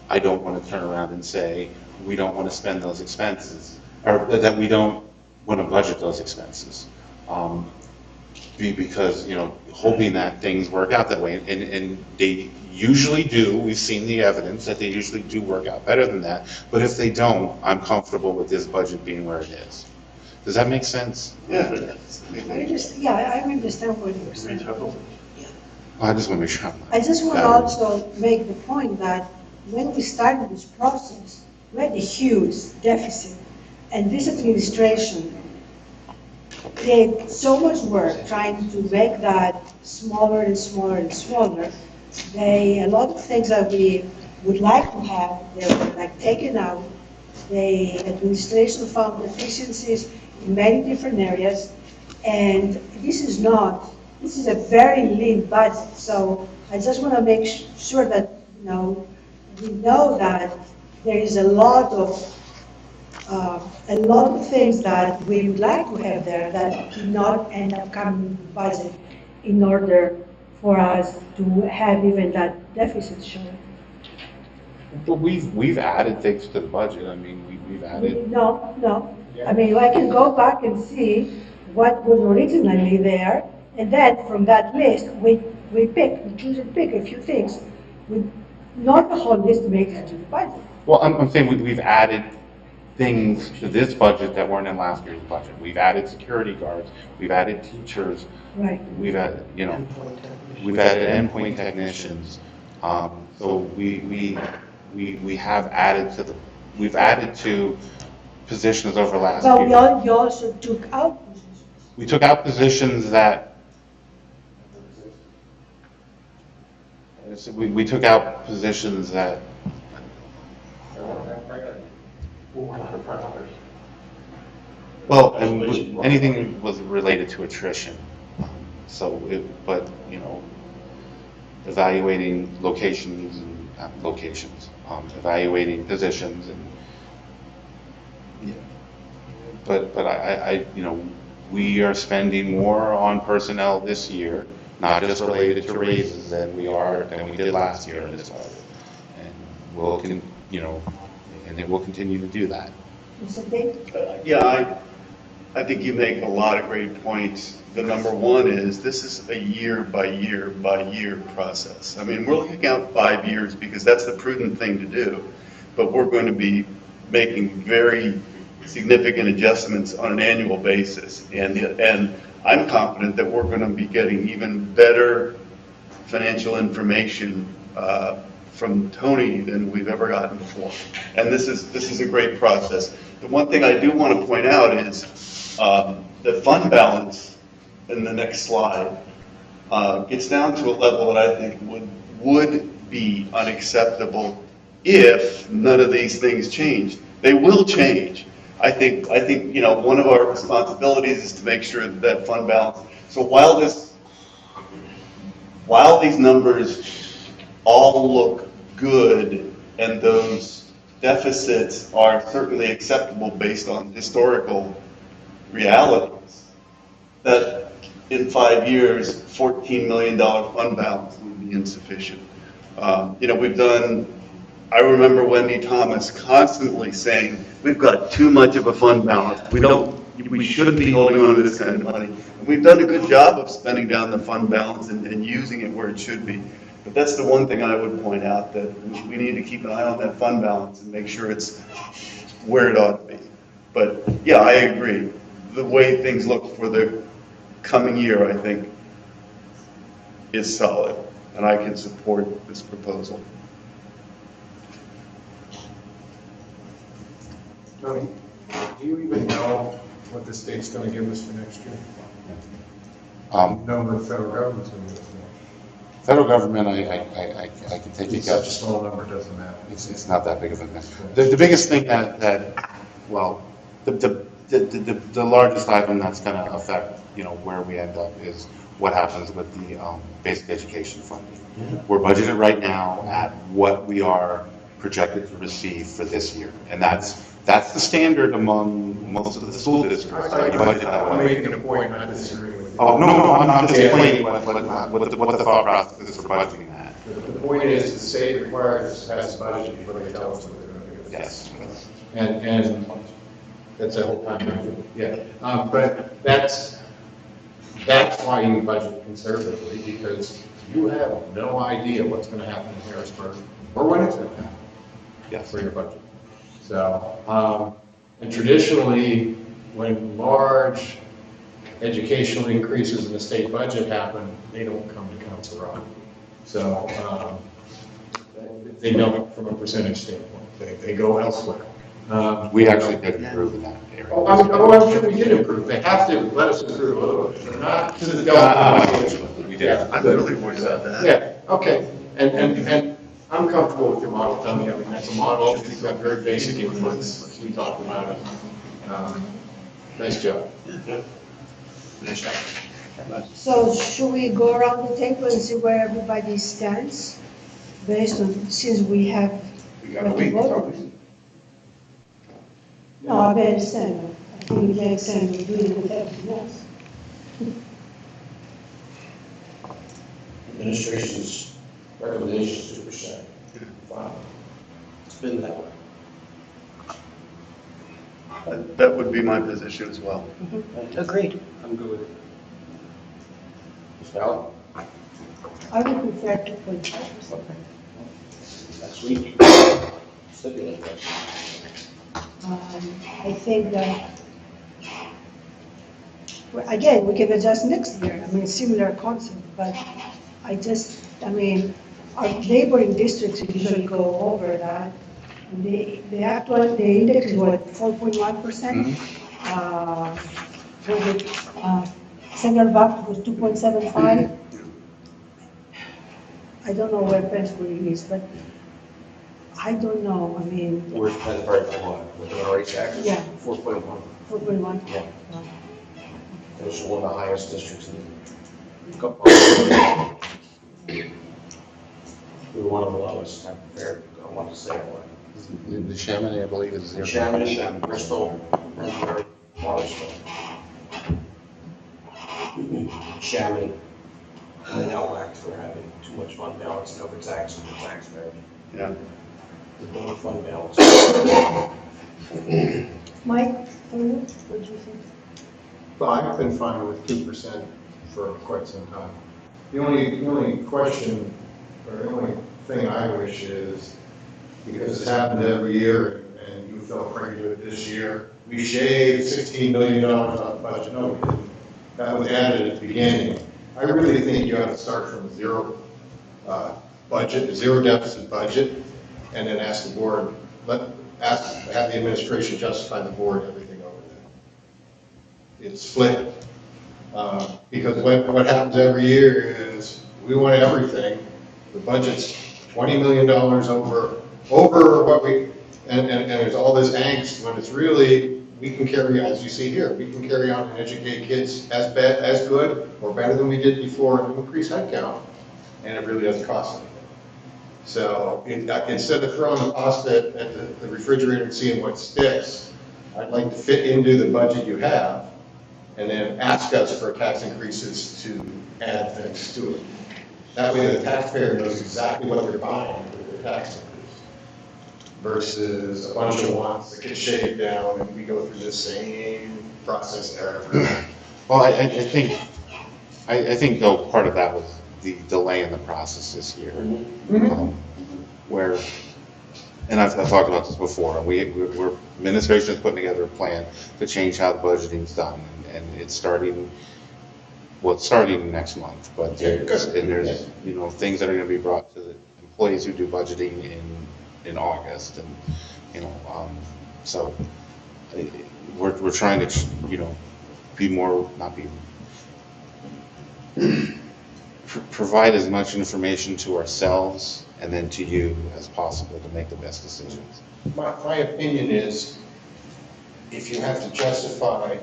I don't want to turn around and say we don't want to spend those expenses, or that we don't want to budget those expenses. Because, hoping that things work out that way. And they usually do. We've seen the evidence that they usually do work out better than that. But if they don't, I'm comfortable with this budget being where it is. Does that make sense?
Yeah.
I understand what you're saying.
I just want to make sure.
I just want to also make the point that when we started this process, we had a huge deficit. And this administration did so much work trying to make that smaller and smaller and smaller. A lot of things that we would like to have, they were taken out. The administration found deficiencies in many different areas. And this is a very lean budget. So I just want to make sure that, we know that there is a lot of a lot of things that we would like to have there that did not end up coming in the budget in order for us to have even that deficit shown.
But we've added things to the budget. I mean, we've added.
No. I mean, I can go back and see what was originally there, and then from that list, we choose and pick a few things, not the whole list makes it to the budget.
Well, I'm saying we've added things to this budget that weren't in last year's budget. We've added security guards, we've added teachers,
Right.
we've added, we've added endpoint technicians. So we have added to we've added to positions over last
But
year.
you also took out positions.
We took out positions that, we took out positions that, well, and anything was related to attrition. So, but, evaluating locations and evaluating positions and, but we are spending more on personnel this year, not just related to raises than we did last year in this budget. And we'll, and it will continue to do that.
Yeah, I think you make a lot of great points. The number one is this is a year by year process. I mean, we're looking out 5 years because that's the prudent thing to do, but we're going to be making very significant adjustments on an annual basis. And I'm confident that we're going to be getting even better financial information from Tony than we've ever gotten before. And this is a great process. The one thing I do want to point out is the fund balance in the next slide gets down to a level that I think would be unacceptable if none of these things change. They will change. I think one of our responsibilities is to make sure that fund balance. So while these numbers all look good and those deficits are certainly acceptable based on historical realities, that in 5 years, $14 million fund balance would be insufficient. I remember Wendy Thomas constantly saying, we've got too much of a fund balance. We shouldn't be holding on to this kind of money. And we've done a good job of spending down the fund balance and using it where it should be. But that's the one thing I would point out, that we need to keep an eye on that fund balance and make sure it's where it ought to be. But yeah, I agree. The way things look for the coming year, I think, is solid, and I can support this proposal.
Tony, do you even know what the state's going to give us for next year? No, the federal government's going to give us more.
Federal government, I can take a
It's such a
guess.
small number, it doesn't matter.
It's not that big of a mess. The biggest thing the largest item that's going to affect, where we end up is what happens with the basic education funding. We're budgeted right now at what we are projected to receive for this year, and that's the standard among most of the school districts. You budget that
I'm
way.
making a point, not disagreeing with you.
Oh, no, I'm just explaining what the thought process is for budgeting that.
The point is, the state requires us to pass a budget before they tell us what they're going to give us.
Yes.
And that's a whole time, yeah. But that's why you budget conservatively, because you have no idea what's going to happen in Harrisburg or when it's going to happen.
Yes.
For your budget. So, and traditionally, when large educational increases in the state budget happen, they don't come to Council Rock. So, they don't from a percentage standpoint. They go elsewhere.
We actually did improve in that area.
I'm sure we did improve. They have to let us improve a little bit. They're not to the
We did.
I'm really worried about that.
Yeah, okay. And I'm comfortable with your model, Tony. I mean, that's a model. We've got very basic inputs. We talked about it. Nice job.
Nice job.
So should we go around the table and see where everybody stands since we have.
We got a week.
No, I understand. I think it makes sense to do it with everything else.
Administration's recommendation is 2%. Fine. It's been that way.
That would be my position as well.
Agreed.
I'm good with it. Ms. Ballard?
I would prefer 2.5%.
Next week. Stipulate that.
I think that, well, again, we can adjust next year. I mean, similar concept, but I mean, our neighboring districts usually go over that. And the index is what, 4.1%? Central Bucks was 2.75. I don't know where Pennsbury is, but I don't know, I mean.
Where's Pennsbury for what? With the rate tax?
Yeah.
4.1.
4.1.
Yeah. Those are one of the highest districts in the. We were one of the lowest, I'm fair, I want to say it.
The Chamonix, I believe, is 0.
Chamonix, Bristol, Pennsbury, Morrisville. Chamonix, and then Elwac for having too much fund balance and overtaxing the taxpayer.
Yeah.
The board fund balance.
Mike, for you, what do you think?
Well, I've been fine with 2% for quite some time. The only question, or the only thing I wish is, because it's happened every year, and you felt pretty good this year, we shaved $16 million off the budget. No, we didn't. That was added at the beginning. I really think you have to start from zero budget, zero deficit budget, and then ask the board, have the administration justify the board everything over there. It's split. Because what happens every year is we want everything. The budget's $20 million over what we, and there's all this angst when it's really, we can carry, as you see here, we can carry on and educate kids as good or better than we did before and increase headcount, and it really doesn't cost anything. So instead of throwing the pasta at the refrigerator and seeing what sticks, I'd like to fit into the budget you have and then ask us for tax increases to add things to it. That way the taxpayer knows exactly what they're buying with their tax increase versus a bunch of wants that get shaved down and we go through the same process there every year.
Well, I think though part of that was the delay in the process this year, where, and I've talked about this before, we're administration is putting together a plan to change how the budgeting's done, and it's starting next month, but there's things that are going to be brought to the employees who do budgeting in August, and so we're trying to be more, provide as much information to ourselves and then to you as possible to make the best decisions.
My opinion is, if you have to justify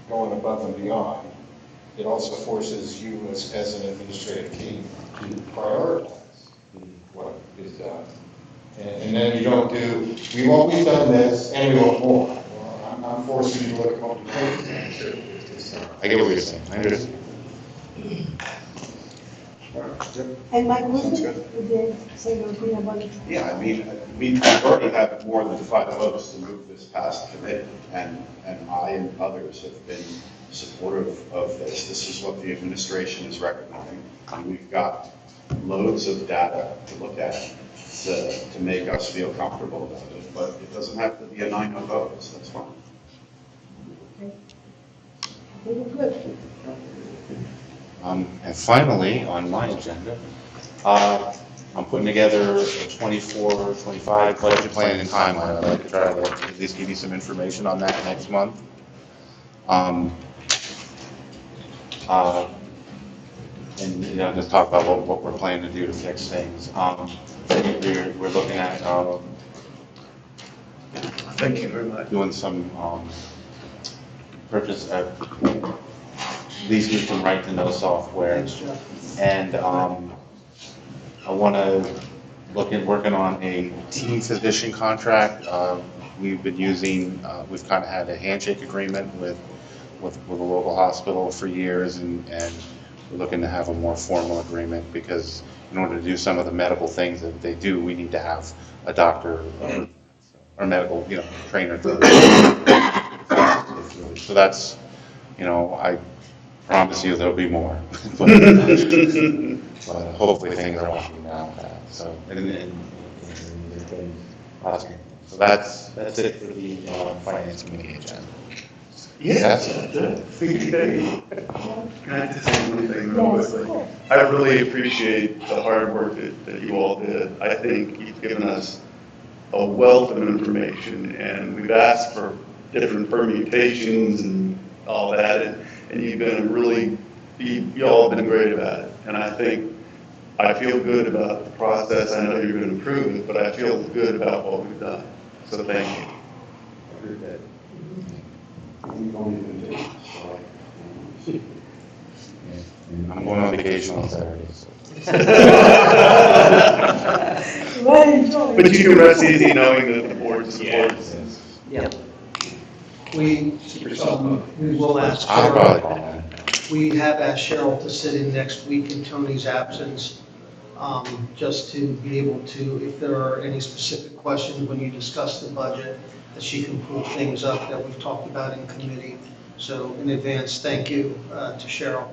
going above and beyond, it also forces you as an administrative team to prioritize what is done. And then you don't do, we've always done this and we want more. Well, I'm forcing you to look at what we're doing too.
I get what you're saying. I understand.
And Mike, would you say your opinion about it?
Yeah, I mean, we've already had more than 5 votes to move this past committee, and I and others have been supportive of this. This is what the administration is recommending. And we've got loads of data to look at to make us feel comfortable about it, but it doesn't have to be a 9-0 vote, so that's fine.
Okay. Very good.
And finally, on my agenda, I'm putting together a 24-25 budget plan and timeline. I'd like to try to at least give you some information on that next month. And just talk about what we're planning to do to fix things. We're looking at
Thank you very much.
doing some purchase lease from right to know software, and I want to look at working on a team physician contract. we've been using, we've kind of had a handshake agreement with a local hospital for years, and we're looking to have a more formal agreement, because in order to do some of the medical things that they do, we need to have a doctor or medical, trainer. So that's, I promise you there'll be more. But hopefully things are walking down that. So, awesome. So that's it for the finance committee agenda.
Yes. Can I just say one thing real quickly? I really appreciate the hard work that you all did. I think you've given us a wealth of information, and we've asked for different permutations and all that, and you've been you all have been great about it. And I feel good about the process. I know you're going to improve it, but I feel good about what we've done. So thank you.
I'm going on vacation on Saturday. So.
But you can rest easy knowing that the board supports this.
Yeah. We will ask
I'll
Cheryl.
probably call that.
We have asked Cheryl to sit in next week in Tony's absence, just to be able to, if there are any specific questions when you discuss the budget, that she can pull things up that we've talked about in committee. So in advance, thank you to Cheryl.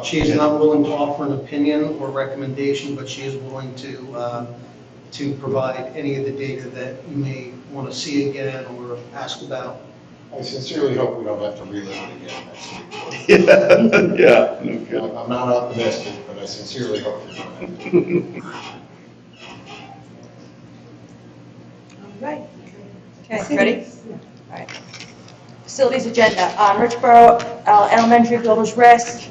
She is not willing to offer an opinion or recommendation, but she is willing to provide any of the data that you may want to see again or ask about.
I sincerely hope we don't have to relive it again next week.
Yeah. No good.
I'm not optimistic, but I sincerely hope we don't have to.
All right. Okay, ready? All right. Facilities agenda. Richboro Elementary Builders Risk.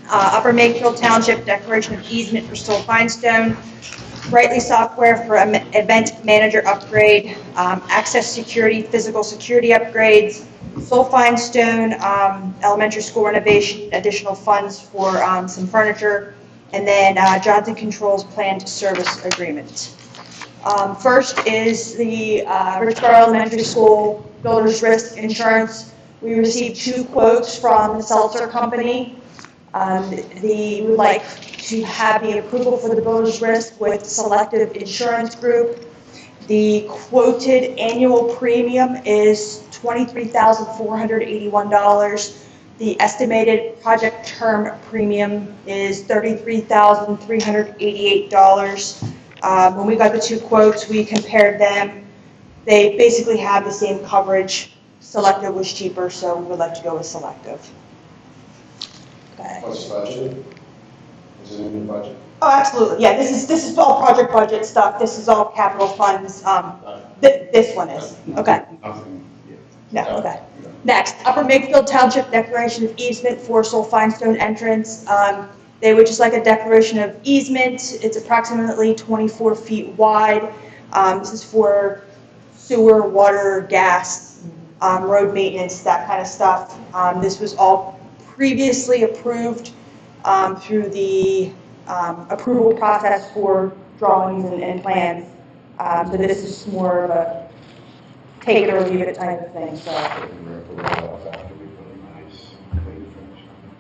Upper Makefield Township Declaration of Easement for Stoll Finestone. Brightly software for event manager upgrade. Access security, physical security upgrades. Stoll Finestone Elementary School renovation, additional funds for some furniture. And then Johnson Controls planned service agreement. First is the Richboro Elementary School Builders Risk Insurance. We received 2 quotes from the Seltzer Company. We would like to have the approval for the builder's risk with Selective Insurance Group. The quoted annual premium is $23,481. The estimated project term premium is $33,388. When we got the 2 quotes, we compared them. They basically have the same coverage. Selective was cheaper, so we would like to go with Selective. Okay.
What's the budget? Is it in your budget?
Oh, absolutely. Yeah, this is all project budget stuff. This is all capital funds. This one is. Okay. No, okay. Next, Upper Makefield Township Declaration of Easement for Stoll Finestone entrance. They would just like a declaration of easement. It's approximately 24 feet wide. This is for sewer, water, gas, road maintenance, that kind of stuff. This was all previously approved through the approval process for drawings and plans. So this is more of a take it or leave it type of thing. So.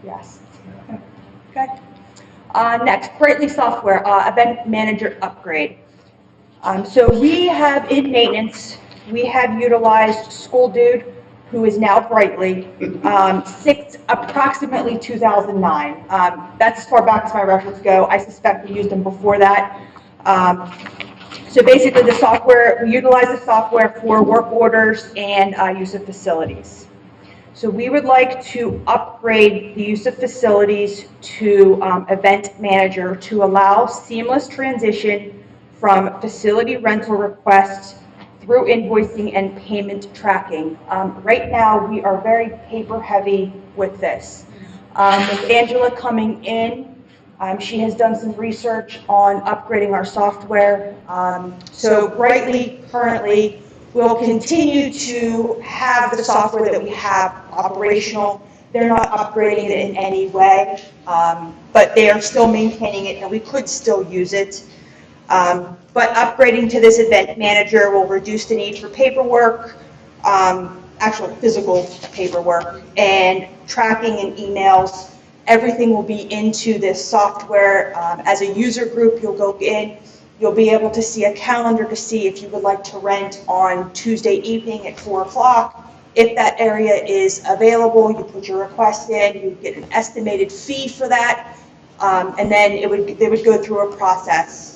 Yes. Okay. Next, Brightly Software, Event Manager Upgrade. So we have in maintenance, we have utilized School Dude, who is now Brightly, approximately 2009. That's as far back as my records go. I suspect we used them before that. So basically the software, we utilize the software for work orders and use of facilities. So we would like to upgrade the use of facilities to Event Manager to allow seamless transition from facility rental requests through invoicing and payment tracking. Right now, we are very paper heavy with this. With Angela coming in, she has done some research on upgrading our software. So Brightly currently will continue to have the software that we have operational. They're not upgrading it in any way, but they are still maintaining it and we could still use it. But upgrading to this event manager will reduce the need for paperwork, actual physical paperwork, and tracking and emails. Everything will be into this software. As a user group, you'll go in, you'll be able to see a calendar to see if you would like to rent on Tuesday evening at 4 o'clock. If that area is available, you put your request in, you get an estimated fee for that, and then they would go through a process.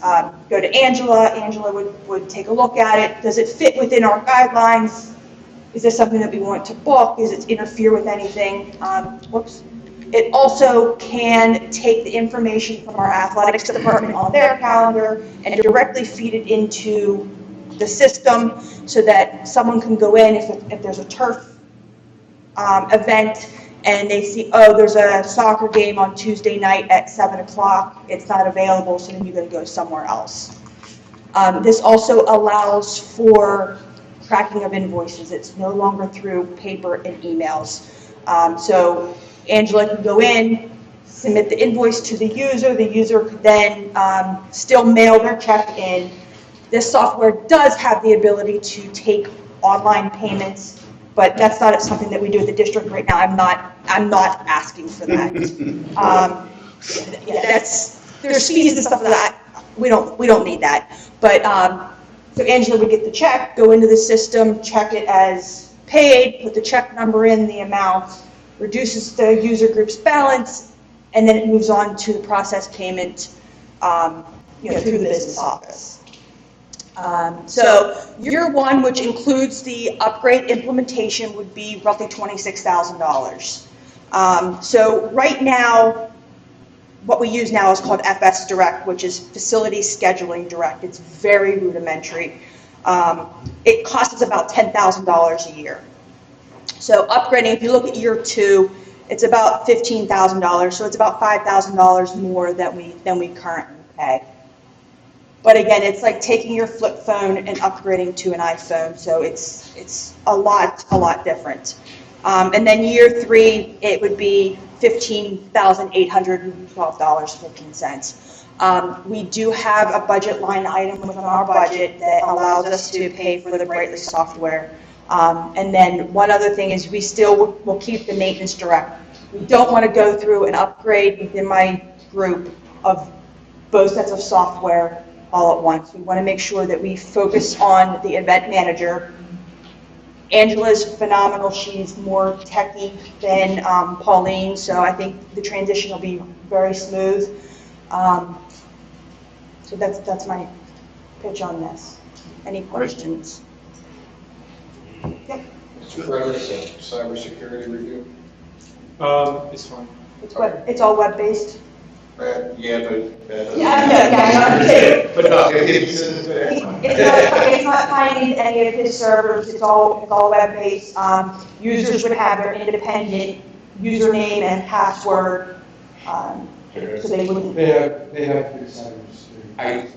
Go to Angela, Angela would take a look at it. Does it fit within our guidelines? Is there something that we want to book? Does it interfere with anything? Whoops. It also can take the information from our athletics department on their calendar and directly feed it into the system so that someone can go in if there's a turf event and they see, oh, there's a soccer game on Tuesday night at 7 o'clock, it's not available, so then you're going to go somewhere else. This also allows for tracking of invoices. It's no longer through paper and emails. So Angela can go in, submit the invoice to the user could then still mail their check in. This software does have the ability to take online payments, but that's not something that we do at the district right now. I'm not asking for that. There's fees and stuff for that. We don't need that. But so Angela would get the check, go into the system, check it as paid, put the check number in, the amount, reduces the user group's balance, and then it moves on to the process payment through the business office. So year one, which includes the upgrade implementation, would be roughly $26,000. So right now, what we use now is called FS Direct, which is Facility Scheduling Direct. It's very rudimentary. It costs us about $10,000 a year. So upgrading, if you look at year two, it's about $15,000. So it's about $5,000 more than we currently pay. But again, it's like taking your flip phone and upgrading to an iPhone. So it's a lot different. And then year three, it would be $15,812.15. We do have a budget line item within our budget that allows us to pay for the Brightly software. And then one other thing is we still will keep the maintenance direct. We don't want to go through an upgrade within my group of both sets of software all at once. We want to make sure that we focus on the event manager. Angela's phenomenal. She's more techy than Pauline, so I think the transition will be very smooth. So that's my pitch on this. Any questions? Yep.
Cybersecurity review?
It's fine.
It's all web-based.
Yeah, but.
But no, it's not tied into any of his servers. It's all web-based. Users would have their independent username and password, so they wouldn't.
They have big cybersecurity.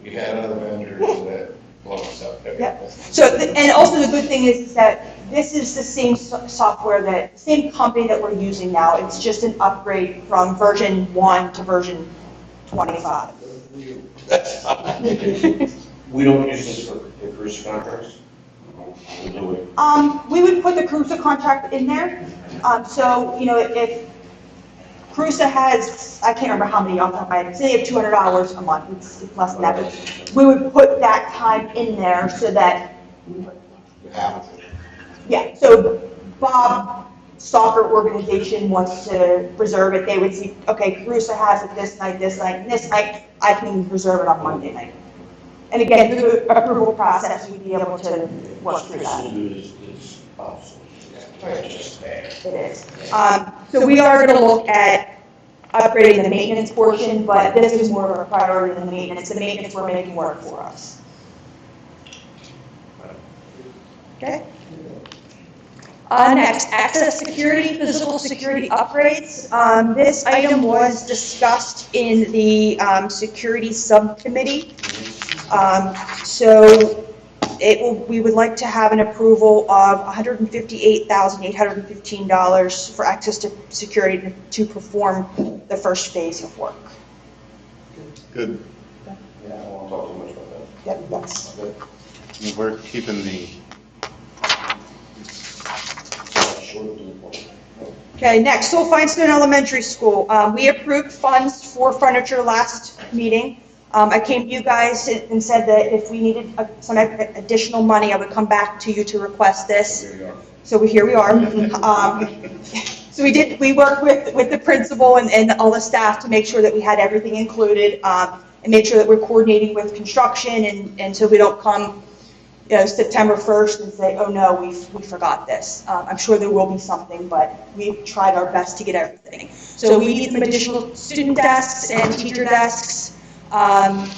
We've had other vendors that blow us up.
Yep. So, and also the good thing is that this is the same software same company that we're using now. It's just an upgrade from version 1 to version 25.
We don't use this for the cruise contracts?
We would put the Cruza contract in there. So, if Cruza has, I can't remember how many off the top of my head, say they have 200 hours a month, it's less than that, but we would put that time in there so that, yeah, so Bob soccer organization wants to reserve it, they would see, okay, Cruza has it this night, and this night, I can reserve it on Monday night. And again, through the approval process, we'd be able to work through that. It is. So we are going to look at upgrading the maintenance portion, but this is more of a priority than the maintenance. The maintenance we're making work for us. Okay. Next, access security, physical security upgrades. This item was discussed in the security subcommittee. So we would like to have an approval of $158,815 for access to security to perform the first phase of work.
Good.
I don't want to talk too much about that.
Yep, that's,
We're keeping the,
Okay, next, Soul Finestone Elementary School. We approved funds for furniture last meeting. I came to you guys and said that if we needed some additional money, I would come back to you to request this. So here we are. So we worked with the principal and all the staff to make sure that we had everything included, and make sure that we're coordinating with construction, and so we don't come, September 1st and say, oh no, we forgot this. I'm sure there will be something, but we've tried our best to get everything. So we need some additional student desks and teacher desks.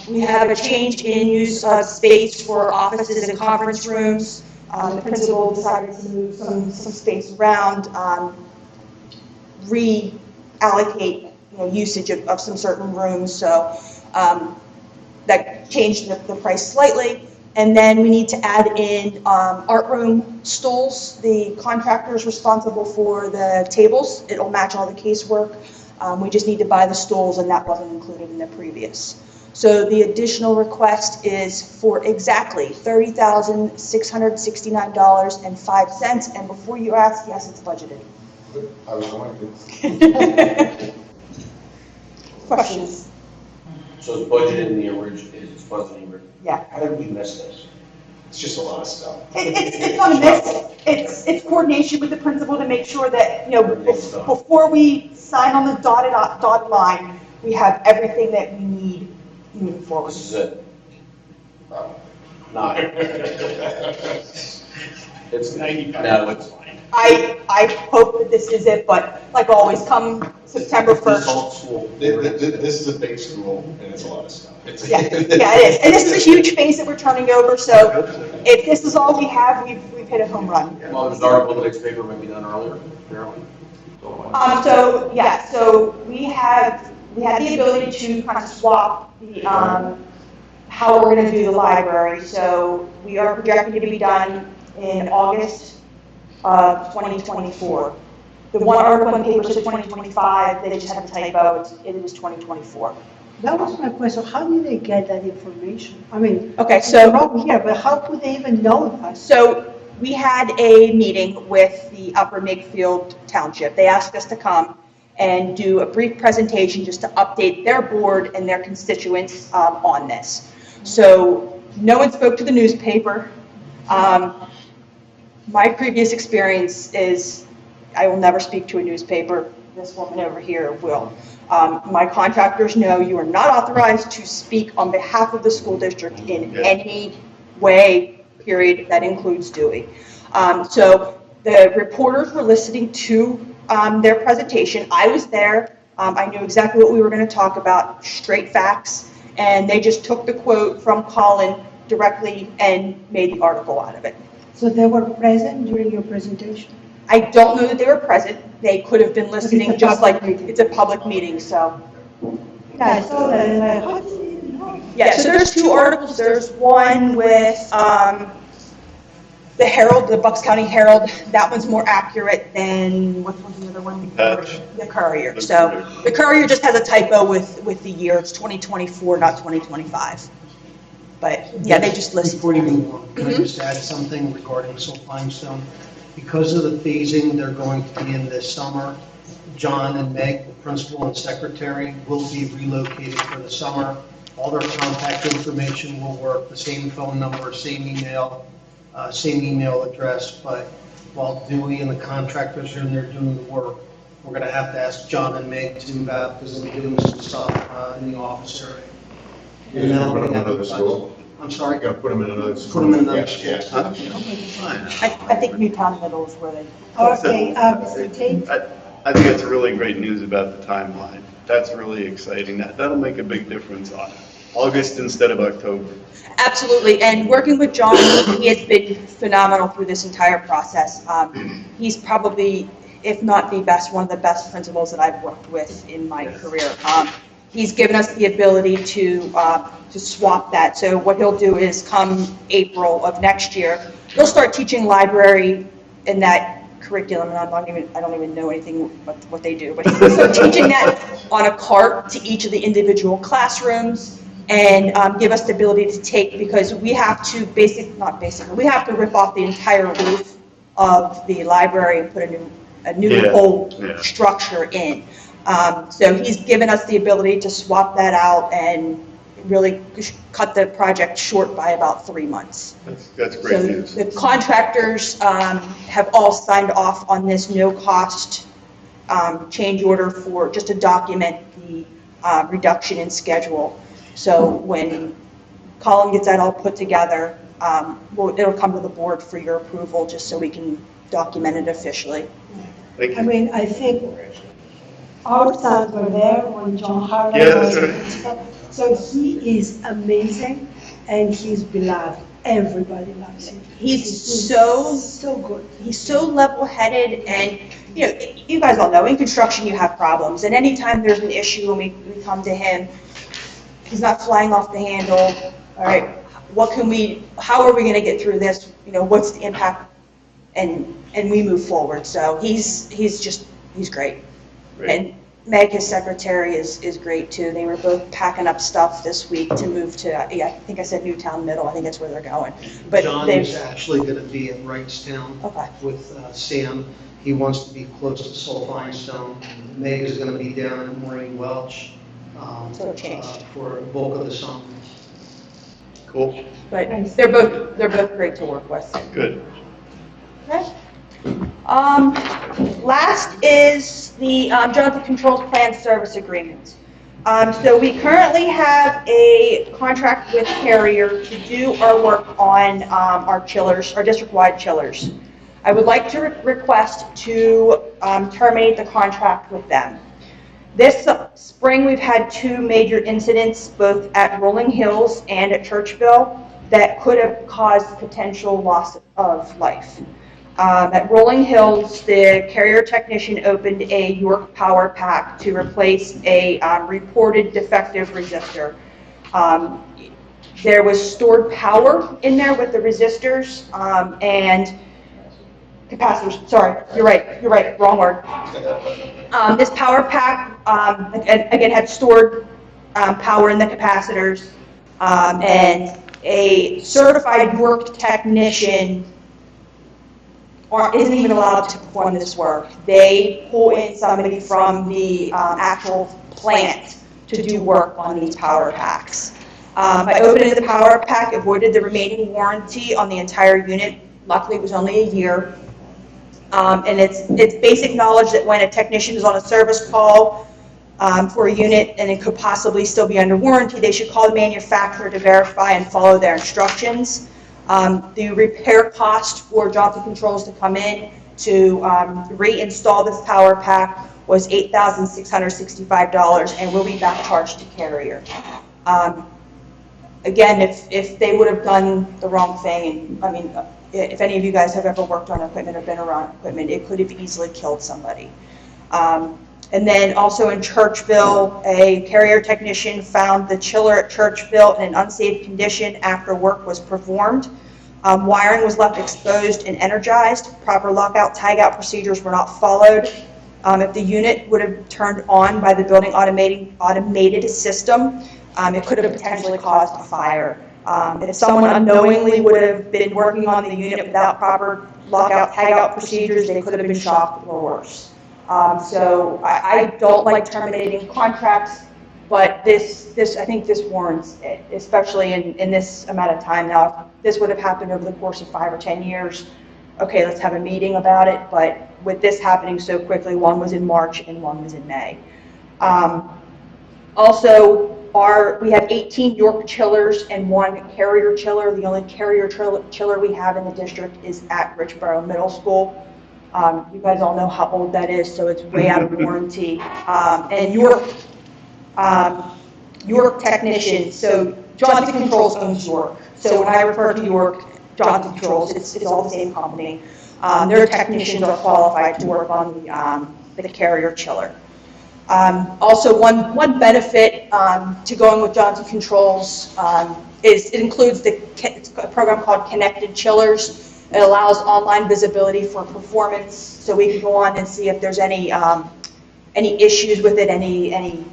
We have a change in use of space for offices and conference rooms. The principal decided to move some space around, reallocate usage of some certain rooms. So that changed the price slightly. And then we need to add in art room stools. The contractor is responsible for the tables. It'll match all the casework. We just need to buy the stools, and that wasn't included in the previous. So the additional request is for exactly $30,669.05. And before you ask, yes, it's budgeted.
I was wondering.
Questions?
So it's budgeted in the original, it's budgeted in the original.
Yeah.
How did we miss this?
It's just a lot of stuff.
It's on this. It's coordination with the principal to make sure that, before we sign on the dotted line, we have everything that we need moving forward.
This is it. Not. It's 95. No, it's fine.
I hope that this is it, but like always, come September 1st.
This is a big school, and it's a lot of stuff.
Yeah, it is. And this is a huge space that we're turning over, so if this is all we have, we've hit a home run.
Well, there's an article in the next paper might be done earlier, apparently.
So we had the ability to kind of swap the, how we're going to do the library. So we are projecting to be done in August of 2024. The one article in paper said 2025, they just had a typo, it is 2024.
that was my question. How did they get that information? I mean,
Okay,
it's
so.
wrong here, but how could they even notify?
So we had a meeting with the Upper Makefield Township. They asked us to come and do a brief presentation just to update their board and their constituents on this. So no one spoke to the newspaper. My previous experience is I will never speak to a newspaper. This woman over here will. My contractors know you are not authorized to speak on behalf of the school district in any way, period. That includes Dewey. So the reporters were listening to their presentation. I was there. I knew exactly what we were going to talk about, straight facts, and they just took the quote from Colin directly and made the article out of it.
So they were present during your presentation?
I don't know that they were present. They could have been listening, just like it's a public meeting, so.
Yeah, I saw that, and how did they even know?
Yeah, so there's two articles. There's one with the Herald, the Bucks County Herald. That one's more accurate than, what was the other one? The Courier. So the Courier just has a typo with the year. It's 2024, not 2025. But yeah, they just listened.
Before you move on, can I just add something regarding Soul Limestone? Because of the phasing, they're going to be in this summer. John and Meg, the principal and secretary, will be relocated for the summer. All their contact information will work, the same phone number, same email address, but while Dewey and the contractors are in there doing the work, we're going to have to ask John and Meg to move out because they'll be doing some stuff in the office area.
You're gonna put them in another school?
I'm sorry?
You're gonna put them in another school?
Put them in another
Yeah,
school.
I think Newtown Middle is where they.
Okay, Mr. Tate?
I think it's really great news about the timeline. That's really exciting. That'll make a big difference on August instead of October.
Absolutely, and working with John, he has been phenomenal through this entire process. He's probably, if not the best, one of the best principals that I've worked with in my career. He's given us the ability to swap that. So what he'll do is come April of next year, he'll start teaching library in that curriculum, and I don't even know anything what they do, but he'll start teaching that on a cart to each of the individual classrooms. and give us the ability to take, because we have to we have to rip off the entire roof of the library and put a new whole structure in. So he's given us the ability to swap that out and really cut the project short by about 3 months.
That's great
So
news.
the contractors have all signed off on this no-cost change order for, just to document the reduction in schedule. So when Colin gets that all put together, it'll come to the board for your approval, just so we can document it officially.
I mean, I think our sons were there when John Harlan
Yeah,
was.
that's right.
So he is amazing and he's beloved. Everybody loves him.
He's so
good.
He's so level-headed, and you know, you guys all know in construction you have problems, and anytime there's an issue and we come to him, he's not flying off the handle. All right, how are we going to get through this? You know, what's the impact? And we move forward. So he's great. And Meg, his secretary, is great too. They were both packing up stuff this week to move to, I think I said Newtown Middle. I think that's where they're going. But
John is actually going to be at Wrightstown with Sam. He wants to be close to Sulphine-Stone. Meg is going to be down in Maureen Welch for the bulk of the summer.
Cool.
But they're both great to work with.
Good.
Okay. Last is the Johnson Controls Plan Service Agreement. So we currently have a contract with Carrier to do our work on our chillers, our district-wide chillers. I would like to request to terminate the contract with them. This spring, we've had 2 major incidents, both at Rolling Hills and at Churchville, that could have caused potential loss of life. At Rolling Hills, the Carrier technician opened a York power pack to replace a reported defective resistor. There was stored power in there with the resistors and capacitors. Sorry, you're right, wrong word. This power pack, again, had stored power in the capacitors, and a certified York technician isn't even allowed to perform this work. They pull in somebody from the actual plant to do work on these power packs. By opening the power pack, avoided the remaining warranty on the entire unit. Luckily, it was only a year. And it's basic knowledge that when a technician is on a service call for a unit and it could possibly still be under warranty, they should call the manufacturer to verify and follow their instructions. The repair cost for Johnson Controls to come in to reinstall this power pack was $8,665 and will be back charged to Carrier. Again, if they would have done the wrong thing, and I mean, if any of you guys have ever worked on equipment or been around equipment, it could have easily killed somebody. And then also in Churchville, a Carrier technician found the chiller at Churchville in an unsafe condition after work was performed. Wiring was left exposed and energized. Proper lockout tagout procedures were not followed. If the unit would have turned on by the building automated system, it could have potentially caused a fire. If someone unknowingly would have been working on the unit without proper lockout tagout procedures, they could have been shocked or worse. So I don't like terminating contracts, but I think this warrants it, especially in this amount of time. Now, if this would have happened over the course of 5 or 10 years, okay, let's have a meeting about it. But with this happening so quickly, one was in March and one was in May. Also, we have 18 York chillers and 1 Carrier chiller. The only Carrier chiller we have in the district is at Richboro Middle School. You guys all know how old that is, so it's way out of warranty. And York technicians, so Johnson Controls owns York. So when I refer to York, Johnson Controls, it's all the same company. Their technicians are qualified to work on the Carrier chiller. Also, one benefit to going with Johnson Controls is it includes a program called Connected Chillers. It allows online visibility for performance, so we can go on and see if there's any issues with it, any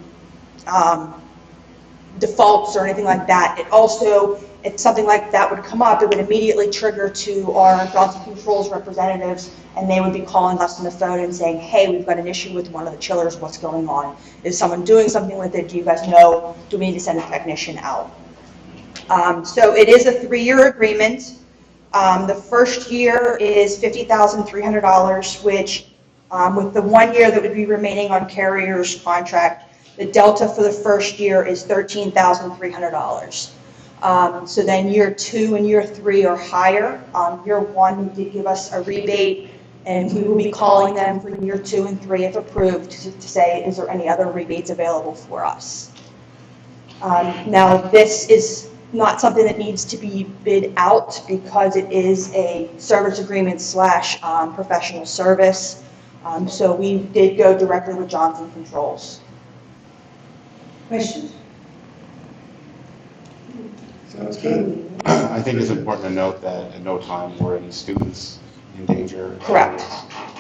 defaults or anything like that. It also, if something like that would come up, it would immediately trigger to our Johnson Controls representatives, and they would be calling us on the phone and saying, hey, we've got an issue with one of the chillers, what's going on? Is someone doing something with it? Do you guys know? Do we need to send a technician out? So it is a 3-year agreement. The first year is $50,300, which with the 1 year that would be remaining on Carrier's contract, the delta for the first year is $13,300. So then year 2 and year 3 are higher. Year 1 did give us a rebate, and we will be calling them for year 2 and 3 if approved to say, is there any other rebates available for us? Now this is not something that needs to be bid out because it is a service agreement / professional service. So we did go directly with Johnson Controls.
Questions?
Sounds good.
I think it's important to note that at no time were any students in danger.
Correct.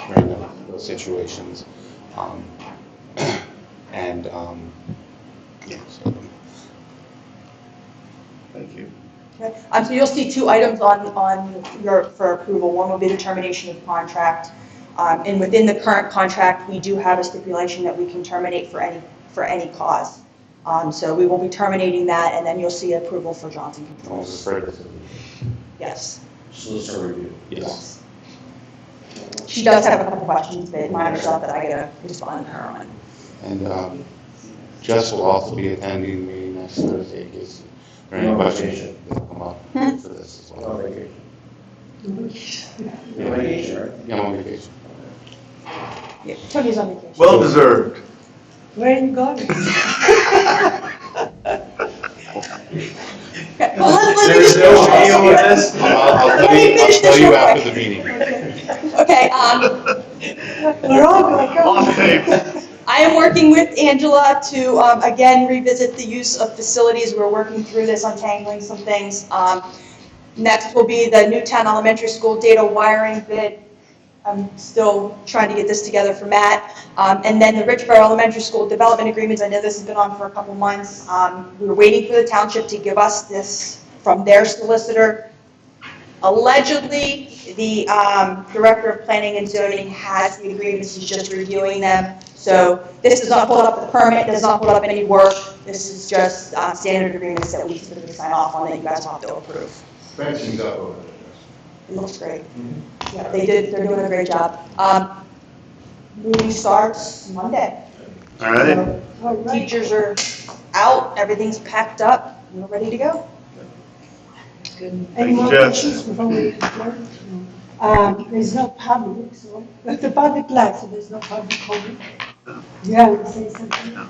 During those situations. Yeah, so.
Thank you.
Okay. So you'll see 2 items on your, for approval. One will be the termination of contract. And within the current contract, we do have a stipulation that we can terminate for any cause. So we will be terminating that, and then you'll see approval for Johnson Controls. Yes.
Solicitor review.
Yes.
She does have a couple questions, but mine are stuff that I gotta respond to her on.
And Jess will also be attending the meeting next Thursday in case there are any questions that come up for this as well.
Vacation. You're on vacation, right?
Yeah, I'm on vacation.
Yeah, Tony's on vacation.
Well deserved.
Where are you going?
Okay, well, let me
There's
just
no video of this?
I'll tell you after the meeting.
Okay,
We're all going to
Off
go.
tape.
I am working with Angela to, again, revisit the use of facilities. We're working through this, untangling some things. Next will be the Newtown Elementary School data wiring bid. I'm still trying to get this together for Matt. And then the Richboro Elementary School development agreements. I know this has been on for a couple months. We're waiting for the township to give us this from their solicitor. Allegedly, the Director of Planning and Zoning has the agreements, he's just reviewing them. So this does not pull up the permit, does not pull up any work. This is just standard agreements that we typically sign off on that you guys have to approve.
Fencing's up over there.
It looks great. Yeah, they're doing a great job. Meeting starts Monday.
All right.
All right.
Teachers are out, everything's packed up, we're ready to go.
Any more
Jeff.
questions before we adjourn? There's no public, so, the public live, so there's no public comment. Yeah, I would say something. Okay.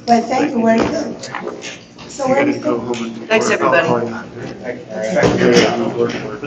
Well, thank you very much. So
You're
when
gonna
is
go
the
home and.
Thanks, everybody.
Thank you.